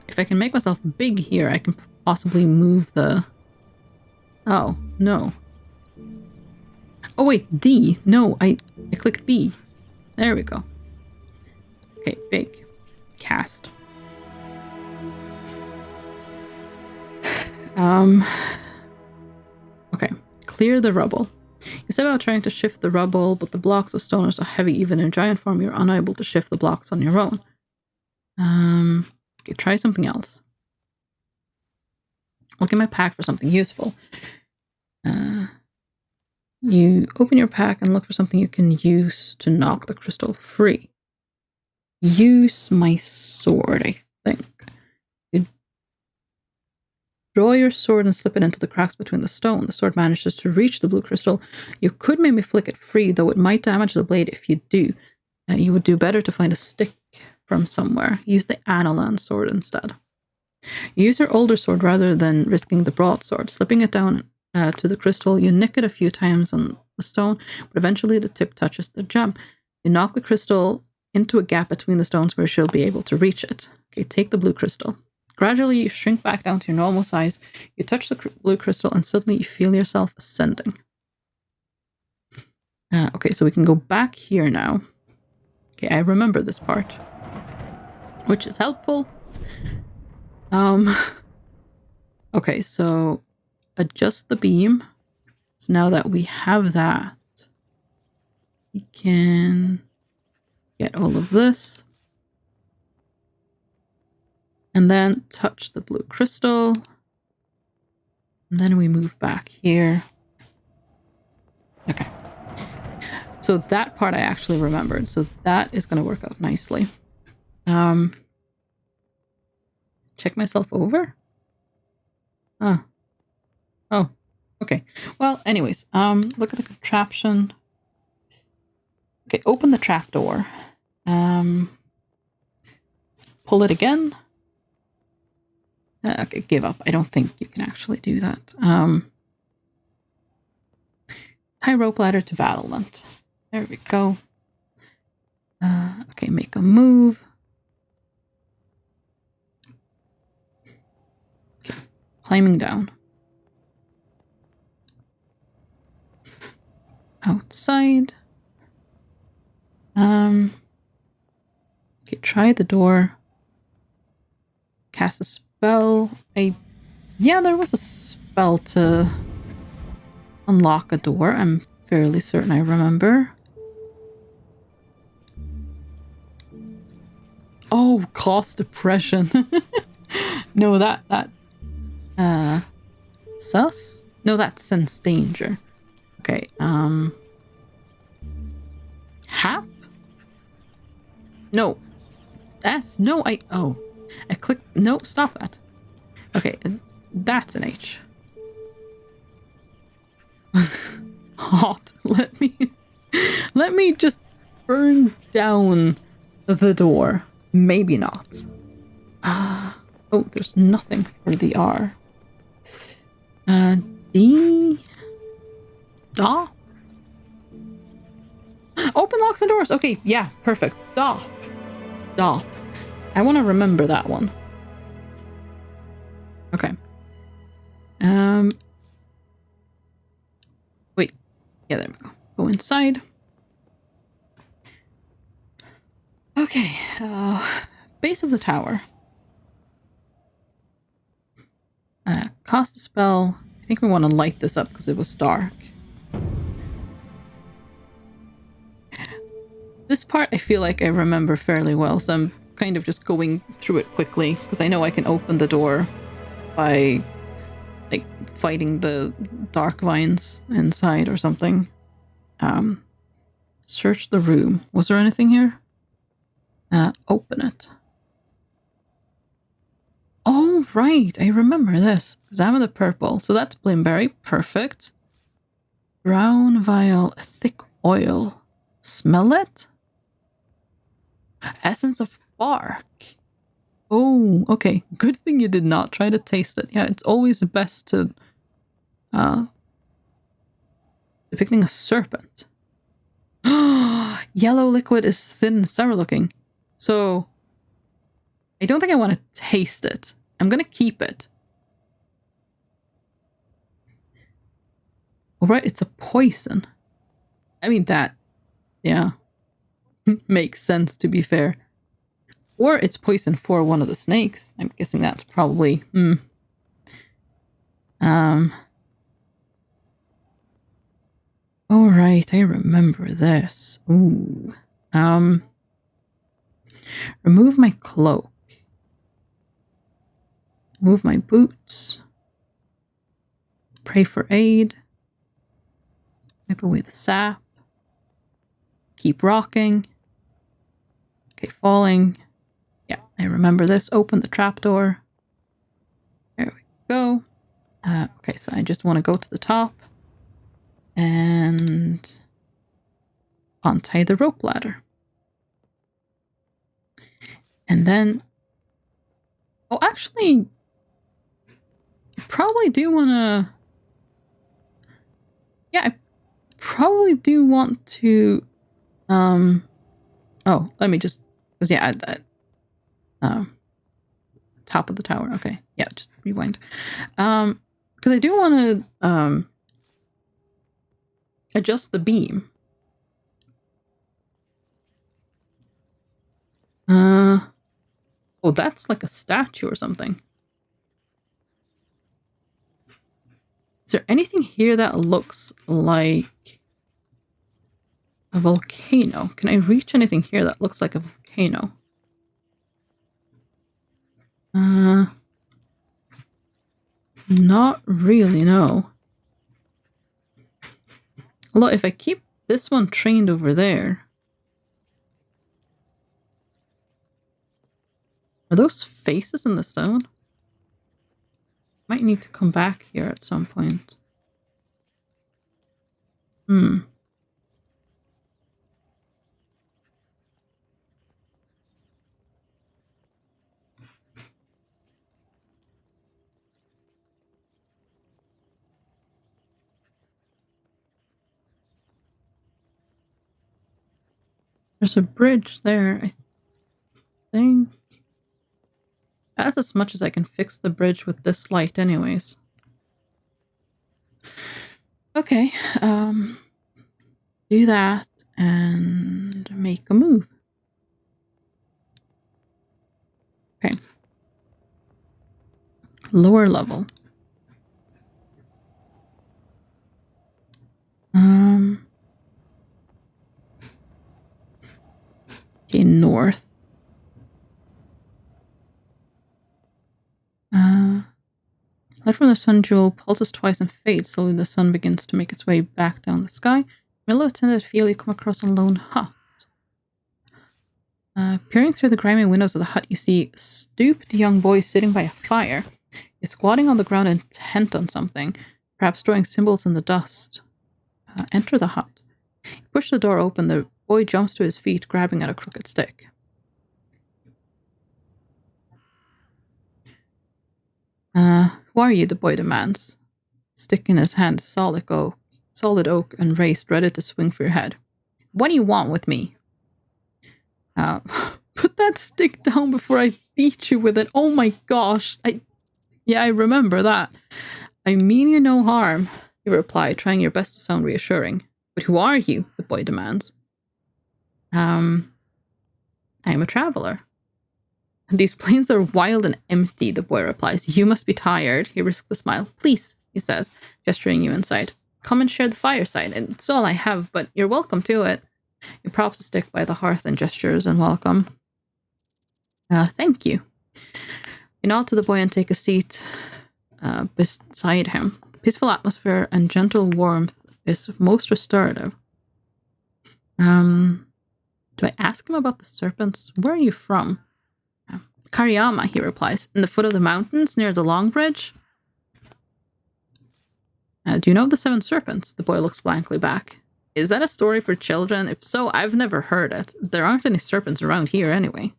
S1: If I can make myself big here, I can possibly move the... Oh, no. Oh, wait, D. No, I clicked B. There we go. Okay, big. Cast. Okay, clear the rubble. You set about trying to shift the rubble, but the blocks of stone are so heavy even in giant form you're unable to shift the blocks on your own. Okay, try something else. Look in my pack for something useful. You open your pack and look for something you can use to knock the crystal free. Use my sword, I think. You draw your sword and slip it into the cracks between the stone. The sword manages to reach the blue crystal. You could maybe flick it free, though it might damage the blade if you do. You would do better to find a stick from somewhere. Use the Analan sword instead. Use your older sword rather than risking the broadsword. Slipping it down to the crystal, you nick it a few times on the stone, but eventually the tip touches the gem. You knock the crystal into a gap between the stones where she'll be able to reach it. Okay, take the blue crystal. Gradually, you shrink back down to your normal size. You touch the blue crystal and suddenly you feel yourself ascending. Okay, so we can go back here now. Okay, I remember this part, which is helpful. Okay, so adjust the beam. So now that we have that, we can get all of this. And then touch the blue crystal. And then we move back here. Okay. So that part I actually remembered. So that is going to work out nicely. Check myself over? Oh, okay. Well, anyways, look at the contraption. Okay, open the trapdoor. Pull it again. Okay, give up. I don't think you can actually do that. Tie rope ladder to battlement. There we go. Okay, make a move. Okay, climbing down. Outside. Okay, try the door. Cast a spell. Yeah, there was a spell to unlock a door. I'm fairly certain I remember. Oh, cause depression. No, that sus? No, that's sense danger. Okay, Hap? No. S? No, I clicked, no, stop that. Okay, that's an H. Hot. Let me just burn down the door. Maybe not. Oh, there's nothing for the R. D? Da? Open locks and doors. Okay, yeah, perfect. Da. I want to remember that one. Okay. Wait. Yeah, there we go. Go inside. Okay. Base of the tower. Cast a spell. I think we want to light this up because it was dark. This part I feel like I remember fairly well, so I'm kind of just going through it quickly because I know I can open the door by like fighting the dark vines inside or something. Search the room. Was there anything here? Open it. Oh, right. I remember this. Examine the purple. So that's Blimberry. Perfect. Brown vial. Thick oil. Smell it? Essence of bark. Oh, okay. Good thing you did not try to taste it. Yeah, it's always best to Depicting a serpent. Yellow liquid is thin and sour looking. So, I don't think I want to taste it. I'm going to keep it. Alright, it's a poison. I mean, that, yeah, makes sense, to be fair. Or it's poison for one of the snakes. I'm guessing that's probably, Alright, I remember this. Ooh. Remove my cloak. Remove my boots. Pray for aid. Wipe away the sap. Keep rocking. Okay, falling. Yeah, I remember this. Open the trapdoor. There we go. Okay, so I just want to go to the top. And untie the rope ladder. And then... Oh, actually... I probably do want to... Yeah, I probably do want to... Oh, let me just... Because, yeah, top of the tower. Okay. Yeah, just rewind. Because I do want to... adjust the beam. Oh, that's like a statue or something. Is there anything here that looks like a volcano? Can I reach anything here that looks like a volcano? Not really, no. Although if I keep this one trained over there... Are those faces in the stone? Might need to come back here at some point. There's a bridge there, I think. That's as much as I can fix the bridge with this light anyways. Okay, do that and make a move. Okay. Lower level. Okay, north. Light from the sun jewel pulses twice and fades. Slowly the sun begins to make its way back down the sky. Middle of a tinted field, you come across a lone hut. Peering through the grimy windows of the hut, you see a stooped young boy sitting by a fire. He's squatting on the ground intent on something, perhaps drawing symbols in the dust. Enter the hut. You push the door open. The boy jumps to his feet, grabbing at a crooked stick. Who are you? The boy demands. Stick in his hand, solid oak and raised, ready to swing for your head. What do you want with me? Put that stick down before I beat you with it. Oh my gosh. I remember that. I mean you no harm, you reply, trying your best to sound reassuring. But who are you? The boy demands. I am a traveler. These plains are wild and empty, the boy replies. You must be tired. He risks a smile. Please, he says, gesturing you inside. Come and share the fireside. It's all I have, but you're welcome to it. He props a stick by the hearth and gestures in welcome. Thank you. You nod to the boy and take a seat beside him. The peaceful atmosphere and gentle warmth is most restorative. Do I ask him about the serpents? Where are you from? Kariyama, he replies. In the foot of the mountains near the Long Bridge? Do you know of the 7 serpents? The boy looks blankly back. Is that a story for children? If so, I've never heard it. There aren't any serpents around here anyway.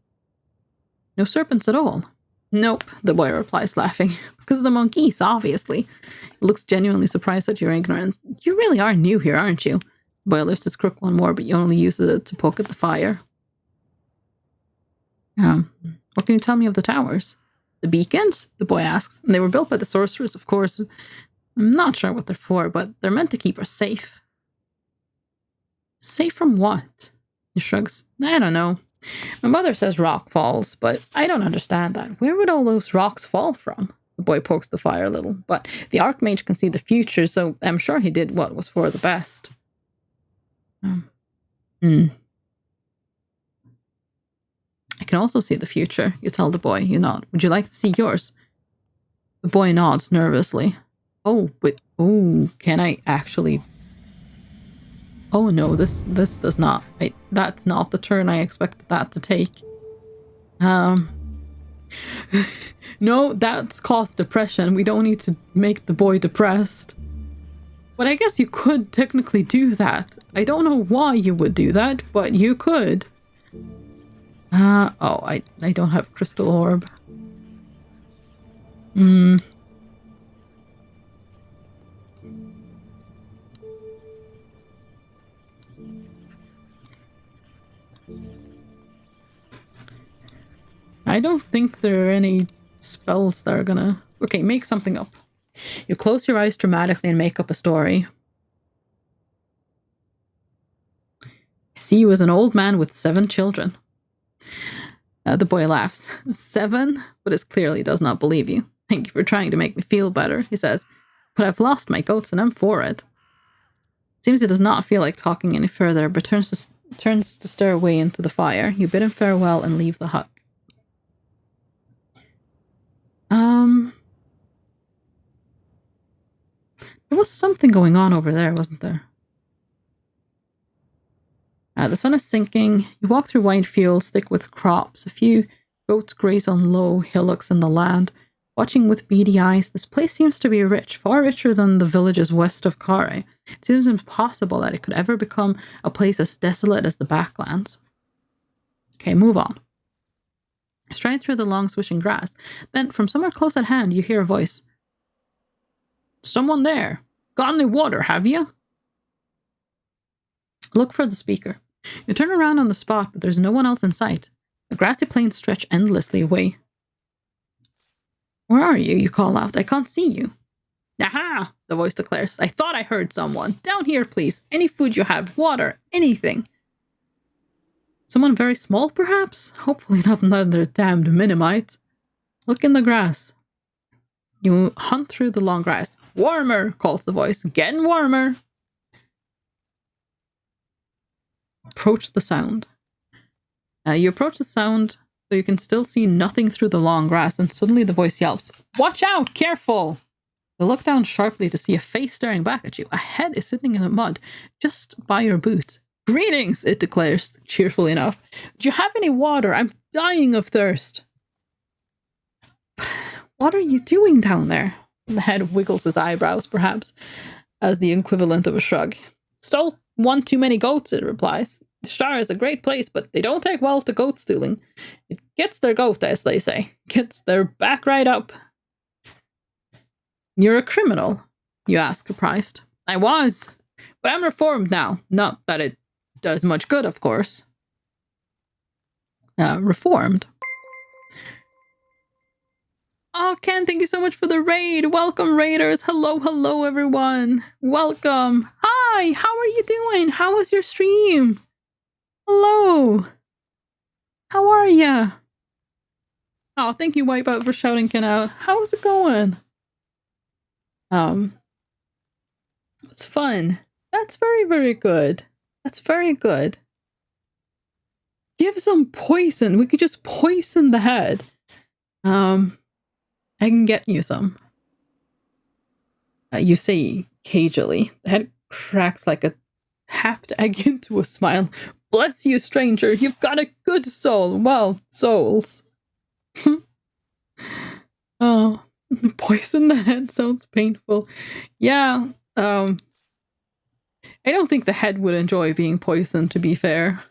S1: No serpents at all. Nope, the boy replies, laughing. Because of the monkeys, obviously. He looks genuinely surprised at your ignorance. You really are new here, aren't you? The boy lifts his crook one more, but he only uses it to poke at the fire. What can you tell me of the towers? The beacons? The boy asks. And they were built by the sorcerers, of course. I'm not sure what they're for, but they're meant to keep us safe. Safe from what? He shrugs. I don't know. My mother says rock falls, but I don't understand that. Where would all those rocks fall from? The boy pokes the fire a little, but the Archmage can see the future, so I'm sure he did what was for the best. I can also see the future, you tell the boy. You nod. Would you like to see yours? The boy nods nervously. Oh, but... Oh, can I actually... Oh no, this does not... that's not the turn I expected that to take. No, that's caused depression. We don't need to make the boy depressed. But I guess you could technically do that. I don't know why you would do that, but you could. Oh, I don't have crystal orb. I don't think there are any spells that are gonna... Okay, make something up. You close your eyes dramatically and make up a story. I see you as an old man with 7 children. The boy laughs. 7? But it clearly does not believe you. Thank you for trying to make me feel better, he says. But I've lost my goats and I'm for it. Seems he does not feel like talking any further, but turns to stare away into the fire. You bid him farewell and leave the hut. There was something going on over there, wasn't there? The sun is sinking. You walk through wide fields thick with crops. A few goats graze on low hillocks in the land. Watching with beady eyes, this place seems to be rich, far richer than the villages west of Kare. It seems impossible that it could ever become a place as desolate as the Backlands. Okay, move on. Stride through the long swishing grass. Then, from somewhere close at hand, you hear a voice. Someone there. Got any water, have you? Look for the speaker. You turn around on the spot, but there's no one else in sight. The grassy plains stretch endlessly away. Where are you? You call out. I can't see you. Aha! The voice declares. I thought I heard someone. Down here, please. Any food you have, water, anything. Someone very small, perhaps? Hopefully not another damned Minimite. Look in the grass. You hunt through the long grass. Warmer, calls the voice. Getting warmer. Approach the sound. You approach the sound, so you can still see nothing through the long grass, and suddenly the voice yelps, Watch out! Careful! You look down sharply to see a face staring back at you. A head is sitting in the mud, just by your boot. Greetings, it declares, cheerfully enough. Do you have any water? I'm dying of thirst. What are you doing down there? The head wiggles his eyebrows, perhaps, as the equivalent of a shrug. Stole one too many goats, it replies. The Shire is a great place, but they don't take well to goat stealing. It gets their goat, as they say. Gets their back right up. You're a criminal? You ask, surprised. I was, but I'm reformed now. Not that it does much good, of course. Reformed. Oh, Ken, thank you so much for the raid. Welcome, raiders. Hello, hello, everyone. Welcome. Hi, how are you doing? How was your stream? Hello. How are ya? Oh, thank you, Wipeout, for shouting Ken out. How's it going? It's fun. That's very, very good. That's very good. Give some poison. We could just poison the head. I can get you some. You say cagily. The head cracks like a tapped egg into a smile. Bless you, stranger. You've got a good soul. Well, souls. Oh, poison the head sounds painful. Yeah, I don't think the head would enjoy being poisoned, to be fair.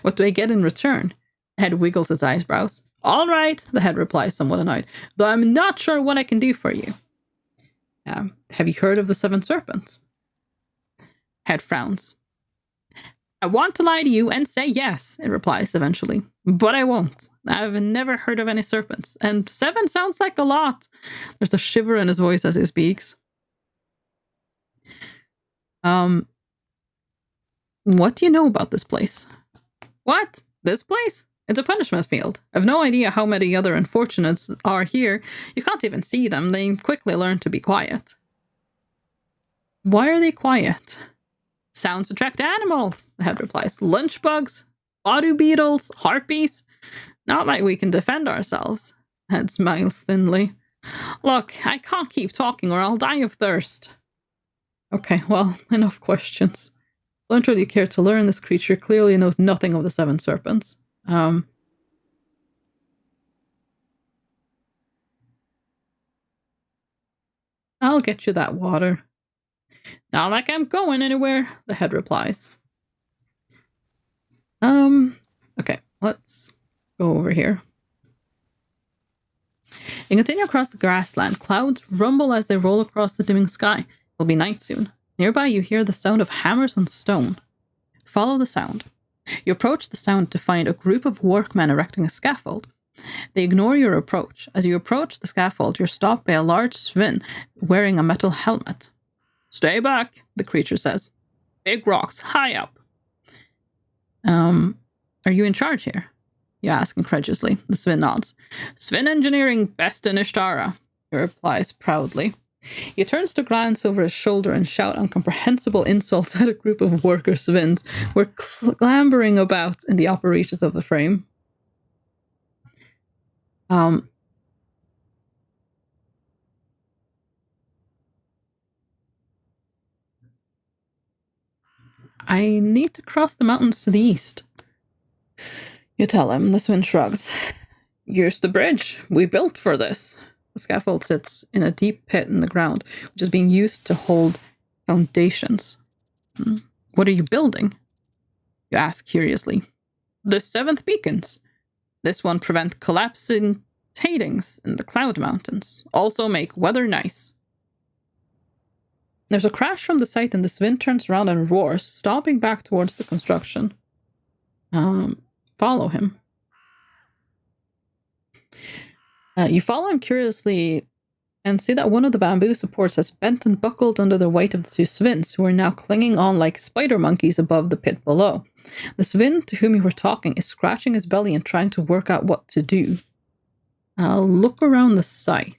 S1: What do I get in return? Head wiggles its eyebrows. All right, the head replies, somewhat annoyed, though I'm not sure what I can do for you. Have you heard of the 7 serpents? Head frowns. I want to lie to you and say yes, it replies eventually, but I won't. I've never heard of any serpents, and 7 sounds like a lot. There's a shiver in his voice as he speaks. What do you know about this place? What? This place? It's a punishment field. I've no idea how many other unfortunates are here. You can't even see them. They quickly learn to be quiet. Why are they quiet? Sounds attract animals, the head replies. Lunch bugs, auto beetles, harpies. Not like we can defend ourselves. Head smiles thinly. Look, I can't keep talking or I'll die of thirst. Okay, well, enough questions. Don't really care to learn. This creature clearly knows nothing of the 7 serpents. I'll get you that water. Not like I'm going anywhere, the head replies. Okay, let's go over here. You continue across the grassland. Clouds rumble as they roll across the dimming sky. It'll be night soon. Nearby, you hear the sound of hammers on stone. Follow the sound. You approach the sound to find a group of workmen erecting a scaffold. They ignore your approach. As you approach the scaffold, you're stopped by a large Svin wearing a metal helmet. Stay back, the creature says. Big rocks, high up. Are you in charge here? You ask incredulously. The Svin nods. Svin engineering, best in Ishtara, he replies proudly. He turns to glance over his shoulder and shout incomprehensible insults at a group of worker Svins who are clambering about in the upper reaches of the frame. I need to cross the mountains to the east. You tell him. The Svin shrugs. Use the bridge. We built for this. The scaffold sits in a deep pit in the ground, which is being used to hold foundations. What are you building? You ask curiously. The 7th beacons. This one prevent collapsing tidings in the cloud mountains. Also make weather nice. There's a crash from the site and the Svin turns around and roars, stomping back towards the construction. Follow him. You follow him curiously and see that one of the bamboo supports has bent and buckled under the weight of the 2 Svins, who are now clinging on like spider monkeys above the pit below. The Svin to whom you were talking is scratching his belly and trying to work out what to do. Look around the site.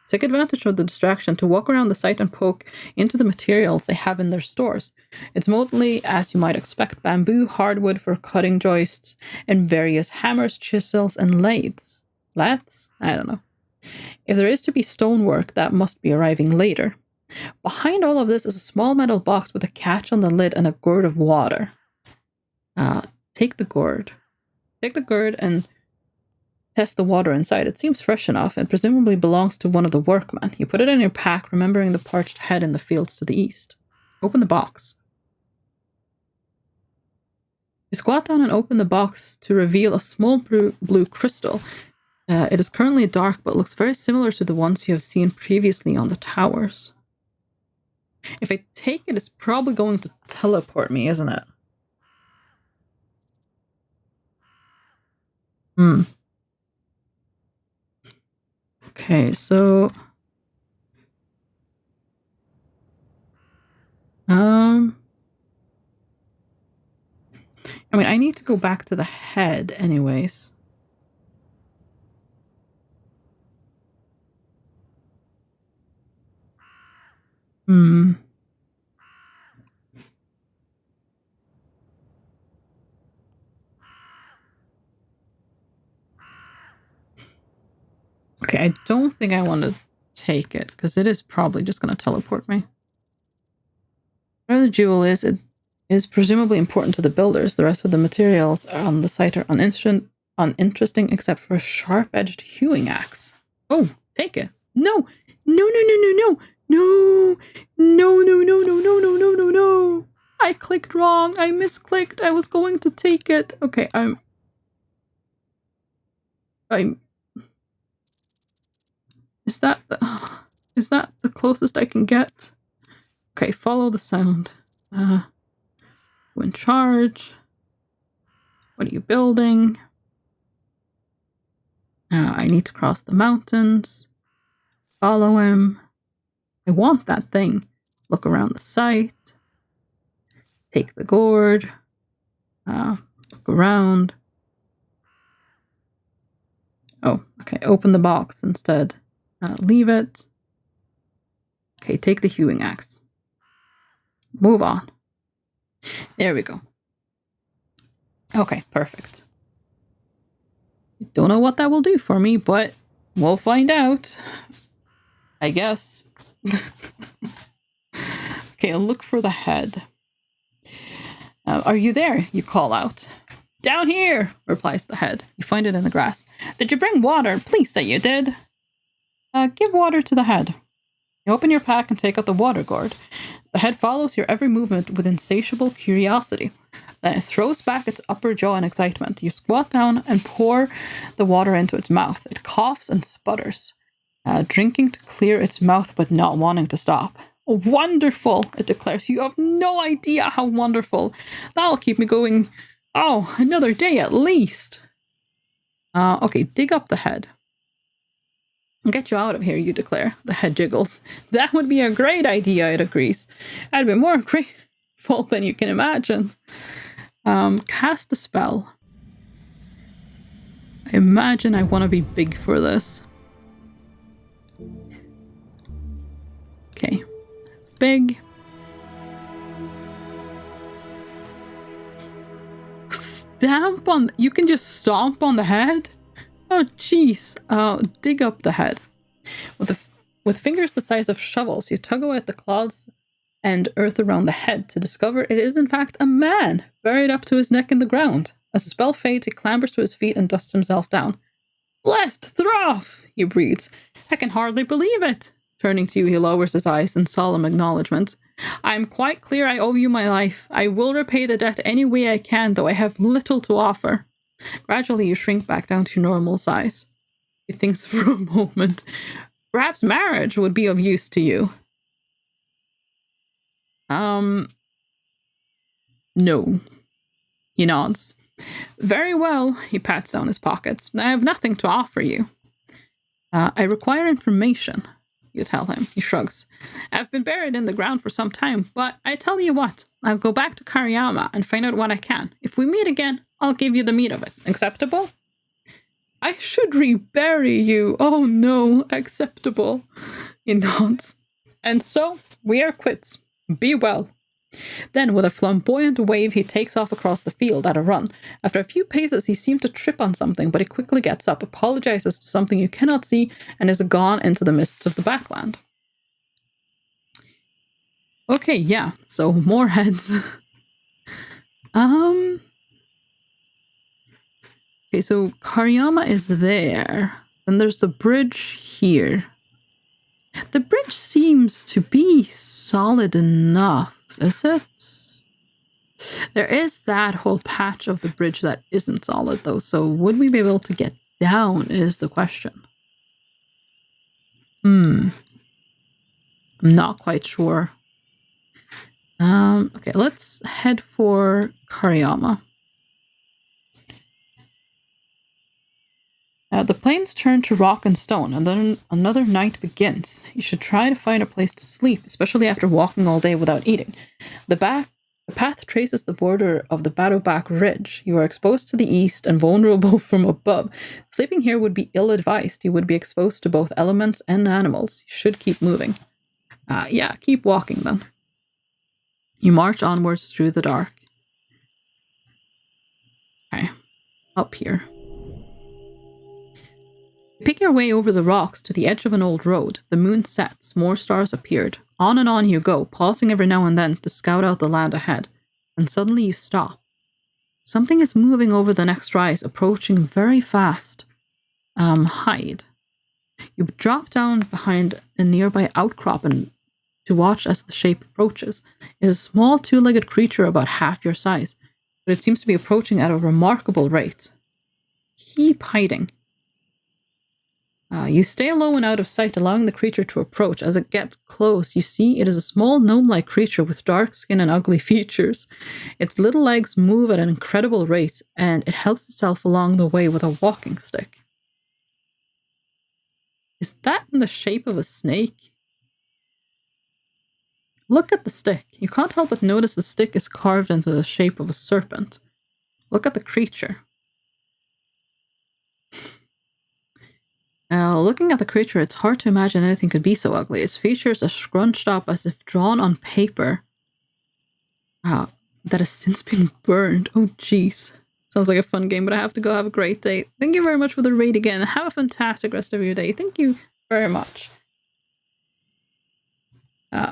S1: Take advantage of the distraction to walk around the site and poke into the materials they have in their stores. It's mostly, as you might expect, bamboo, hardwood for cutting joists, and various hammers, chisels, and lathes. Lathes? I don't know. If there is to be stonework, that must be arriving later. Behind all of this is a small metal box with a catch on the lid and a gourd of water. Take the gourd. Take the gourd and test the water inside. It seems fresh enough and presumably belongs to one of the workmen. You put it in your pack, remembering the parched head in the fields to the east. Open the box. You squat down and open the box to reveal a small blue crystal. It is currently dark, but looks very similar to the ones you have seen previously on the towers. If I take it, it's probably going to teleport me, isn't it? Okay, so... I mean, I need to go back to the head anyways. Okay, I don't think I want to take it, because it is probably just going to teleport me. Whatever the jewel is, it is presumably important to the builders. The rest of the materials on the site are uninteresting except for a sharp-edged hewing axe. Oh, take it. No! No, no, no, no, no! No! No, no, no, no, no, no, no, no, no! I clicked wrong. I misclicked. I was going to take it. Okay, Is that the closest I can get? Okay, follow the sound. Go in charge. What are you building? I need to cross the mountains. Follow him. I want that thing. Look around the site. Take the gourd. Look around. Oh, okay. Open the box instead. Leave it. Okay, take the hewing axe. Move on. There we go. Okay, perfect. Don't know what that will do for me, but we'll find out. I guess. Okay, I'll look for the head. Are you there? You call out. Down here, replies the head. You find it in the grass. Did you bring water? Please say you did. Give water to the head. You open your pack and take out the water gourd. The head follows your every movement with insatiable curiosity. Then it throws back its upper jaw in excitement. You squat down and pour the water into its mouth. It coughs and sputters, drinking to clear its mouth but not wanting to stop. Wonderful, it declares. You have no idea how wonderful. That'll keep me going, another day at least. Okay, dig up the head. Get you out of here, you declare. The head jiggles. That would be a great idea, it agrees. I'd be more grateful than you can imagine. Cast a spell. I imagine I want to be big for this. Okay. Big. Stamp on... You can just stomp on the head? Oh, jeez. Dig up the head. With fingers the size of shovels, you tug away at the clods and earth around the head to discover it is in fact a man, buried up to his neck in the ground. As the spell fades, he clambers to his feet and dusts himself down. Blessed Throff, he breathes. I can hardly believe it. Turning to you, he lowers his eyes in solemn acknowledgement. I am quite clear I owe you my life. I will repay the debt any way I can, though I have little to offer. Gradually, you shrink back down to your normal size. He thinks for a moment. Perhaps marriage would be of use to you. No. He nods. Very well, he pats down his pockets. I have nothing to offer you. I require information, you tell him. He shrugs. I've been buried in the ground for some time, but I tell you what, I'll go back to Kariyama and find out what I can. If we meet again, I'll give you the meat of it. Acceptable? I should rebury you. Oh no, acceptable. He nods. And so, we are quits. Be well. Then, with a flamboyant wave, he takes off across the field at a run. After a few paces, he seems to trip on something, but he quickly gets up, apologizes to something you cannot see, and is gone into the mists of the backland. Okay, yeah, so more heads. Okay, so Kariyama is there. And there's the bridge here. The bridge seems to be solid enough, is it? There is that whole patch of the bridge that isn't solid, though. So would we be able to get down is the question. I'm not quite sure. Okay, let's head for Kariyama. The plains turn to rock and stone, and then another night begins. You should try to find a place to sleep, especially after walking all day without eating. The path traces the border of the Battleback Ridge. You are exposed to the east and vulnerable from above. Sleeping here would be ill-advised. You would be exposed to both elements and animals. You should keep moving. Yeah, keep walking then. You march onwards through the dark. Okay, up here. You pick your way over the rocks to the edge of an old road. The moon sets, more stars appeared. On and on you go, pausing every now and then to scout out the land ahead. And suddenly you stop. Something is moving over the next rise, approaching very fast. Hide. You drop down behind a nearby outcrop and to watch as the shape approaches. It is a small two-legged creature about half your size, but it seems to be approaching at a remarkable rate. Keep hiding. You stay low and out of sight, allowing the creature to approach. As it gets close, you see it is a small gnome-like creature with dark skin and ugly features. Its little legs move at an incredible rate, and it helps itself along the way with a walking stick. Is that in the shape of a snake? Look at the stick. You can't help but notice the stick is carved into the shape of a serpent. Look at the creature. Now, looking at the creature, it's hard to imagine anything could be so ugly. Its features are scrunched up as if drawn on paper. That has since been burned. Oh, jeez. Sounds like a fun game, but I have to go. Have a great day. Thank you very much for the raid again. Have a fantastic rest of your day. Thank you very much.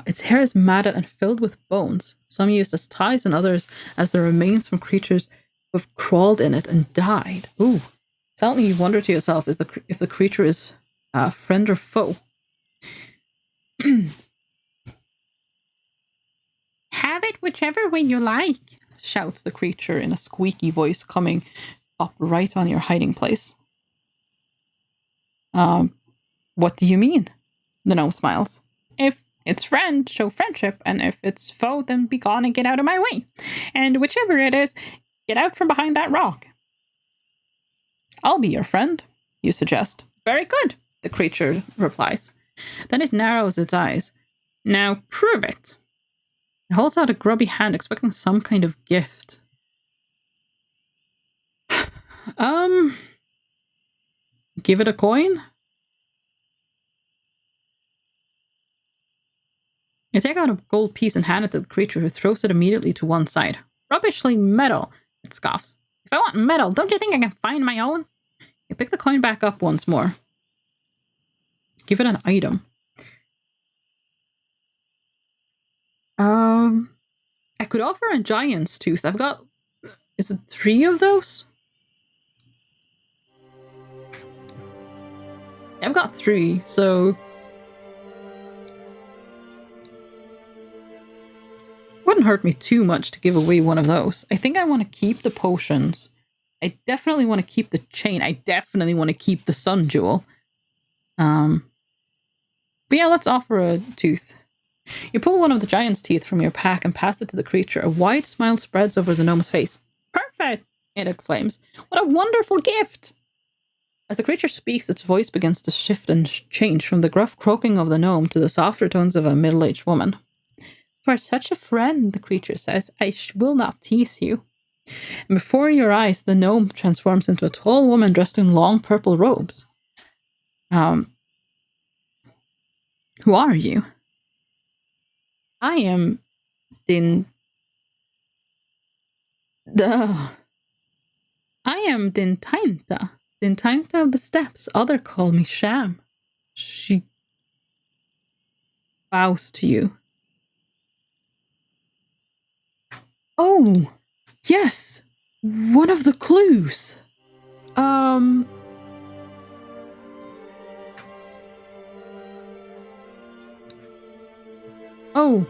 S1: Its hair is matted and filled with bones, some used as ties and others as the remains from creatures who have crawled in it and died. Ooh. Suddenly you wonder to yourself if the creature is friend or foe. Have it whichever way you like, shouts the creature in a squeaky voice coming up right on your hiding place. What do you mean? The gnome smiles. If it's friend, show friendship, and if it's foe, then be gone and get out of my way. And whichever it is, get out from behind that rock. I'll be your friend, you suggest. Very good, the creature replies. Then it narrows its eyes. Now prove it. It holds out a grubby hand, expecting some kind of gift. Give it a coin? You take out a gold piece and hand it to the creature, who throws it immediately to one side. Rubbishly metal, it scoffs. If I want metal, don't you think I can find my own? You pick the coin back up once more. Give it an item. I could offer a giant's tooth. I've got... Is it 3 of those? I've got 3, so... Wouldn't hurt me too much to give away one of those. I think I want to keep the potions. I definitely want to keep the chain. I definitely want to keep the sun jewel. But yeah, let's offer a tooth. You pull one of the giant's teeth from your pack and pass it to the creature. A wide smile spreads over the gnome's face. Perfect, it exclaims. What a wonderful gift! As the creature speaks, its voice begins to shift and change from the gruff croaking of the gnome to the softer tones of a middle-aged woman. For such a friend, the creature says, I will not tease you. And before your eyes, the gnome transforms into a tall woman dressed in long purple robes. Who are you? I am Dintainta. Dintainta of the Steppes. Other call me Sham. She bows to you. Oh, yes. One of the clues. Oh,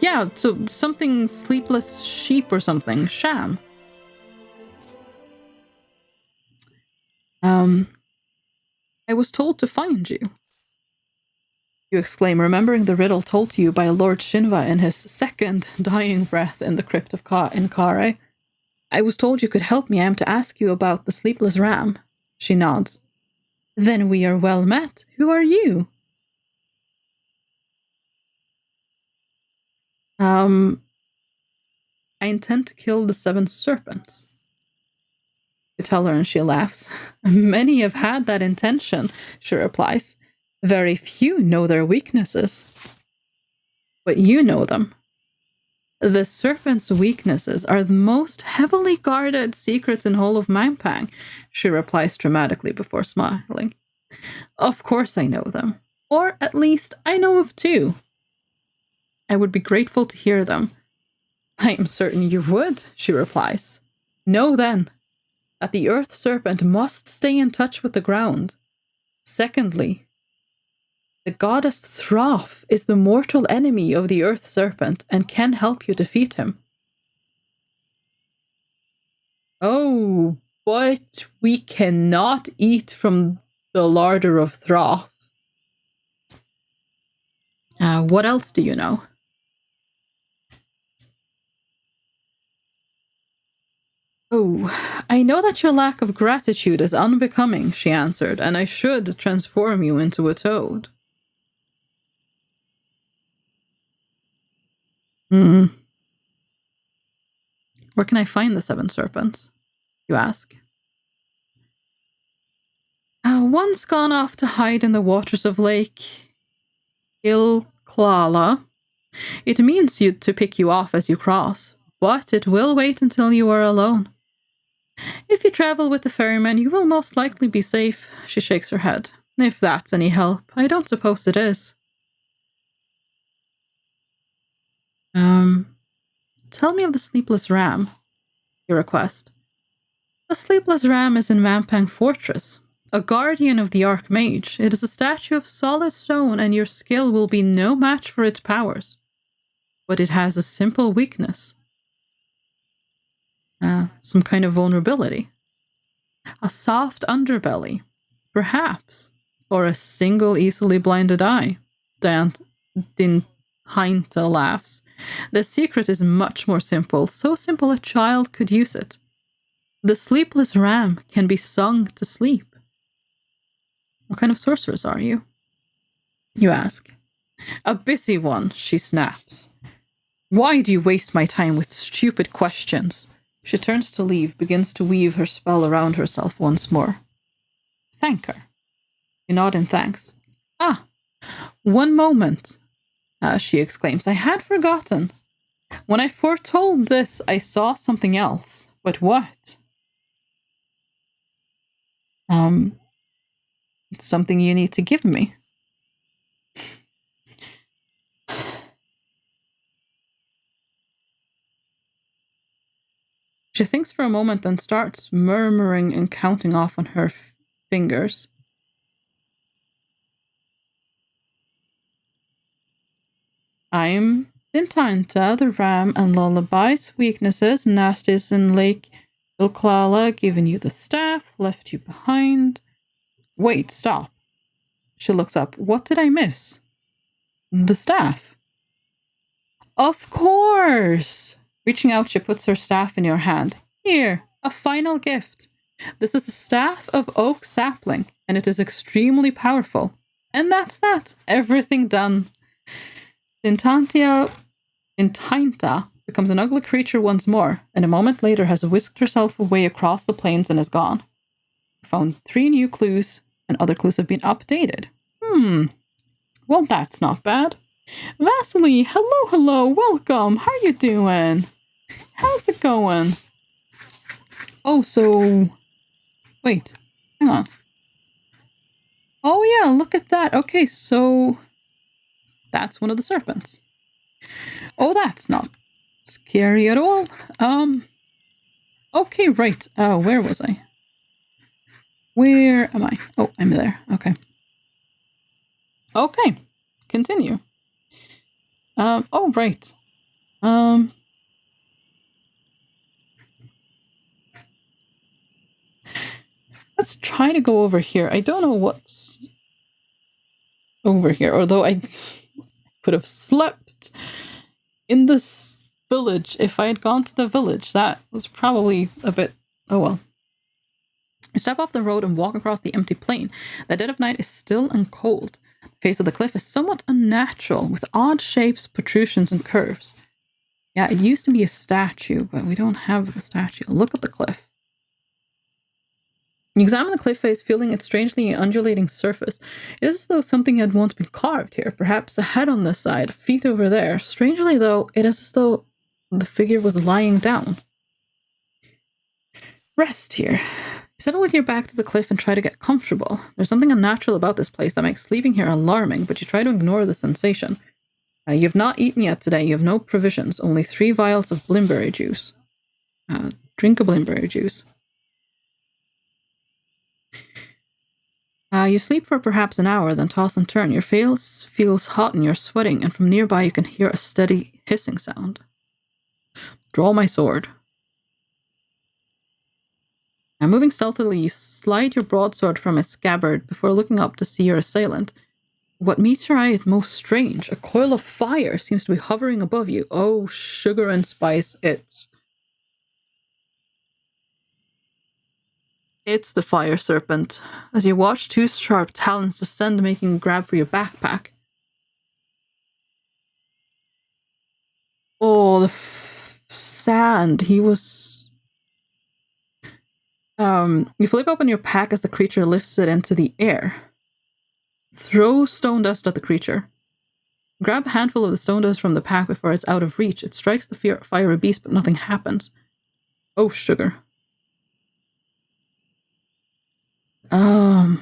S1: yeah, so something sleepless sheep or something. Sham. I was told to find you. You exclaim, remembering the riddle told to you by Lord Shinva in his second dying breath in the crypt of Kare. I was told you could help me. I am to ask you about the sleepless ram. She nods. Then we are well met. Who are you? I intend to kill the 7 serpents. You tell her and she laughs. Many have had that intention, she replies. Very few know their weaknesses. But you know them. The serpent's weaknesses are the most heavily guarded secrets in whole of Mampang, she replies dramatically before smiling. Of course I know them. Or at least I know of 2. I would be grateful to hear them. I am certain you would, she replies. Know then that the earth serpent must stay in touch with the ground. Secondly, the goddess Throff is the mortal enemy of the earth serpent and can help you defeat him. Oh, but we cannot eat from the larder of Throth. What else do you know? Oh, I know that your lack of gratitude is unbecoming, she answered, and I should transform you into a toad. Where can I find the 7 serpents? You ask. One's gone off to hide in the waters of Lake Ilklala. It means to pick you off as you cross, but it will wait until you are alone. If you travel with the ferryman, you will most likely be safe, she shakes her head. If that's any help, I don't suppose it is. Tell me of the Sleepless Ram, you request. The Sleepless Ram is in Mampang Fortress, a guardian of the Archmage. It is a statue of solid stone, and your skill will be no match for its powers. But it has a simple weakness. Some kind of vulnerability. A soft underbelly, perhaps. Or a single easily blinded eye. Dinhainta laughs. The secret is much more simple, so simple a child could use it. The Sleepless Ram can be sung to sleep. What kind of sorceress are you? You ask. A busy one, she snaps. Why do you waste my time with stupid questions? She turns to leave, begins to weave her spell around herself once more. Thank her. You nod in thanks. One moment, she exclaims. I had forgotten. When I foretold this, I saw something else. But what? It's something you need to give me. She thinks for a moment, then starts murmuring and counting off on her fingers. I'm Dintainta, the ram, and Lullaby's weaknesses. Nasty's in Lake Ilklala, given you the staff, left you behind. Wait, stop. She looks up. What did I miss? The staff. Of course! Reaching out, she puts her staff in your hand. Here, a final gift. This is a staff of oak sapling, and it is extremely powerful. And that's that. Everything done. Dintainta becomes an ugly creature once more, and a moment later has whisked herself away across the plains and is gone. I found 3 new clues, and other clues have been updated. Well, that's not bad. Vasily, hello, welcome. How you doing? How's it going? Oh, so... Wait, hang on. Oh yeah, look at that. Okay, so... That's one of the serpents. Oh, that's not scary at all. Okay, right. Where was I? Where am I? Oh, I'm there. Okay. Okay, continue. Oh, right. Let's try to go over here. I don't know what's over here, although I could have slept in this village if I had gone to the village. That was probably a bit... Oh well. You step off the road and walk across the empty plain. The dead of night is still and cold. The face of the cliff is somewhat unnatural, with odd shapes, protrusions, and curves. Yeah, it used to be a statue, but we don't have the statue. Look at the cliff. You examine the cliff face, feeling its strangely undulating surface. It is as though something had once been carved here, perhaps a head on this side, feet over there. Strangely, though, it is as though the figure was lying down. Rest here. Settle with your back to the cliff and try to get comfortable. There's something unnatural about this place that makes sleeping here alarming, but you try to ignore the sensation. You've not eaten yet today. You have no provisions, only 3 vials of blimberry juice. Drink a blimberry juice. You sleep for perhaps an hour, then toss and turn. Your face feels hot and you're sweating, and from nearby you can hear a steady hissing sound. Draw my sword. And moving stealthily, you slide your broadsword from its scabbard before looking up to see your assailant. What meets your eye is most strange. A coil of fire seems to be hovering above you. Oh, sugar and spice, it's the fire serpent. As you watch, two sharp talons descend, making a grab for your backpack. Oh, the sand. He was... You flip open your pack as the creature lifts it into the air. Throw stone dust at the creature. Grab a handful of the stone dust from the pack before it's out of reach. It strikes the fiery beast, but nothing happens. Oh, sugar. Right,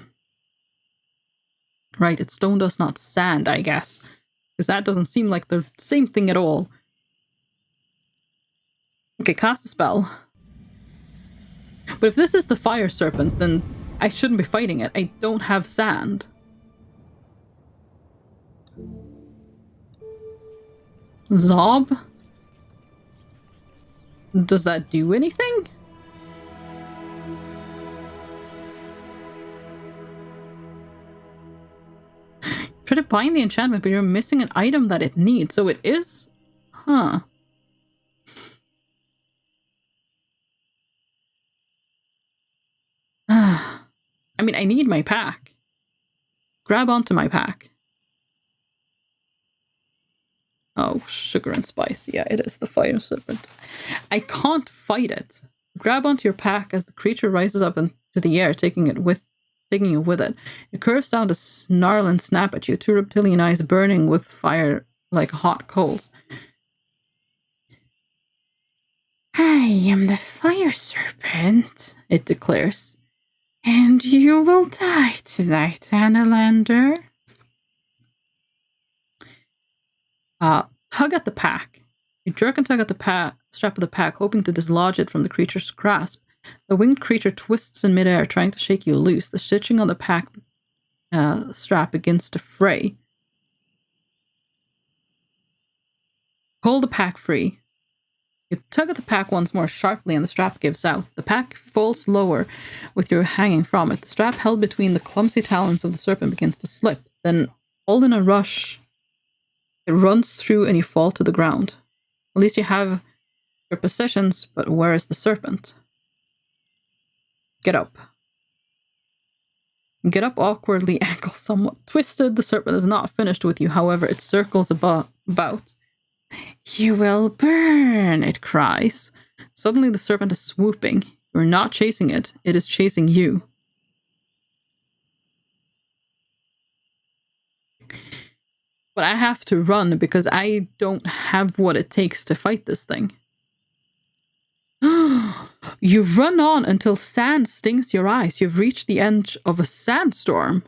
S1: it's stone dust, not sand, I guess. Because that doesn't seem like the same thing at all. Okay, cast a spell. But if this is the fire serpent, then I shouldn't be fighting it. I don't have sand. Zob? Does that do anything? Try to bind the enchantment, but you're missing an item that it needs. So it is... Huh. I mean, I need my pack. Grab onto my pack. Oh, sugar and spice. Yeah, it is the fire serpent. I can't fight it. Grab onto your pack as the creature rises up into the air, taking you with it. It curves down to snarl and snap at you, two reptilian eyes burning with fire like hot coals. I am the fire serpent, it declares. And you will die tonight, Annalander. Tug at the pack. You jerk and tug at the strap of the pack, hoping to dislodge it from the creature's grasp. The winged creature twists in midair, trying to shake you loose. The stitching on the pack strap begins to fray. Pull the pack free. You tug at the pack once more sharply and the strap gives out. The pack falls lower with you hanging from it. The strap held between the clumsy talons of the serpent begins to slip. Then, all in a rush, it runs through and you fall to the ground. At least you have your possessions, but where is the serpent? Get up. Get up awkwardly, ankle somewhat twisted. The serpent is not finished with you, however, it circles about. You will burn, it cries. Suddenly the serpent is swooping. You're not chasing it, it is chasing you. But I have to run because I don't have what it takes to fight this thing. You run on until sand stings your eyes. You've reached the edge of a sandstorm.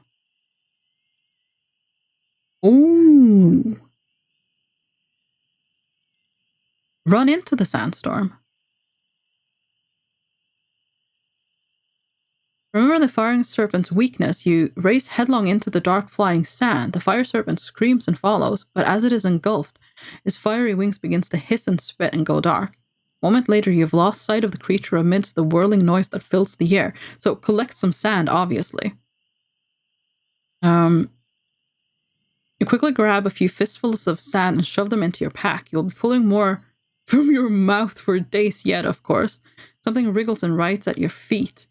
S1: Ooh. Run into the sandstorm. Remember the fire serpent's weakness. You race headlong into the dark flying sand. The fire serpent screams and follows, but as it is engulfed, its fiery wings begins to hiss and spit and go dark. A moment later, you've lost sight of the creature amidst the whirling noise that fills the air. So collect some sand, obviously. You quickly grab a few fistfuls of sand and shove them into your pack. You'll be pulling more from your mouth for days yet, of course. Something wriggles and writhes at your feet.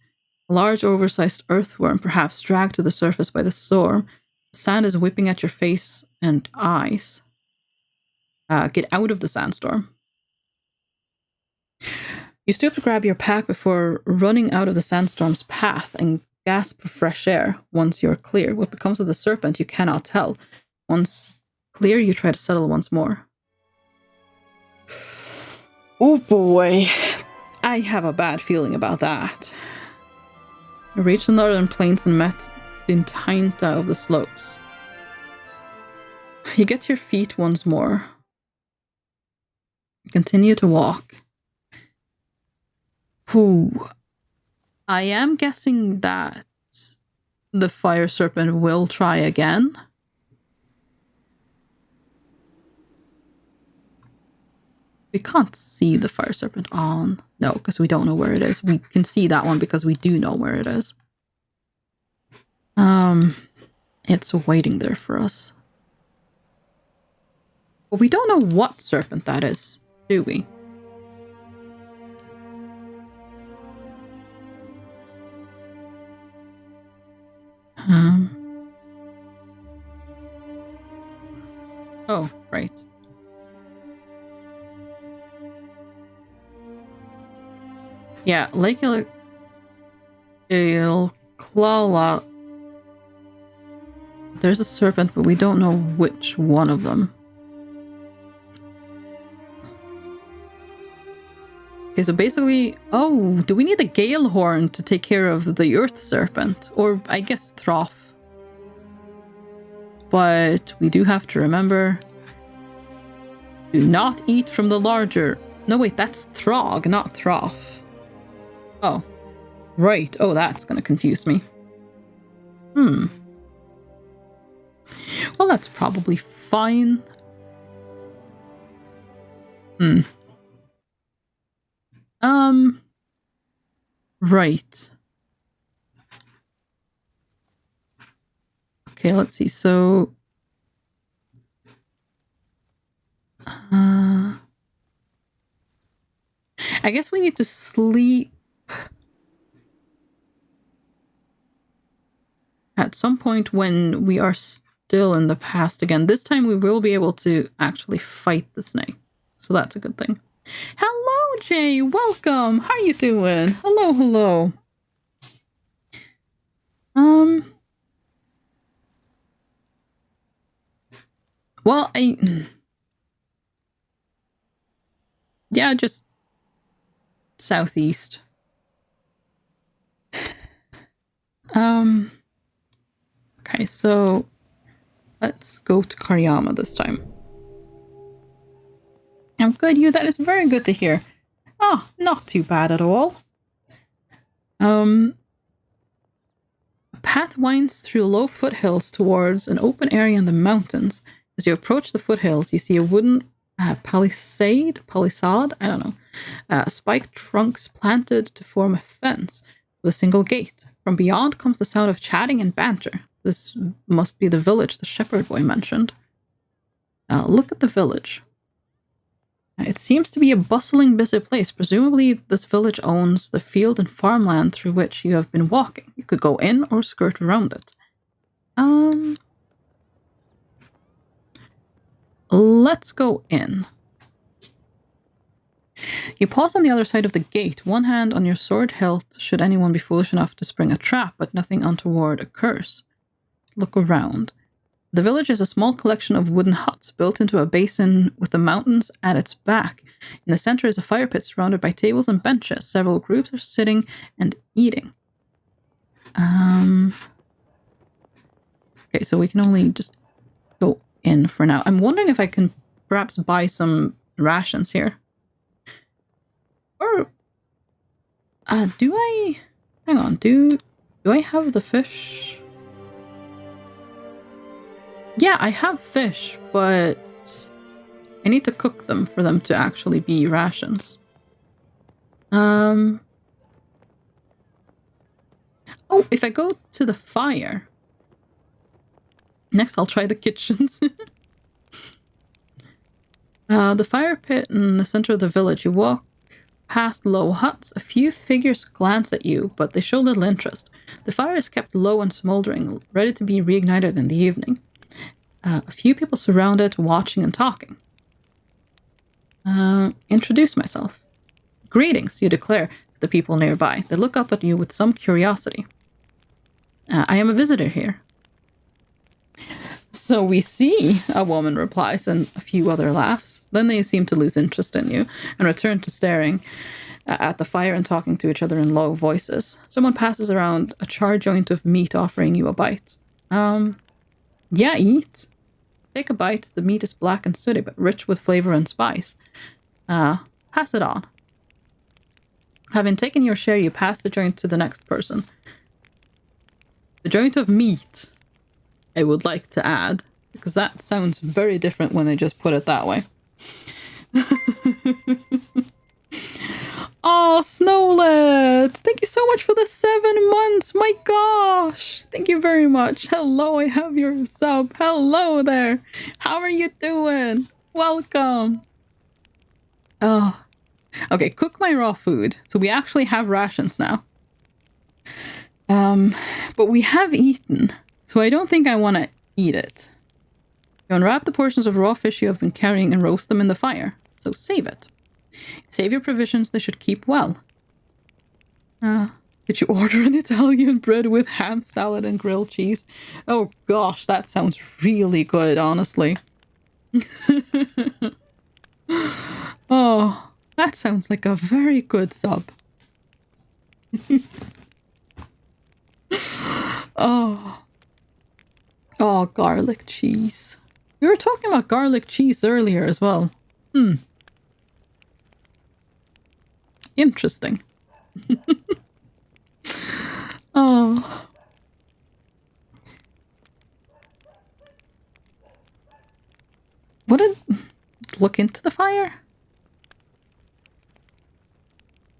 S1: A large, oversized earthworm, perhaps dragged to the surface by the storm. The sand is whipping at your face and eyes. Get out of the sandstorm. You stoop to grab your pack before running out of the sandstorm's path and gasp for fresh air. Once you're clear, what becomes of the serpent you cannot tell. Once clear, you try to settle once more. Oh boy, I have a bad feeling about that. You reached the northern plains and met the Intainta of the slopes. You get to your feet once more. You continue to walk. I am guessing that the fire serpent will try again. We can't see the fire serpent on. No, because we don't know where it is. We can see that one because we do know where it is. It's waiting there for us. But we don't know what serpent that is, do we? Oh, right. Yeah, Lake Ilklala. There's a serpent, but we don't know which one of them. Okay, so basically... Oh, do we need a Gale Horn to take care of the Earth Serpent? Or, I guess, Throff. But we do have to remember... Do not eat from the larger... No, wait, that's Throg, not Throff. Oh. Right. Oh, that's gonna confuse me. Well, that's probably fine. Right. Okay, let's see. So... I guess we need to sleep at some point when we are still in the past again. This time we will be able to actually fight the snake. So that's a good thing. Hello, Jay. Welcome. How are you doing? Hello, hello. Well, yeah, just southeast. Okay, so let's go to Karyama this time. I'm good, you. That is very good to hear. Oh, not too bad at all. A path winds through low foothills towards an open area in the mountains. As you approach the foothills, you see a wooden palisade, I don't know, spiked trunks planted to form a fence with a single gate. From beyond comes the sound of chatting and banter. This must be the village the shepherd boy mentioned. Look at the village. It seems to be a bustling, busy place. Presumably, this village owns the field and farmland through which you have been walking. You could go in or skirt around it. Let's go in. You pause on the other side of the gate, one hand on your sword hilt should anyone be foolish enough to spring a trap, but nothing untoward occurs. Look around. The village is a small collection of wooden huts built into a basin with the mountains at its back. In the center is a fire pit surrounded by tables and benches. Several groups are sitting and eating. Okay, so we can only just go in for now. I'm wondering if I can perhaps buy some rations here. Or do I... Hang on, do I have the fish? Yeah, I have fish, but I need to cook them for them to actually be rations. Oh, if I go to the fire... Next, I'll try the kitchens. The fire pit in the center of the village. You walk past low huts. A few figures glance at you, but they show little interest. The fire is kept low and smoldering, ready to be reignited in the evening. A few people surround it, watching and talking. Introduce myself. Greetings, you declare to the people nearby. They look up at you with some curiosity. I am a visitor here. So we see, a woman replies, and a few other laughs. Then they seem to lose interest in you and return to staring at the fire and talking to each other in low voices. Someone passes around a charred joint of meat, offering you a bite. Yeah, eat. Take a bite. The meat is black and sooty, but rich with flavor and spice. Pass it on. Having taken your share, you pass the joint to the next person. The joint of meat, I would like to add, because that sounds very different when I just put it that way. Oh, Snowlet! Thank you so much for the 7 months! My gosh! Thank you very much. Hello, I have your sub. Hello there. How are you doing? Welcome. Oh. Okay, cook my raw food. So we actually have rations now. But we have eaten. So I don't think I want to eat it. You unwrap the portions of raw fish you have been carrying and roast them in the fire. So save it. Save your provisions, they should keep well. Did you order an Italian bread with ham, salad, and grilled cheese? Oh gosh, that sounds really good, honestly. Oh, that sounds like a very good sub. Oh. Oh, garlic cheese. We were talking about garlic cheese earlier as well. Interesting. Oh. Would it look into the fire?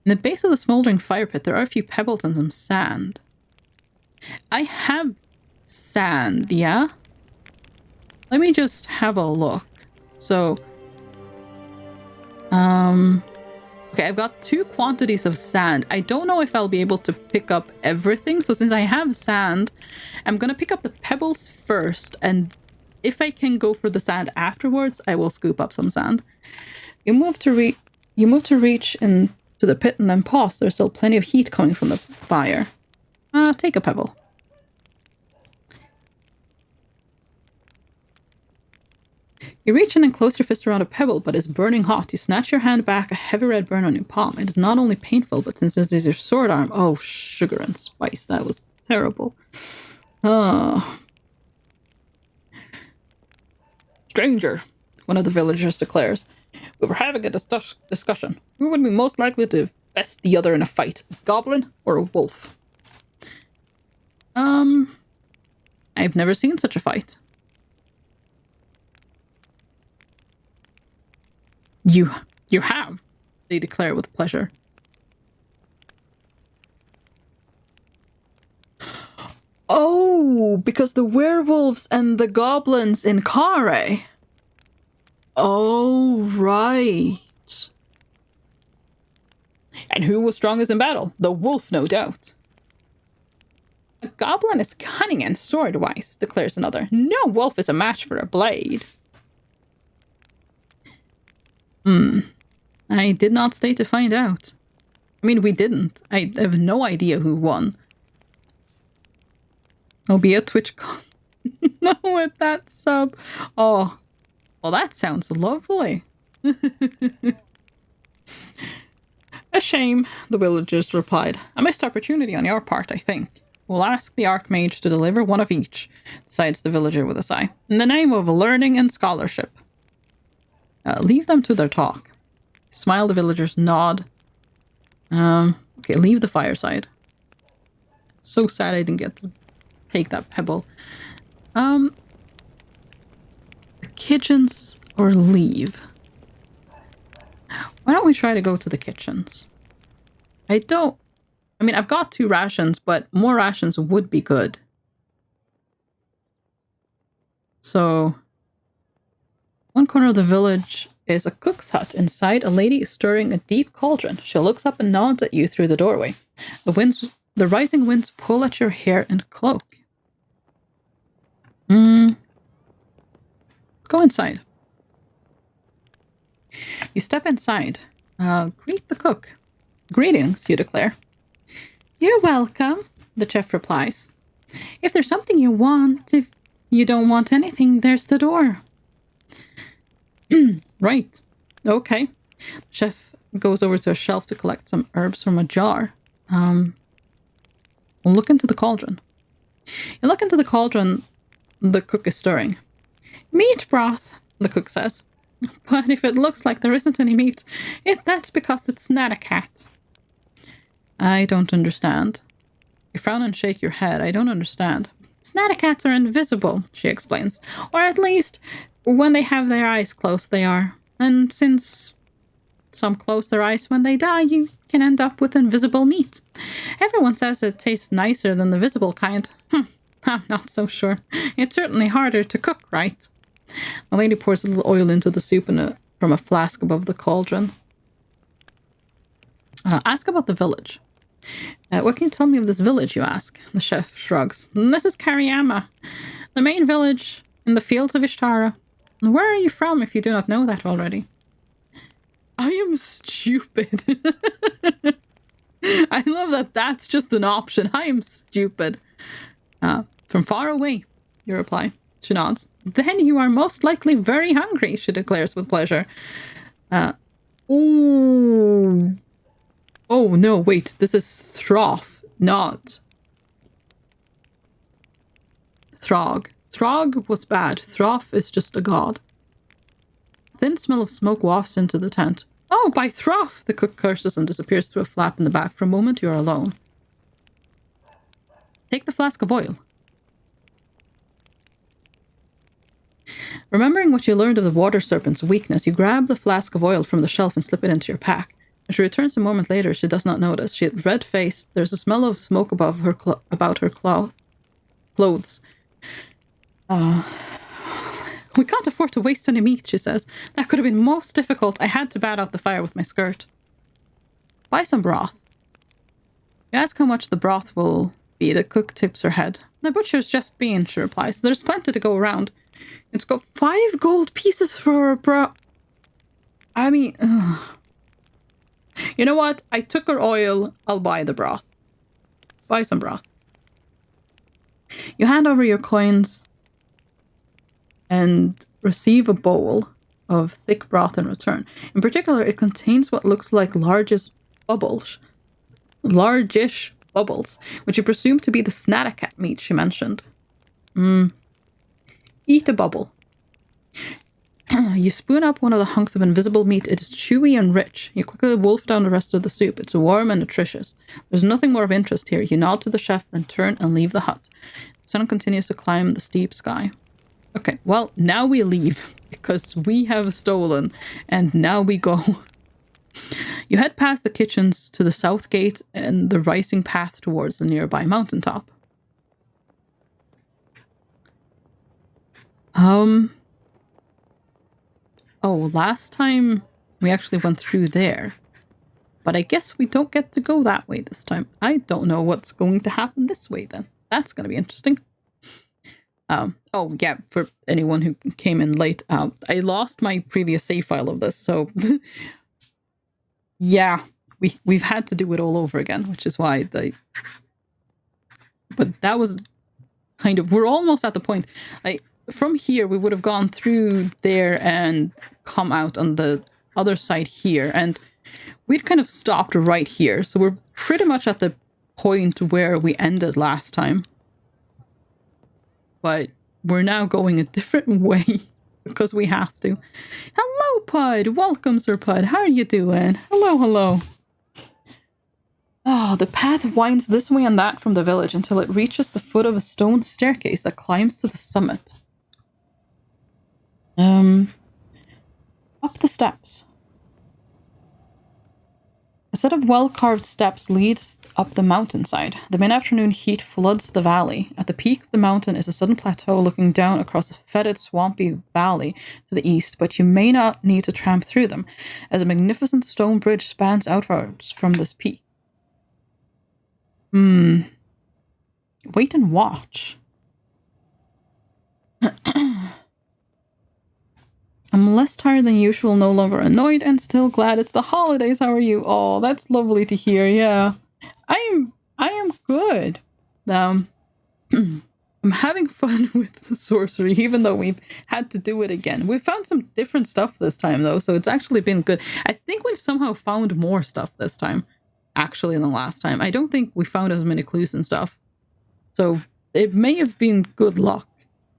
S1: In the base of the smoldering fire pit, there are a few pebbles and some sand. I have sand, yeah? Let me just have a look. So, okay, I've got 2 quantities of sand. I don't know if I'll be able to pick up everything. So since I have sand, I'm going to pick up the pebbles first. And if I can go for the sand afterwards, I will scoop up some sand. You move to reach into the pit and then pause. There's still plenty of heat coming from the fire. Take a pebble. You reach in and close your fist around a pebble, but it's burning hot. You snatch your hand back, a heavy red burn on your palm. It is not only painful, but since this is your sword arm... Oh, sugar and spice. That was terrible. Stranger, one of the villagers declares. We were having a discussion. Who would be most likely to best the other in a fight? A goblin or a wolf? I've never seen such a fight. You have, they declare with pleasure. Oh, because the werewolves and the goblins in Kare. Oh, right. And who was strongest in battle? The wolf, no doubt. A goblin is cunning and sword-wise, declares another. No wolf is a match for a blade. I did not stay to find out. I mean, we didn't. I have no idea who won. I'll be a Twitch no, with that sub. Oh, well, that sounds lovely. A shame, the villagers replied. A missed opportunity on your part, I think. We'll ask the Archmage to deliver one of each, decides the villager with a sigh. In the name of learning and scholarship. Leave them to their talk. Smile, the villagers nod. Okay, leave the fireside. So sad I didn't get to take that pebble. The kitchens or leave? Why don't we try to go to the kitchens? I mean, I've got 2 rations, but more rations would be good. So, one corner of the village is a cook's hut. Inside, a lady is stirring a deep cauldron. She looks up and nods at you through the doorway. The rising winds pull at your hair and cloak. Let's go inside. You step inside. Greet the cook. Greetings, you declare. You're welcome, the chef replies. If there's something you want, if you don't want anything, there's the door. Right. Okay. Chef goes over to a shelf to collect some herbs from a jar. We'll look into the cauldron. You look into the cauldron the cook is stirring. Meat broth, the cook says. But if it looks like there isn't any meat, that's because it's not a cat. I don't understand. You frown and shake your head. I don't understand. Snatter cats are invisible, she explains. Or at least, when they have their eyes closed, they are. And since some close their eyes when they die, you
S2: can end up with invisible meat. Everyone says it tastes nicer than the visible kind. I'm not so sure. It's certainly harder to cook, right? The lady pours a little oil into the soup from a flask above the cauldron. Ask about the village. What can you tell me of this village, you ask? The chef shrugs. This is Kariyama, the main village in the fields of Ishtara. Where are you from, if you do not know that already?
S1: I am stupid. I love that that's just an option. I am stupid.
S2: From far away, you reply. She nods. Then you are most likely very hungry, she declares with pleasure.
S1: Oh, no, wait. This is Throff, not Throg. Throg was bad. Throff is just a god.
S2: A thin smell of smoke wafts into the tent. Oh, by Throff! The cook curses and disappears through a flap in the back. For a moment, you are alone. Take the flask of oil. Remembering what you learned of the water serpent's weakness, you grab the flask of oil from the shelf and slip it into your pack. When she returns a moment later, she does not notice. She is red-faced. There's a smell of smoke above her about her clothes. We can't afford to waste any meat, she says. That could have been most difficult. I had to bat out the fire with my skirt. Buy some broth. You ask how much the broth will be. The cook tips her head. The butcher's just been, she replies. There's plenty to go around. It's got 5 gold pieces for a broth. I mean...
S1: You know what? I took her oil. I'll buy the broth. Buy some broth.
S2: You hand over your coins and receive a bowl of thick broth in return. In particular, it contains what looks like largish bubbles, which you presume to be the snatacat meat she mentioned. Eat a bubble. You spoon up one of the hunks of invisible meat. It is chewy and rich. You quickly wolf down the rest of the soup. It's warm and nutritious. There's nothing more of interest here. You nod to the chef, then turn and leave the hut. The sun continues to climb the steep sky.
S1: Okay, well, now we leave, because we have stolen, and now we go.
S2: You head past the kitchens to the south gate and the rising path towards the nearby mountaintop. Oh, last time we actually went through there. But I guess we don't get to go that way this time. I don't know what's going to happen this way then. That's going to be interesting. Oh, yeah, for anyone who came in late, I lost my previous save file of this, so... yeah, we've had to do it all over again, which is why But that was kind of... We're almost at the point... From here, we would have gone through there and come out on the other side here. And we'd kind of stopped right here. So we're pretty much at the point where we ended last time. But we're now going a different way because we have to. Hello, Pud. Welcome, Sir Pud. How are you doing? Hello, hello. Oh, the path winds this way and that from the village until it reaches the foot of a stone staircase that climbs to the summit. Up the steps. A set of well-carved steps leads up the mountainside. The mid-afternoon heat floods the valley. At the peak of the mountain is a sudden plateau looking down across a fetid, swampy valley to the east, but you may not need to tramp through them, as a magnificent stone bridge spans outwards from this peak. Wait and watch. I'm less tired than usual, no longer annoyed, and still glad it's the holidays. How are you? Oh, that's lovely to hear. Yeah, I am good. I'm having fun with the sorcery, even though we've had to do it again. We've found some different stuff this time, though, so it's actually been good. I think we've somehow found more stuff this time, actually, than last time. I don't think we found as many clues and stuff, so it may have been good luck.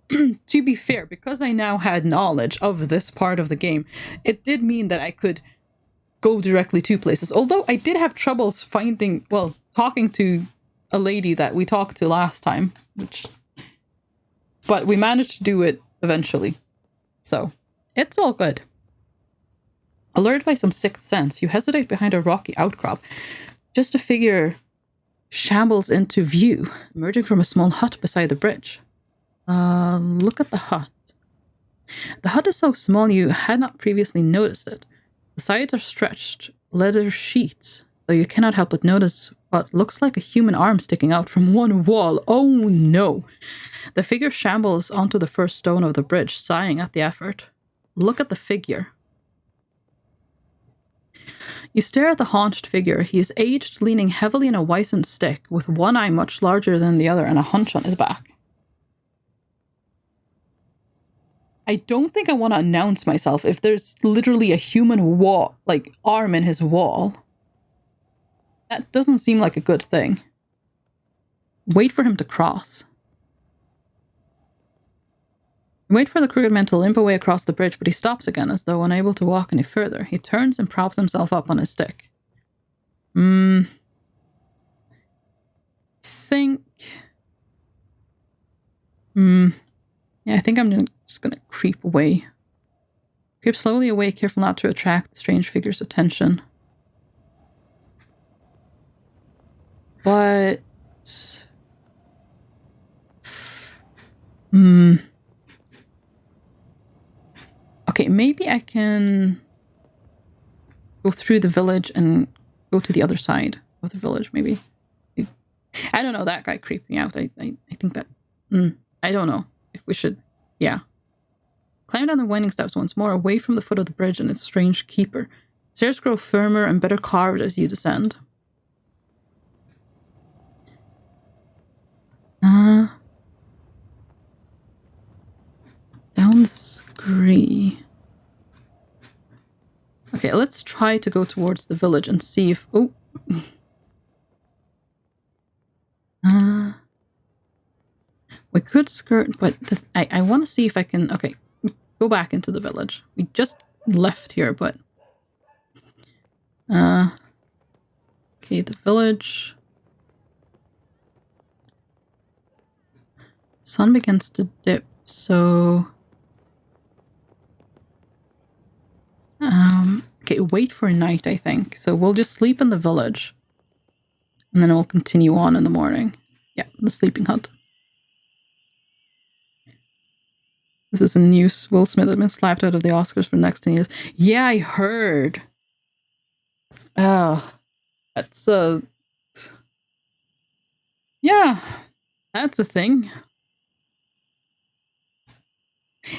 S2: To be fair, because I now had knowledge of this part of the game, it did mean that I could go directly to places. Although I did have troubles talking to a lady that we talked to last time, but we managed to do it eventually. So, it's all good. Alerted by some sixth sense, you hesitate behind a rocky outcrop. Just a figure shambles into view, emerging from a small hut beside the bridge. Look at the hut. The hut is so small you had not previously noticed it. The sides are stretched, leather sheets, though you cannot help but notice what looks like a human arm sticking out from one wall. Oh no! The figure shambles onto the first stone of the bridge, sighing at the effort. Look at the figure. You stare at the haunched figure. He is aged, leaning heavily on a wizened stick, with one eye much larger than the other and a hunch on his back. I don't think I want to announce myself if there's literally a human arm in his wall. That doesn't seem like a good thing. Wait for him to cross. Wait for the crooked man to limp away across the bridge, but he stops again as though unable to walk any further. He turns and props himself up on his stick. Yeah, I think I'm just gonna creep away. Creep slowly away, careful not to attract the strange figure's attention. But... Okay, maybe I can go through the village and go to the other side of the village, maybe. I don't know, that guy creeped me out. I think that... I don't know if we should... Yeah. Climb down the winding steps once more, away from the foot of the bridge and its strange keeper. Stairs grow firmer and better carved as you descend. Down the scree. Okay, let's try to go towards the village and see if... Oh! We could skirt, but I want to see if I can... Okay, go back into the village. We just left here, but... Okay, the village... Sun begins to dip, so... Okay, wait for night, I think. So we'll just sleep in the village. And then we'll continue on in the morning. Yeah, the sleeping hut. This is a news. Will Smith has been slapped out of the Oscars for the next 10 years. Yeah, I heard. Oh, that's yeah, that's a thing.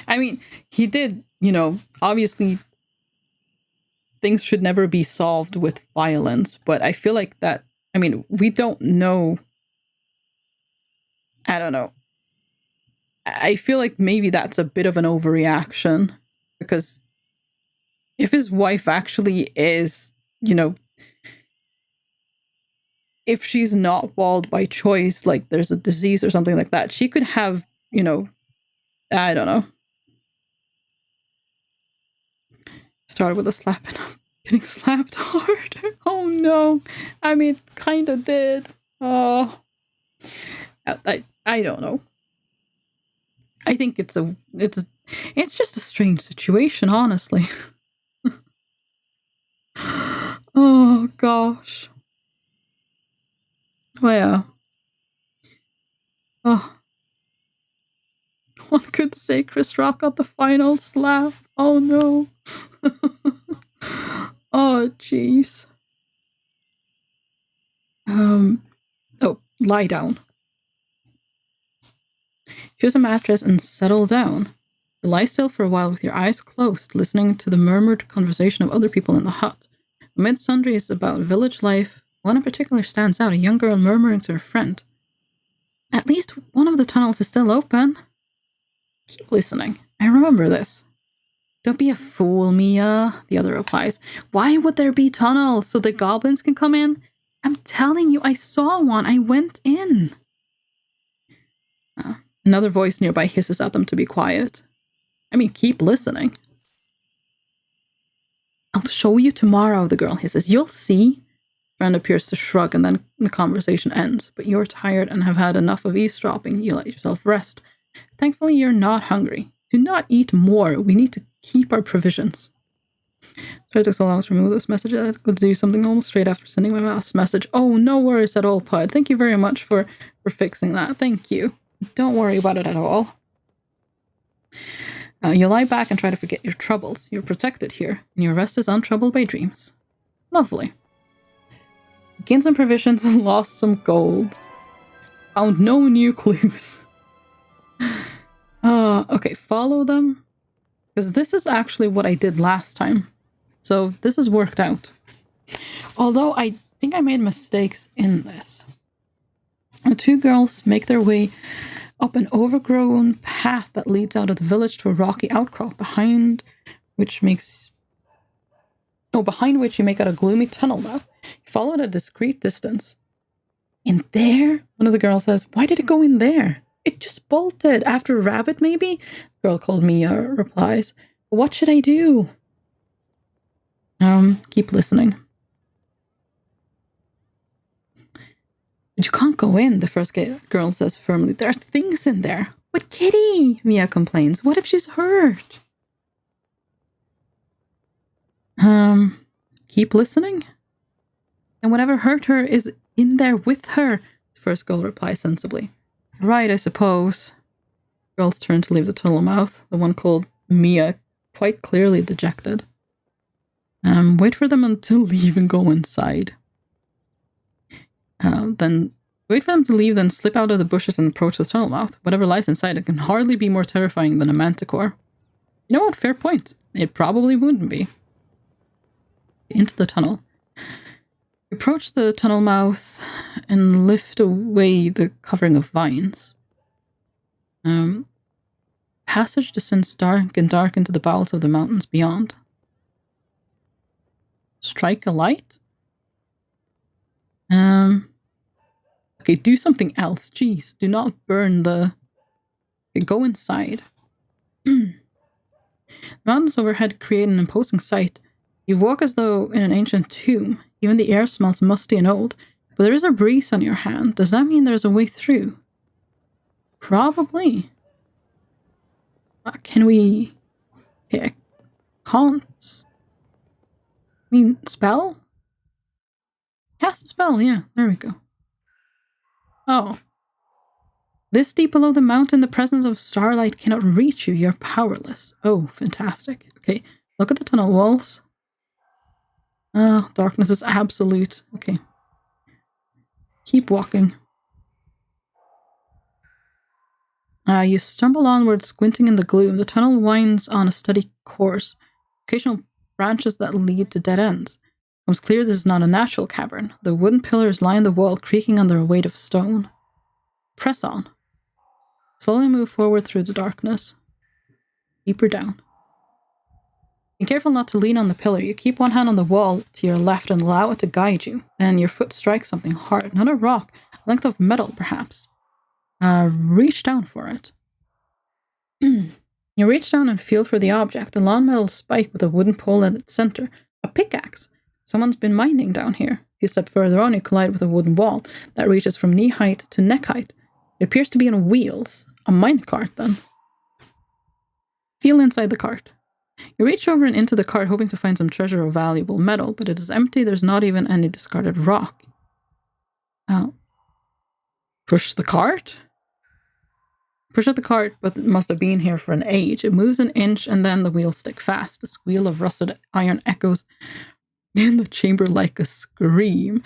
S2: I mean, he did, obviously things should never be solved with violence, but I feel like that, we don't know. I don't know. I feel like maybe that's a bit of an overreaction, because if his wife actually is, if she's not bald by choice, like there's a disease or something like that, she could have, I don't know. Started with a slap and I'm getting slapped harder. Oh no. Kind of did. Oh. I don't know. I think it's just a strange situation, honestly. Oh gosh. Oh yeah. Oh. One could say Chris Rock got the final slap. Oh no. Oh jeez. Oh, lie down. Choose a mattress and settle down. Lie still for a while with your eyes closed, listening to the murmured conversation of other people in the hut. Amid sundries about village life, one in particular stands out, a young girl murmuring to her friend. At least one of the tunnels is still open. Keep listening. I remember this. Don't be a fool, Mia, the other replies. Why would there be tunnels? So the goblins can come in? I'm telling you, I saw one. I went in. Another voice nearby hisses at them to be quiet. Keep listening. I'll show you tomorrow, the girl hisses. You'll see. Friend appears to shrug, and then the conversation ends. But you're tired and have had enough of eavesdropping. You let yourself rest. Thankfully, you're not hungry. Do not eat more. We need to keep our provisions. Try to so long to remove this message. I could do something almost straight after sending my last message. Oh, no worries at all, Pud. Thank you very much for fixing that. Thank you. Don't worry about it at all. You lie back and try to forget your troubles. You're protected here, and your rest is untroubled by dreams. Lovely. Gained some provisions and lost some gold. Found no new clues. Okay, follow them. Because this is actually what I did last time. So this has worked out. Although I think I made mistakes in this. The two girls make their way up an overgrown path that leads out of the village to a rocky outcrop behind which you make out a gloomy tunnel mouth. You follow at a discreet distance. In there? One of the girls says, why did it go in there? It just bolted. After a rabbit, maybe? The girl called Mia replies, what should I do? Keep listening. But you can't go in, the first girl says firmly. There are things in there. But Kitty, Mia complains. What if she's hurt? Keep listening. And whatever hurt her is in there with her, the first girl replies sensibly. Right, I suppose. Girls turn to leave the tunnel mouth, the one called Mia quite clearly dejected. Wait for them to leave and go inside. Then wait for them to leave, then slip out of the bushes and approach the tunnel mouth. Whatever lies inside, it can hardly be more terrifying than a manticore. You know what? Fair point. It probably wouldn't be. Into the tunnel. You approach the tunnel mouth and lift away the covering of vines. Passage descends dark into the bowels of the mountains beyond. Strike a light? Okay, do something else. Jeez, do not burn the... Okay, go inside. The mountains overhead create an imposing sight. You walk as though in an ancient tomb. Even the air smells musty and old. But there is a breeze on your hand. Does that mean there's a way through? Probably. Can we... Okay, I can't... I mean, spell? Cast a spell, yeah. There we go. Oh. This deep below the mountain, the presence of starlight cannot reach you. You're powerless. Oh, fantastic. Okay, look at the tunnel walls. Oh, darkness is absolute. Okay. Keep walking. You stumble onward, squinting in the gloom. The tunnel winds on a steady course. Occasional branches that lead to dead ends. It becomes clear this is not a natural cavern. The wooden pillars line the wall, creaking under a weight of stone. Press on. Slowly move forward through the darkness. Deeper down. Be careful not to lean on the pillar. You keep one hand on the wall to your left and allow it to guide you. Then your foot strikes something hard. Not a rock. A length of metal, perhaps. Reach down for it. You reach down and feel for the object. A long metal spike with a wooden pole at its center. A pickaxe. Someone's been mining down here. If you step further on, you collide with a wooden wall that reaches from knee height to neck height. It appears to be on wheels. A minecart, then. Feel inside the cart. You reach over and into the cart, hoping to find some treasure of valuable metal, but it is empty. There's not even any discarded rock. Push the cart? Push at the cart, but it must have been here for an age. It moves an inch, and then the wheels stick fast. A squeal of rusted iron echoes in the chamber like a scream.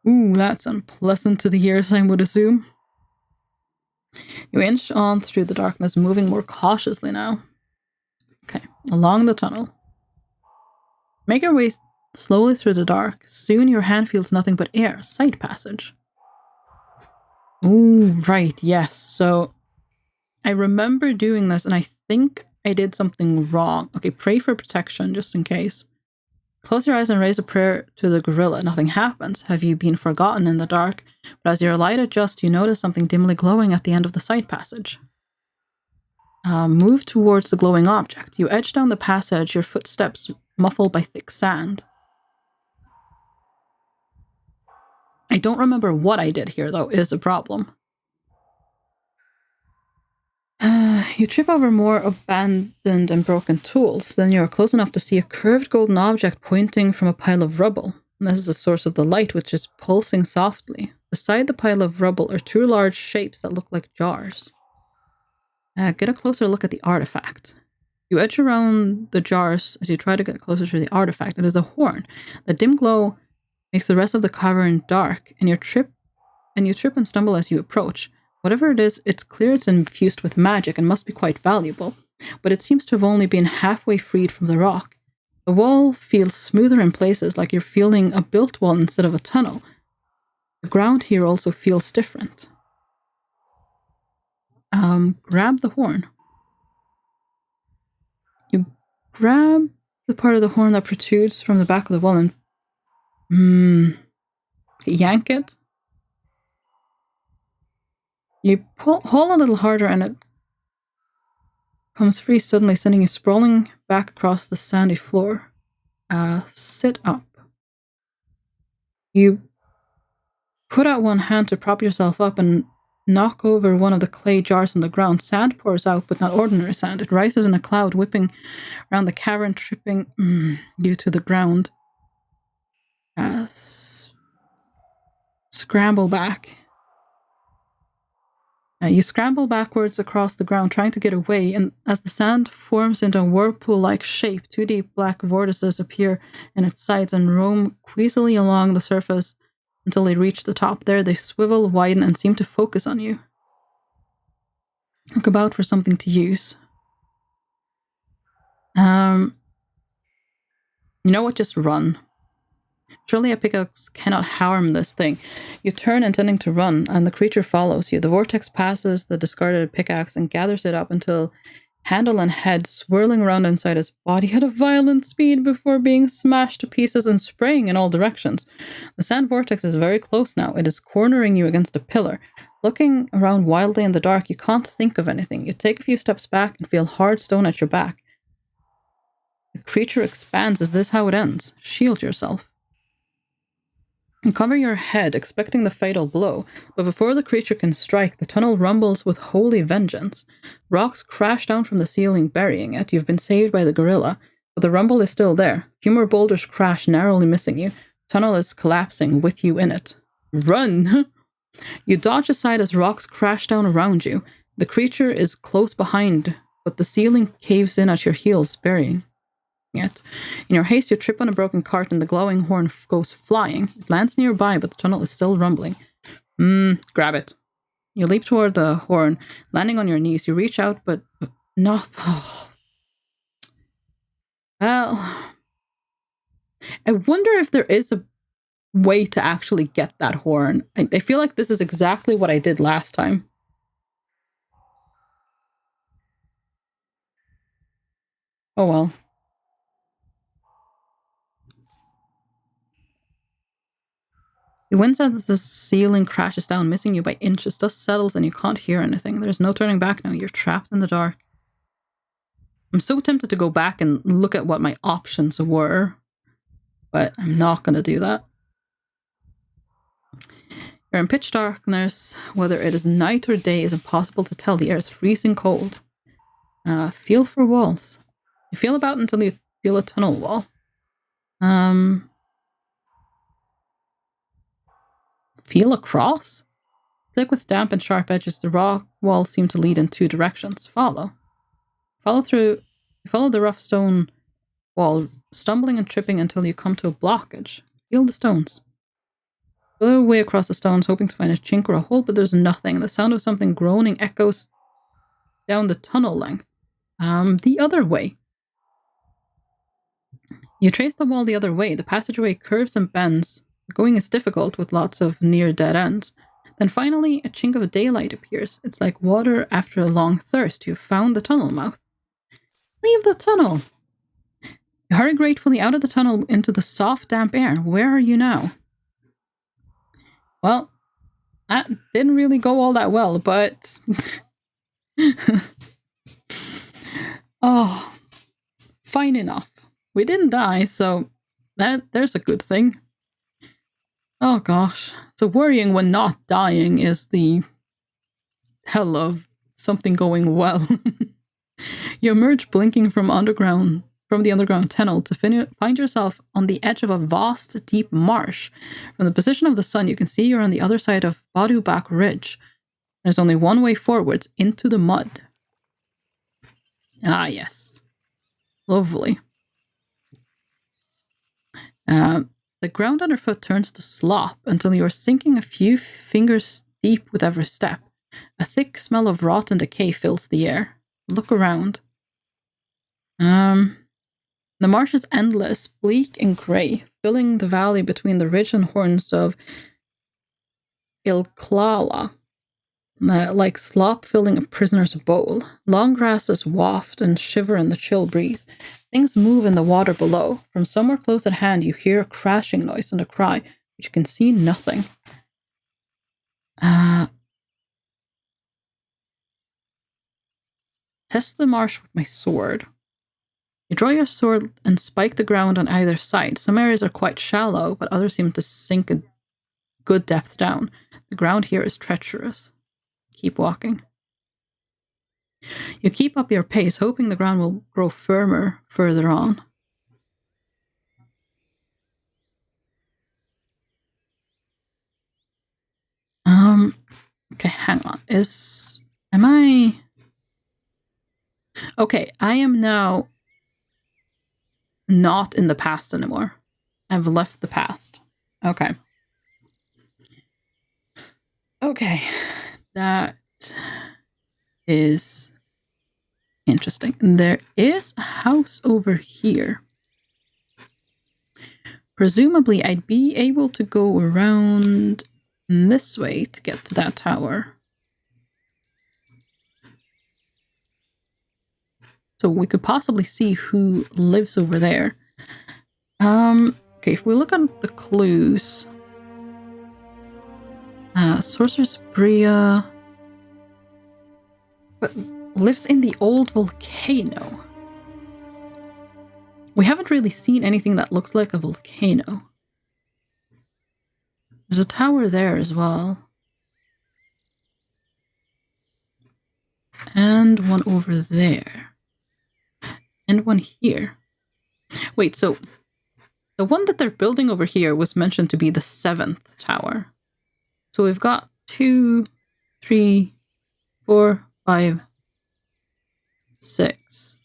S2: Ooh, that's unpleasant to the ears, I would assume. You inch on through the darkness, moving more cautiously now. Okay, along the tunnel. Make your way slowly through the dark. Soon your hand feels nothing but air. Side passage. Ooh, right, yes. So, I remember doing this, and I think I did something wrong. Okay, pray for protection, just in case. Close your eyes and raise a prayer to the gorilla. Nothing happens. Have you been forgotten in the dark? But as your light adjusts, you notice something dimly glowing at the end of the side passage. Move towards the glowing object. You edge down the passage, your footsteps muffled by thick sand. I don't remember what I did here, though, is a problem. You trip over more abandoned and broken tools. Then you're close enough to see a curved golden object pointing from a pile of rubble. And this is the source of the light, which is pulsing softly. Beside the pile of rubble are two large shapes that look like jars. Get a closer look at the artifact. You edge around the jars as you try to get closer to the artifact. It is a horn. The dim glow makes the rest of the cavern dark, and you trip and stumble as you approach. Whatever it is, it's clear it's infused with magic and must be quite valuable, but it seems to have only been halfway freed from the rock. The wall feels smoother in places, like you're feeling a built wall instead of a tunnel. The ground here also feels different. Grab the horn. You grab the part of the horn that protrudes from the back of the wall and yank it. You haul a little harder and it comes free suddenly, sending you sprawling back across the sandy floor. Sit up. You put out one hand to prop yourself up and knock over one of the clay jars on the ground. Sand pours out, but not ordinary sand. It rises in a cloud, whipping around the cavern, tripping you to the ground. Scramble back. You scramble backwards across the ground, trying to get away, and as the sand forms into a whirlpool-like shape, two deep black vortices appear in its sides and roam queasily along the surface until they reach the top. There they swivel, widen, and seem to focus on you. Look about for something to use. You know what? Just run. Surely a pickaxe cannot harm this thing. You turn, intending to run, and the creature follows you. The vortex passes the discarded pickaxe and gathers it up until handle and head swirling around inside its body at a violent speed before being smashed to pieces and spraying in all directions. The sand vortex is very close now. It is cornering you against a pillar. Looking around wildly in the dark, you can't think of anything. You take a few steps back and feel hard stone at your back. The creature expands. Is this how it ends? Shield yourself. You cover your head, expecting the fatal blow, but before the creature can strike, the tunnel rumbles with holy vengeance. Rocks crash down from the ceiling, burying it. You've been saved by the gorilla, but the rumble is still there. Few more boulders crash, narrowly missing you. The tunnel is collapsing with you in it. Run! You dodge aside as rocks crash down around you. The creature is close behind, but the ceiling caves in at your heels, burying it. In your haste, you trip on a broken cart and the glowing horn goes flying. It lands nearby, but the tunnel is still rumbling. Grab it. You leap toward the horn, landing on your knees. You reach out, but not. Well, I wonder if there is a way to actually get that horn. I feel like this is exactly what I did last time. Oh well. You wince as the ceiling crashes down, missing you by inches. Dust settles and you can't hear anything. There's no turning back now. You're trapped in the dark. I'm so tempted to go back and look at what my options were, but I'm not going to do that. You're in pitch darkness. Whether it is night or day is impossible to tell. The air is freezing cold. Feel for walls. You feel about until you feel a tunnel wall. Feel across? Thick with damp and sharp edges, the rock walls seem to lead in two directions. Follow the rough stone wall, stumbling and tripping until you come to a blockage. Feel the stones. Go away across the stones, hoping to find a chink or a hole, but there's nothing. The sound of something groaning echoes down the tunnel length. The other way. You trace the wall the other way. The passageway curves and bends. Going is difficult with lots of near dead ends. Then finally, a chink of daylight appears. It's like water after a long thirst. You've found the tunnel mouth. Leave the tunnel. You hurry gratefully out of the tunnel into the soft, damp air. Where are you now? Well, that didn't really go all that well, but... oh, fine enough. We didn't die, so there's a good thing. Oh gosh, so worrying when not dying is the hell of something going well. You emerge blinking from the underground tunnel to find yourself on the edge of a vast, deep marsh. From the position of the sun, you can see you're on the other side of Badubak Ridge. There's only one way forwards, into the mud. Ah, yes. Lovely. The ground underfoot turns to slop until you are sinking a few fingers deep with every step. A thick smell of rot and decay fills the air. Look around. The marsh is endless, bleak and grey, filling the valley between the ridge and horns of Ilklala, like slop filling a prisoner's bowl. Long grasses waft and shiver in the chill breeze. Things move in the water below. From somewhere close at hand, you hear a crashing noise and a cry, but you can see nothing. Test the marsh with my sword. You draw your sword and spike the ground on either side. Some areas are quite shallow, but others seem to sink a good depth down. The ground here is treacherous. Keep walking. You keep up your pace, hoping the ground will grow firmer further on. Okay, hang on. Am I... Okay, I am now not in the past anymore. I've left the past. Okay. Okay. That is interesting. There is a house over here. Presumably, I'd be able to go around this way to get to that tower. So we could possibly see who lives over there. Okay, if we look at the clues. Sorceress Bria but lives in the old volcano. We haven't really seen anything that looks like a volcano. There's a tower there as well. And one over there. And one here. Wait, so the one that they're building over here was mentioned to be the 7th tower. So we've got 2, 3, 4, 5, 6.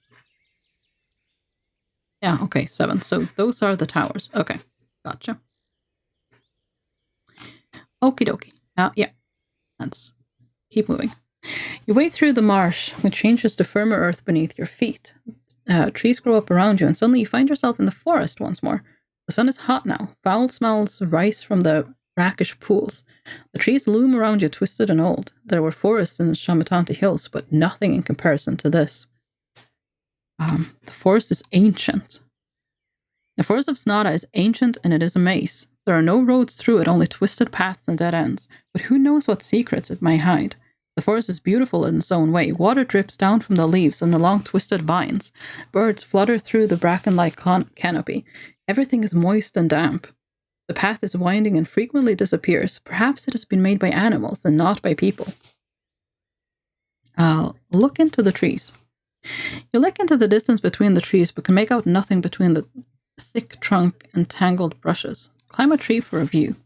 S2: Yeah, okay, 7. So those are the towers. Okay, gotcha. Okie dokie. Yeah, let's keep moving. You wade through the marsh, which changes to firmer earth beneath your feet. Trees grow up around you, and suddenly you find yourself in the forest once more. The sun is hot now. Foul smells rise from the brackish pools. The trees loom around you, twisted and old. There were forests in the Shamatanti Hills, but nothing in comparison to this. The forest is ancient. The forest of Snada is ancient, and it is a maze. There are no roads through it, only twisted paths and dead ends. But who knows what secrets it may hide? The forest is beautiful in its own way. Water drips down from the leaves and along twisted vines. Birds flutter through the bracken-like canopy. Everything is moist and damp. The path is winding and frequently disappears. Perhaps it has been made by animals and not by people. I'll look into the trees. You look into the distance between the trees, but can make out nothing between the thick trunk and tangled brushes. Climb a tree for a view.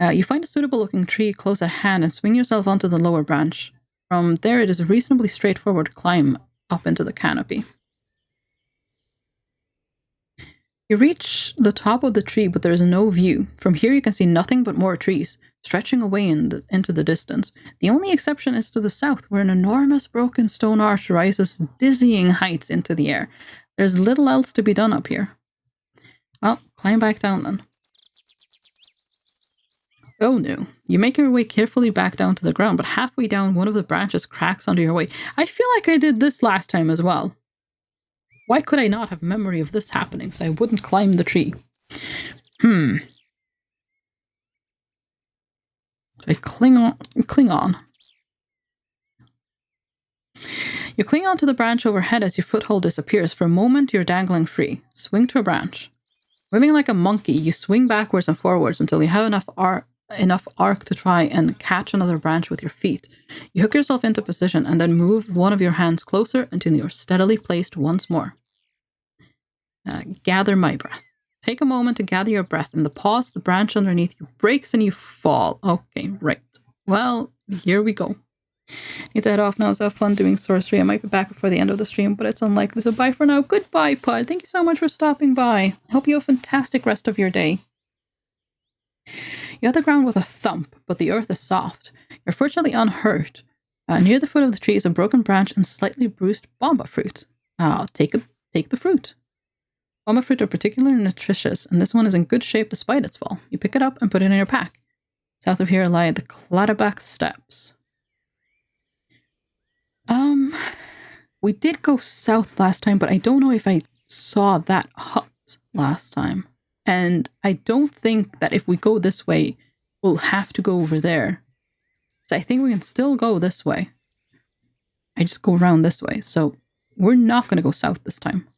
S2: You find a suitable-looking tree close at hand and swing yourself onto the lower branch. From there, it is a reasonably straightforward climb up into the canopy. You reach the top of the tree, but there is no view. From here, you can see nothing but more trees, stretching away into the distance. The only exception is to the south, where an enormous broken stone arch rises dizzying heights into the air. There's little else to be done up here. Well, climb back down then. Oh no. You make your way carefully back down to the ground, but halfway down, one of the branches cracks under your way. I feel like I did this last time as well. Why could I not have memory of this happening so I wouldn't climb the tree? Do I cling on? You cling onto the branch overhead as your foothold disappears. For a moment, you're dangling free. Swing to a branch. Moving like a monkey, you swing backwards and forwards until you have enough enough arc to try and catch another branch with your feet. You hook yourself into position and then move one of your hands closer until you're steadily placed once more. Gather my breath. Take a moment to gather your breath. In the pause, the branch underneath you breaks and you fall. Okay, right. Well, here we go. Need to head off now, so have fun doing sorcery. I might be back before the end of the stream, but it's unlikely, so bye for now. Goodbye, Pud. Thank you so much for stopping by. I hope you have a fantastic rest of your day. You hit the ground with a thump, but the earth is soft. You're fortunately unhurt. Near the foot of the tree is a broken branch and slightly bruised bomba fruit. Take the fruit. Bomba fruit are particularly nutritious, and this one is in good shape despite its fall. You pick it up and put it in your pack. South of here lie the Claddaback Steppes. We did go south last time, but I don't know if I saw that hut last time. And I don't think that if we go this way, we'll have to go over there. So I think we can still go this way. I just go around this way, so we're not going to go south this time.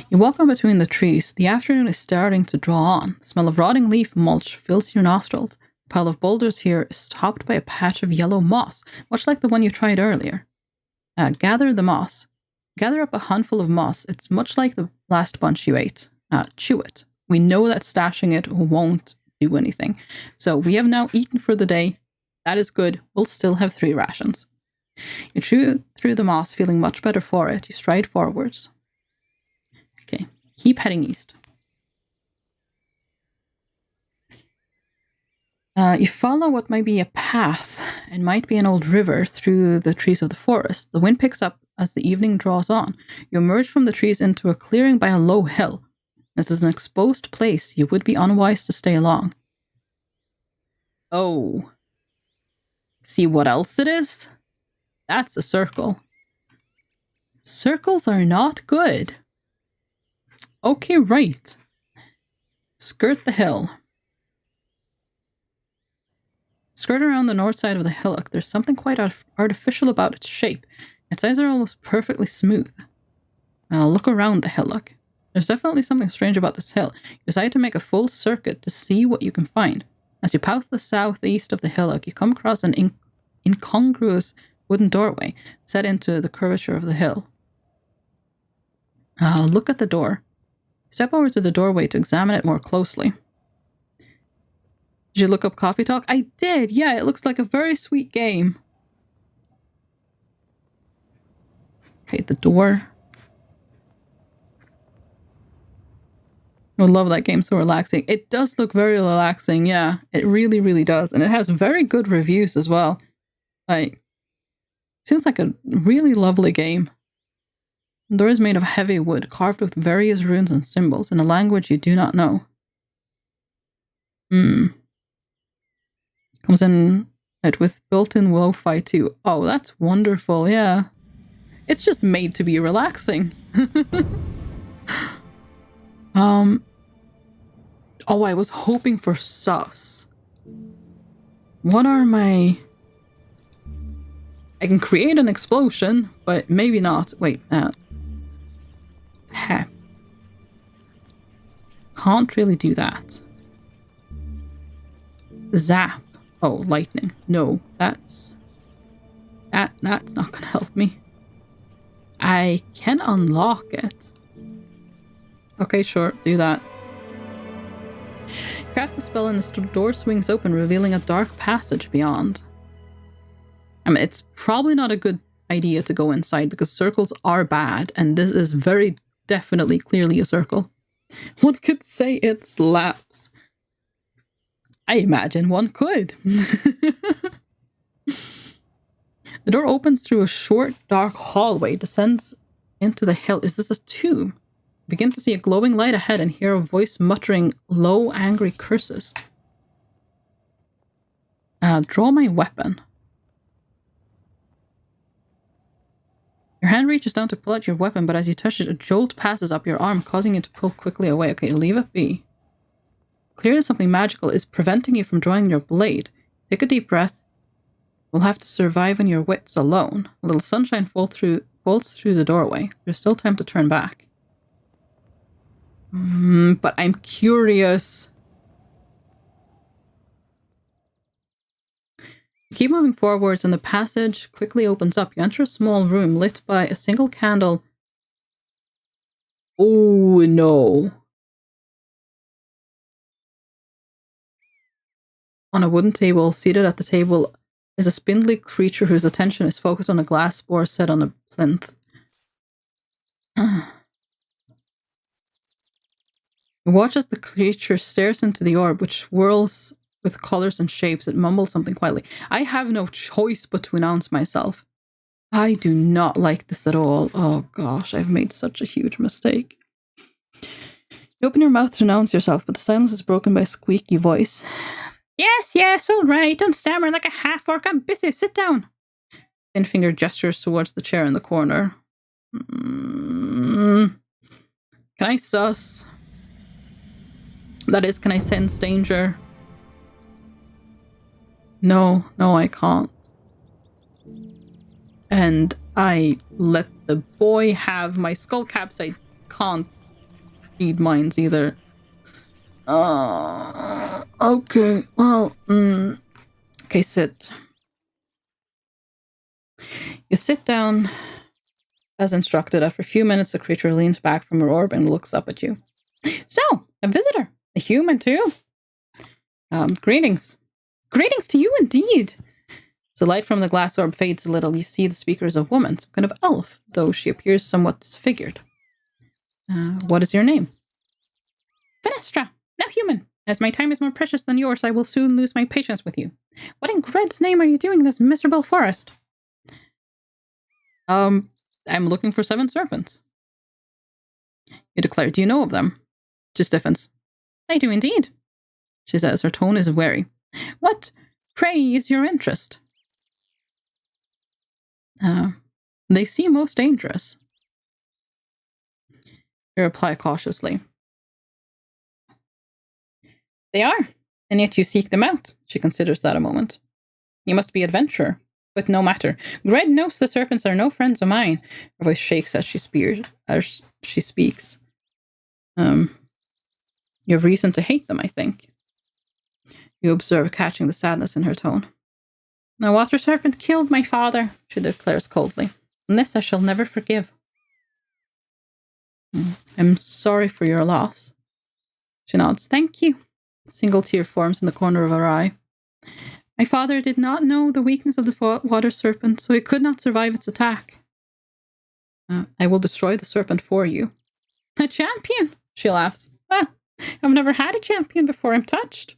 S2: You walk on between the trees. The afternoon is starting to draw on. The smell of rotting leaf mulch fills your nostrils. The pile of boulders here is topped by a patch of yellow moss, much like the one you tried earlier. Gather the moss. Gather up a handful of moss. It's much like the last bunch you ate. Chew it. We know that stashing it won't do anything. So we have now eaten for the day. That is good. We'll still have 3 rations. You chew through the moss, feeling much better for it. You stride forwards. Okay, keep heading east. You follow what might be a path and might be an old river through the trees of the forest. The wind picks up as the evening draws on. You emerge from the trees into a clearing by a low hill. This is an exposed place. You would be unwise to stay along. Oh. See what else it is? That's a circle. Circles are not good. Okay, right. Skirt the hill. Skirt around the north side of the hillock. There's something quite artificial about its shape. Its sides are almost perfectly smooth. Look around the hillock. There's definitely something strange about this hill. You decide to make a full circuit to see what you can find. As you pass the southeast of the hillock, you come across an incongruous wooden doorway set into the curvature of the hill. Look at the door. Step over to the doorway to examine it more closely. Did you look up Coffee Talk? I did, yeah, it looks like a very sweet game. Okay, the door. I love that game, so relaxing. It does look very relaxing, yeah. It really, really does. And it has very good reviews as well. Like, seems like a really lovely game. The door is made of heavy wood, carved with various runes and symbols in a language you do not know. Comes in it with built-in lo-fi too. Oh, that's wonderful, yeah. It's just made to be relaxing. Oh, I was hoping for sus. What are my... I can create an explosion, but maybe not. Wait, Heck. Can't really do that. Zap. Oh, lightning. No, that's not gonna help me. I can unlock it. Okay, sure, do that. Craft the spell and the door swings open, revealing a dark passage beyond. I mean, it's probably not a good idea to go inside because circles are bad, and this is very definitely clearly a circle. One could say it slaps. I imagine one could. The door opens through a short, dark hallway, descends into the hill. Is this a tomb? Begin to see a glowing light ahead and hear a voice muttering low, angry curses. Draw my weapon. Your hand reaches down to pull out your weapon, but as you touch it, a jolt passes up your arm, causing you to pull quickly away. Okay, leave it be. Clearly something magical is preventing you from drawing your blade. Take a deep breath. We'll have to survive on your wits alone. A little sunshine bolts through the doorway. There's still time to turn back. But I'm curious. You keep moving forwards and the passage quickly opens up. You enter a small room lit by a single candle. Oh no. On a wooden table, seated at the table, is a spindly creature whose attention is focused on a glass spore set on a plinth. You watch as the creature stares into the orb, which whirls with colors and shapes. It mumbles something quietly. I have no choice but to announce myself. I do not like this at all. Oh gosh, I've made such a huge mistake. You open your mouth to announce yourself, but the silence is broken by a squeaky voice. Yes, all right. Don't stammer like a half-orc. I'm busy. Sit down. Thin finger gestures towards the chair in the corner. Can I suss? That is, can I sense danger? No, I can't. And I let the boy have my skull caps. I can't read minds either. Okay, well, okay, sit. You sit down as instructed. After a few minutes, the creature leans back from her orb and looks up at you. So, a visitor. A human, too. Greetings. Greetings to you, indeed. As the light from the glass orb fades a little, you see the speaker is a woman, some kind of elf, though she appears somewhat disfigured. What is your name? Fenestra. Now human. As my time is more precious than yours, I will soon lose my patience with you. What in Gred's name are you doing in this miserable forest? I'm looking for 7 serpents. You declare, do you know of them? She stiffens. I do indeed, she says. Her tone is wary. What, pray, is your interest? They seem most dangerous. You reply cautiously. They are, and yet you seek them out. She considers that a moment. You must be adventurer, but no matter. Gred knows the serpents are no friends of mine. Her voice shakes as she speaks. You have reason to hate them, I think. You observe, catching the sadness in her tone. The water serpent killed my father, she declares coldly. And this I shall never forgive. I'm sorry for your loss. She nods. Thank you. A single tear forms in the corner of her eye. My father did not know the weakness of the water serpent, so he could not survive its attack. I will destroy the serpent for you. A champion, she laughs. Well, I've never had a champion before. I'm touched.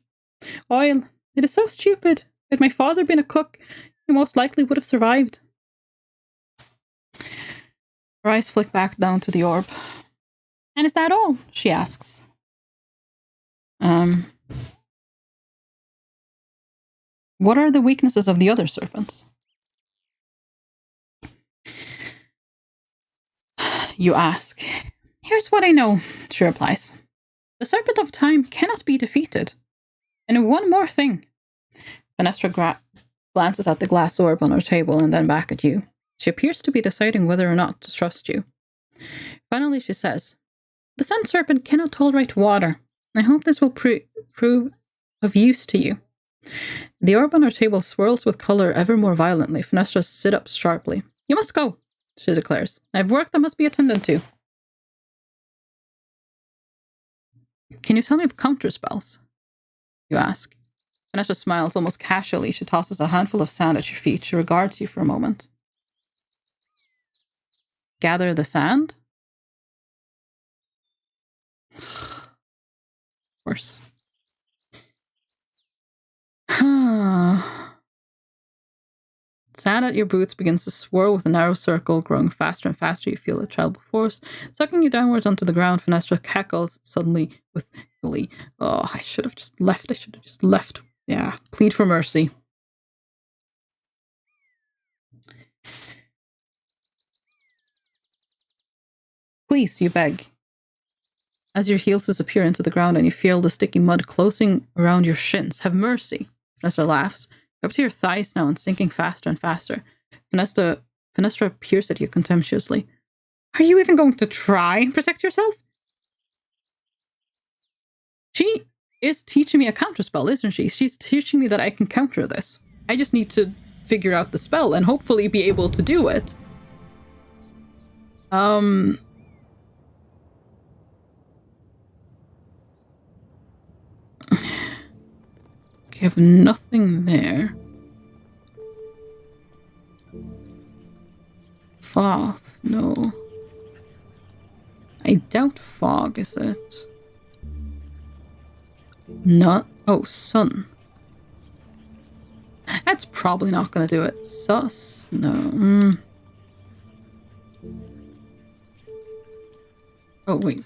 S2: Oil, it is so stupid. Had my father been a cook, he most likely would have survived. Her eyes flick back down to the orb. And is that all? She asks. What are the weaknesses of the other serpents? You ask. Here's what I know, she replies. The Serpent of Time cannot be defeated. And one more thing. Fenestra glances at the glass orb on her table and then back at you. She appears to be deciding whether or not to trust you. Finally, she says, the Sun Serpent cannot tolerate water. I hope this will prove of use to you. The orb on her table swirls with color ever more violently. Fenestra sits up sharply. You must go, she declares. I have work that must be attended to. Can you tell me of counterspells? You ask. Fenestra smiles almost casually. She tosses a handful of sand at your feet. She regards you for a moment. Gather the sand? Of course. Sand at your boots begins to swirl with a narrow circle, growing faster and faster. You feel a terrible force sucking you downwards onto the ground. Fenestra cackles suddenly with glee. Oh, I should have just left. Yeah, plead for mercy. Please, you beg. As your heels disappear into the ground and you feel the sticky mud closing around your shins, have mercy. Fenestra laughs. Up to your thighs now and sinking faster and faster. Fenestra peers at you contemptuously. Are you even going to try and protect yourself? She is teaching me a counterspell, isn't she? She's teaching me that I can counter this.
S1: I just need to figure out the spell and hopefully be able to do it. I have nothing there. Fog, no. I doubt fog, is it? Not. Oh, sun. That's probably not gonna do it. Sus? No. Oh, wait.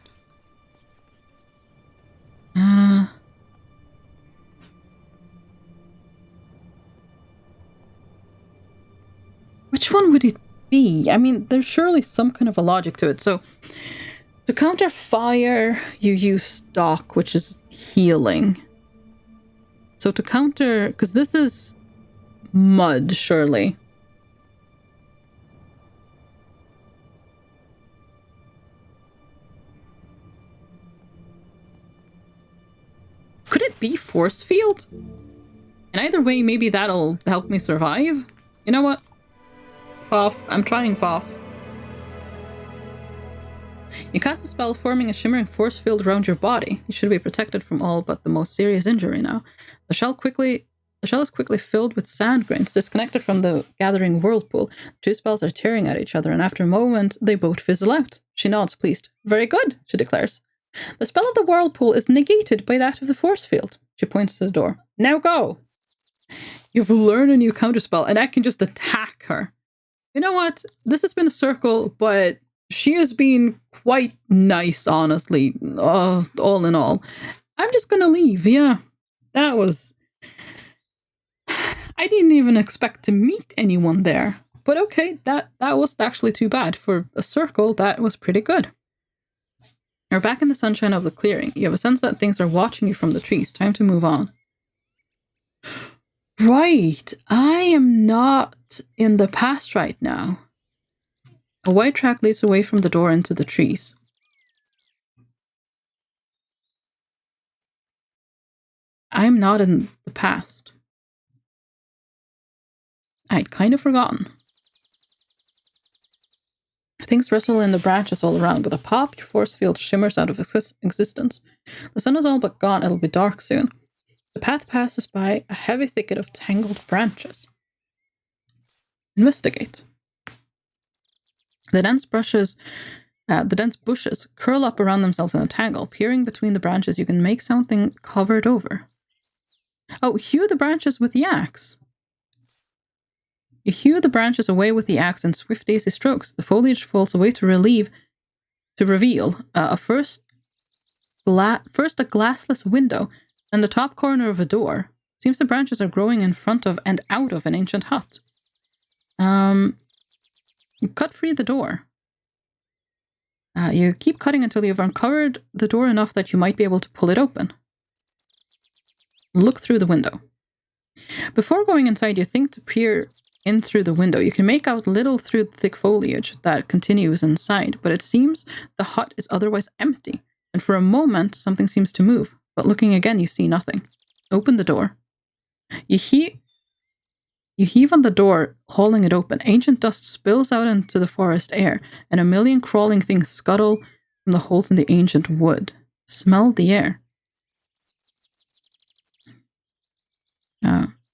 S1: Which one would it be? I mean, there's surely some kind of a logic to it. So, to counter fire, you use dock, which is healing. So to counter, because this is mud, surely. Could it be force field? And either way, maybe that'll help me survive. You know what? Foff. I'm trying Foff. You cast a spell forming a shimmering force field around your body. You should be protected from all but the most serious injury now. The shell is quickly filled with sand grains, disconnected from the gathering whirlpool. The two spells are tearing at each other, and after a moment, they both fizzle out. She nods, pleased. Very good, she declares. The spell of the whirlpool is negated by that of the force field. She points to the door. Now go! You've learned a new counterspell, and I can just attack her. You know what? This has been a circle, but she has been quite nice, honestly, all in all. I'm just gonna leave, yeah. That was... I didn't even expect to meet anyone there. But okay, that wasn't actually too bad. For a circle, that was pretty good. You're back in the sunshine of the clearing. You have a sense that things are watching you from the trees. Time to move on. Right, I am not in the past right now. A white track leads away from the door into the trees. I'm not in the past. I'd kind of forgotten. Things rustle in the branches all around. With a pop, your force field shimmers out of existence. The sun is all but gone. It'll be dark soon. The path passes by a heavy thicket of tangled branches. Investigate. The dense bushes curl up around themselves in a tangle. Peering between the branches, you can make something covered over. Oh, hew the branches with the axe. You hew the branches away with the axe in swift, daisy strokes. The foliage falls away to reveal first a glassless window, then the top corner of a door. Seems the branches are growing in front of and out of an ancient hut. You cut free the door. You keep cutting until you've uncovered the door enough that you might be able to pull it open. Look through the window. Before going inside, you think to peer in through the window. You can make out little through the thick foliage that continues inside, but it seems the hut is otherwise empty, and for a moment something seems to move, but looking again you see nothing. Open the door. You heave on the door, hauling it open. Ancient dust spills out into the forest air, and a million crawling things scuttle from the holes in the ancient wood. Smell the air.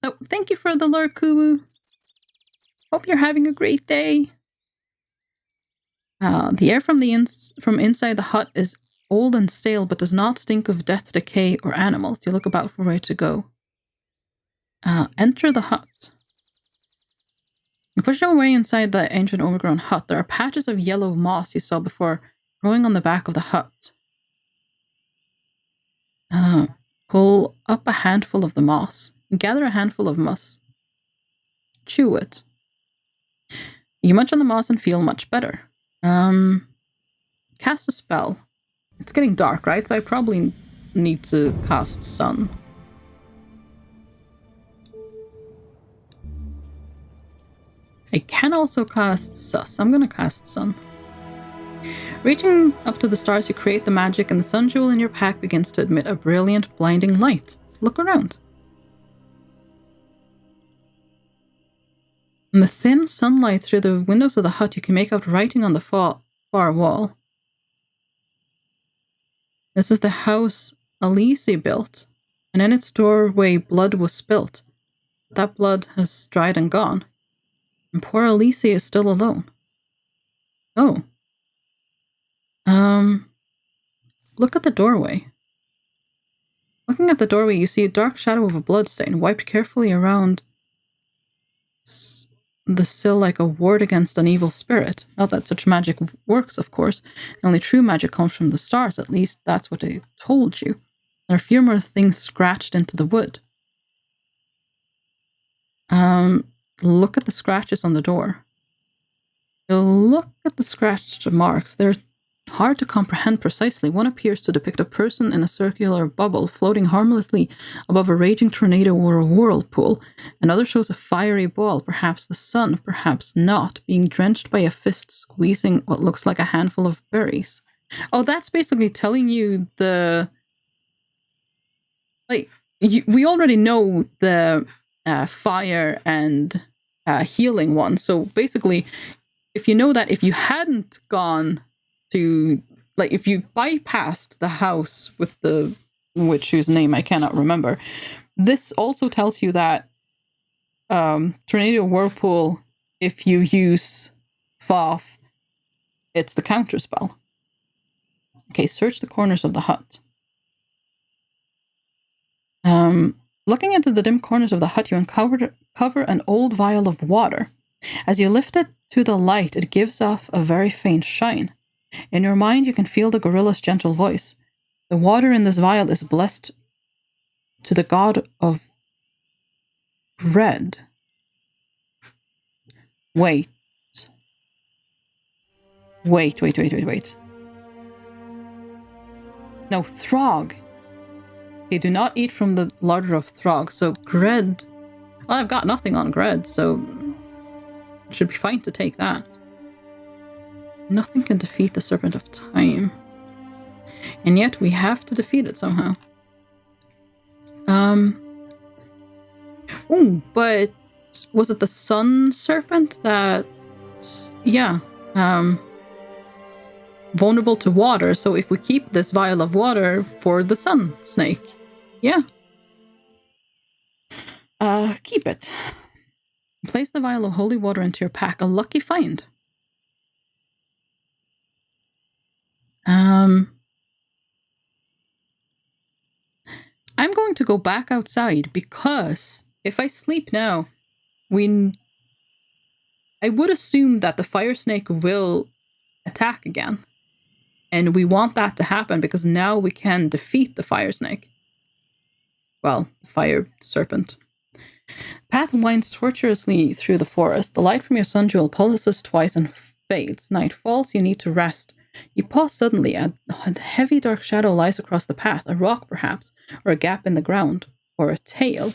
S1: Oh, thank you for the lure, Kubu. Hope you're having a great day. The air from inside the hut is old and stale, but does not stink of death, decay, or animals. You look about for where to go. Enter the hut. You push your way inside the ancient overgrown hut. There are patches of yellow moss you saw before growing on the back of the hut. Pull up a handful of the moss. Gather a handful of moss. Chew it. You munch on the moss and feel much better. Cast a spell. It's getting dark, right? So I probably need to cast Sun. I can also cast Sus. I'm gonna cast Sun. Reaching up to the stars, you create the magic, and the sun jewel in your pack begins to emit a brilliant, blinding light. Look around.
S2: In the thin sunlight through the windows of the hut, you can make out writing on the far wall. This is the house Elise built, and in its doorway blood was spilt. That blood has dried and gone, and poor Elise is still alone. Oh. Look at the doorway. Looking at the doorway, you see a dark shadow of a bloodstain wiped carefully around the sill like a ward against an evil spirit. Not that such magic works, of course. Only true magic comes from the stars, at least that's what they told you. There are a few more things scratched into the wood. Look at the scratches on the door. Look at the scratched marks. They're hard to comprehend precisely. One appears to depict a person in a circular bubble floating harmlessly above a raging tornado or a whirlpool. Another shows a fiery ball, perhaps the sun, perhaps not, being drenched by a fist squeezing what looks like a handful of berries. Oh, that's basically telling you the... we already know the fire and healing one. So basically, if you know that if you hadn't gone to, if you bypassed the house with the witch whose name I cannot remember, this also tells you that Tornado Whirlpool, if you use Foff, it's the counter spell. Okay, search the corners of the hut. Looking into the dim corners of the hut, you uncover an old vial of water. As you lift it to the light, it gives off a very faint shine. In your mind, you can feel the gorilla's gentle voice. The water in this vial is blessed to the god of red. Wait. No, Throg. They do not eat from the larder of Throg, so Gred... Well, I've got nothing on Gred, so... it should be fine to take that. Nothing can defeat the Serpent of Time. And yet we have to defeat it somehow. Oh, but was it the Sun Serpent that... yeah. Vulnerable to water, so if we keep this vial of water for the Sun Snake. Yeah. Keep it. Place the vial of holy water into your pack. A lucky find. I'm going to go back outside because if I sleep now, I would assume that the fire snake will attack again. And we want that to happen because now we can defeat the fire snake. Well, the fire serpent. Path winds tortuously through the forest. The light from your sun jewel pulses twice and fades. Night falls, you need to rest. You pause suddenly. A heavy dark shadow lies across the path. A rock, perhaps, or a gap in the ground, or a tail.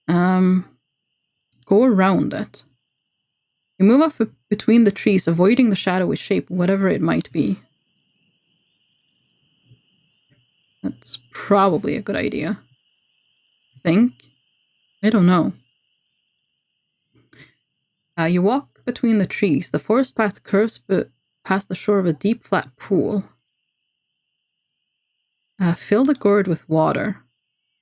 S2: Go around it. You move off between the trees, avoiding the shadowy shape, whatever it might be. That's probably a good idea. Think? I don't know. You walk between the trees. The forest path curves past the shore of a deep, flat pool. Fill the gourd with water.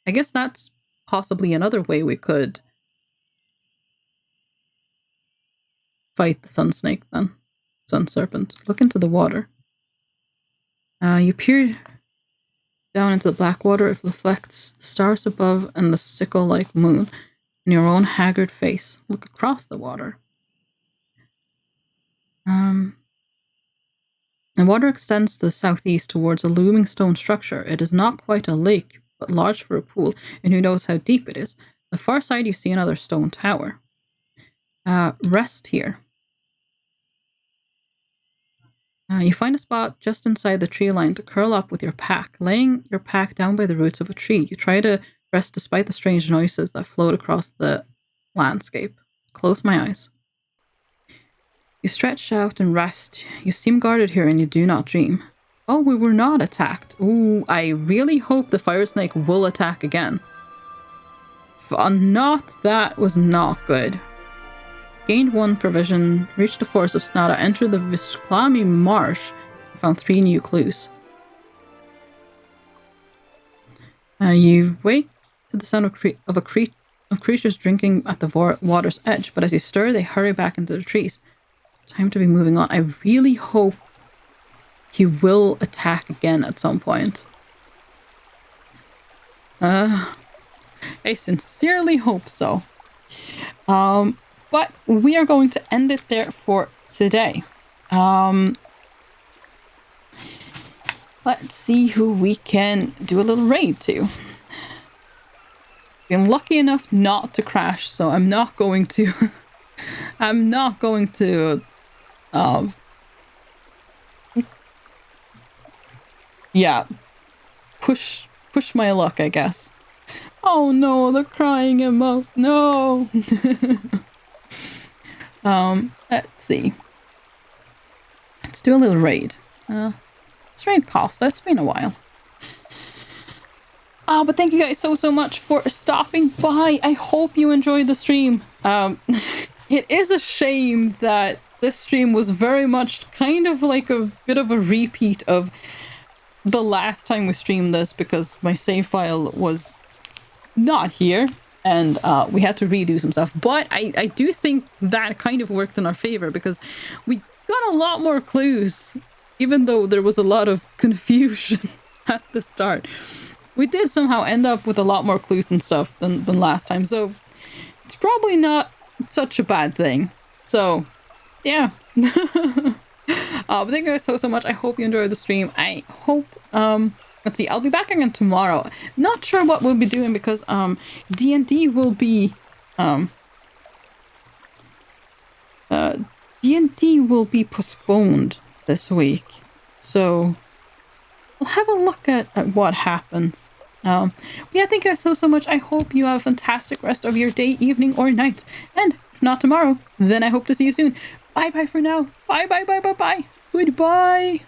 S2: I guess that's possibly another way we could fight the sun snake then. Sun serpent. Look into the water. You peer down into the black water. It reflects the stars above and the sickle-like moon in your own haggard face. Look across the water. The water extends to the southeast towards a looming stone structure. It is not quite a lake, but large for a pool, and who knows how deep it is. On the far side, you see another stone tower. Rest here. You find a spot just inside the tree line to curl up with your pack. Laying your pack down by the roots of a tree, you try to rest despite the strange noises that float across the landscape. Close my eyes. You stretch out and rest. You seem guarded here and you do not dream. Oh, we were not attacked. Ooh, I really hope the fire snake will attack again. That was not good. Gained 1 provision. Reached the forest of Snada. Entered the Visklami marsh. Found 3 new clues. You wake to the sound of creatures drinking at the water's edge, but as you stir, they hurry back into the trees. Time to be moving on. I really hope he will attack again at some point. I sincerely hope so. But we are going to end it there for today. Let's see who we can do a little raid to. Been lucky enough not to crash, so I'm not going to I'm not going to yeah, push my luck, I guess. Oh no, the crying emote. No. Let's see. Let's do a little raid. Let's raid Costa. It's been a while. But thank you guys so much for stopping by. I hope you enjoyed the stream. It is a shame that this stream was very much kind of like a bit of a repeat of the last time we streamed this, because my save file was not here and we had to redo some stuff. But I do think that kind of worked in our favor, because we got a lot more clues, even though there was a lot of confusion at the start. We did somehow end up with a lot more clues and stuff than last time, so it's probably not such a bad thing. So, yeah. But thank you guys so much. I hope you enjoyed the stream. I hope, let's see, I'll be back again tomorrow. Not sure what we'll be doing, because D&D will be, D&D will be postponed this week. So we'll have a look at what happens. Yeah, thank you guys so much. I hope you have a fantastic rest of your day, evening, or night. And if not tomorrow, then I hope to see you soon. Bye-bye for now. Bye. Goodbye.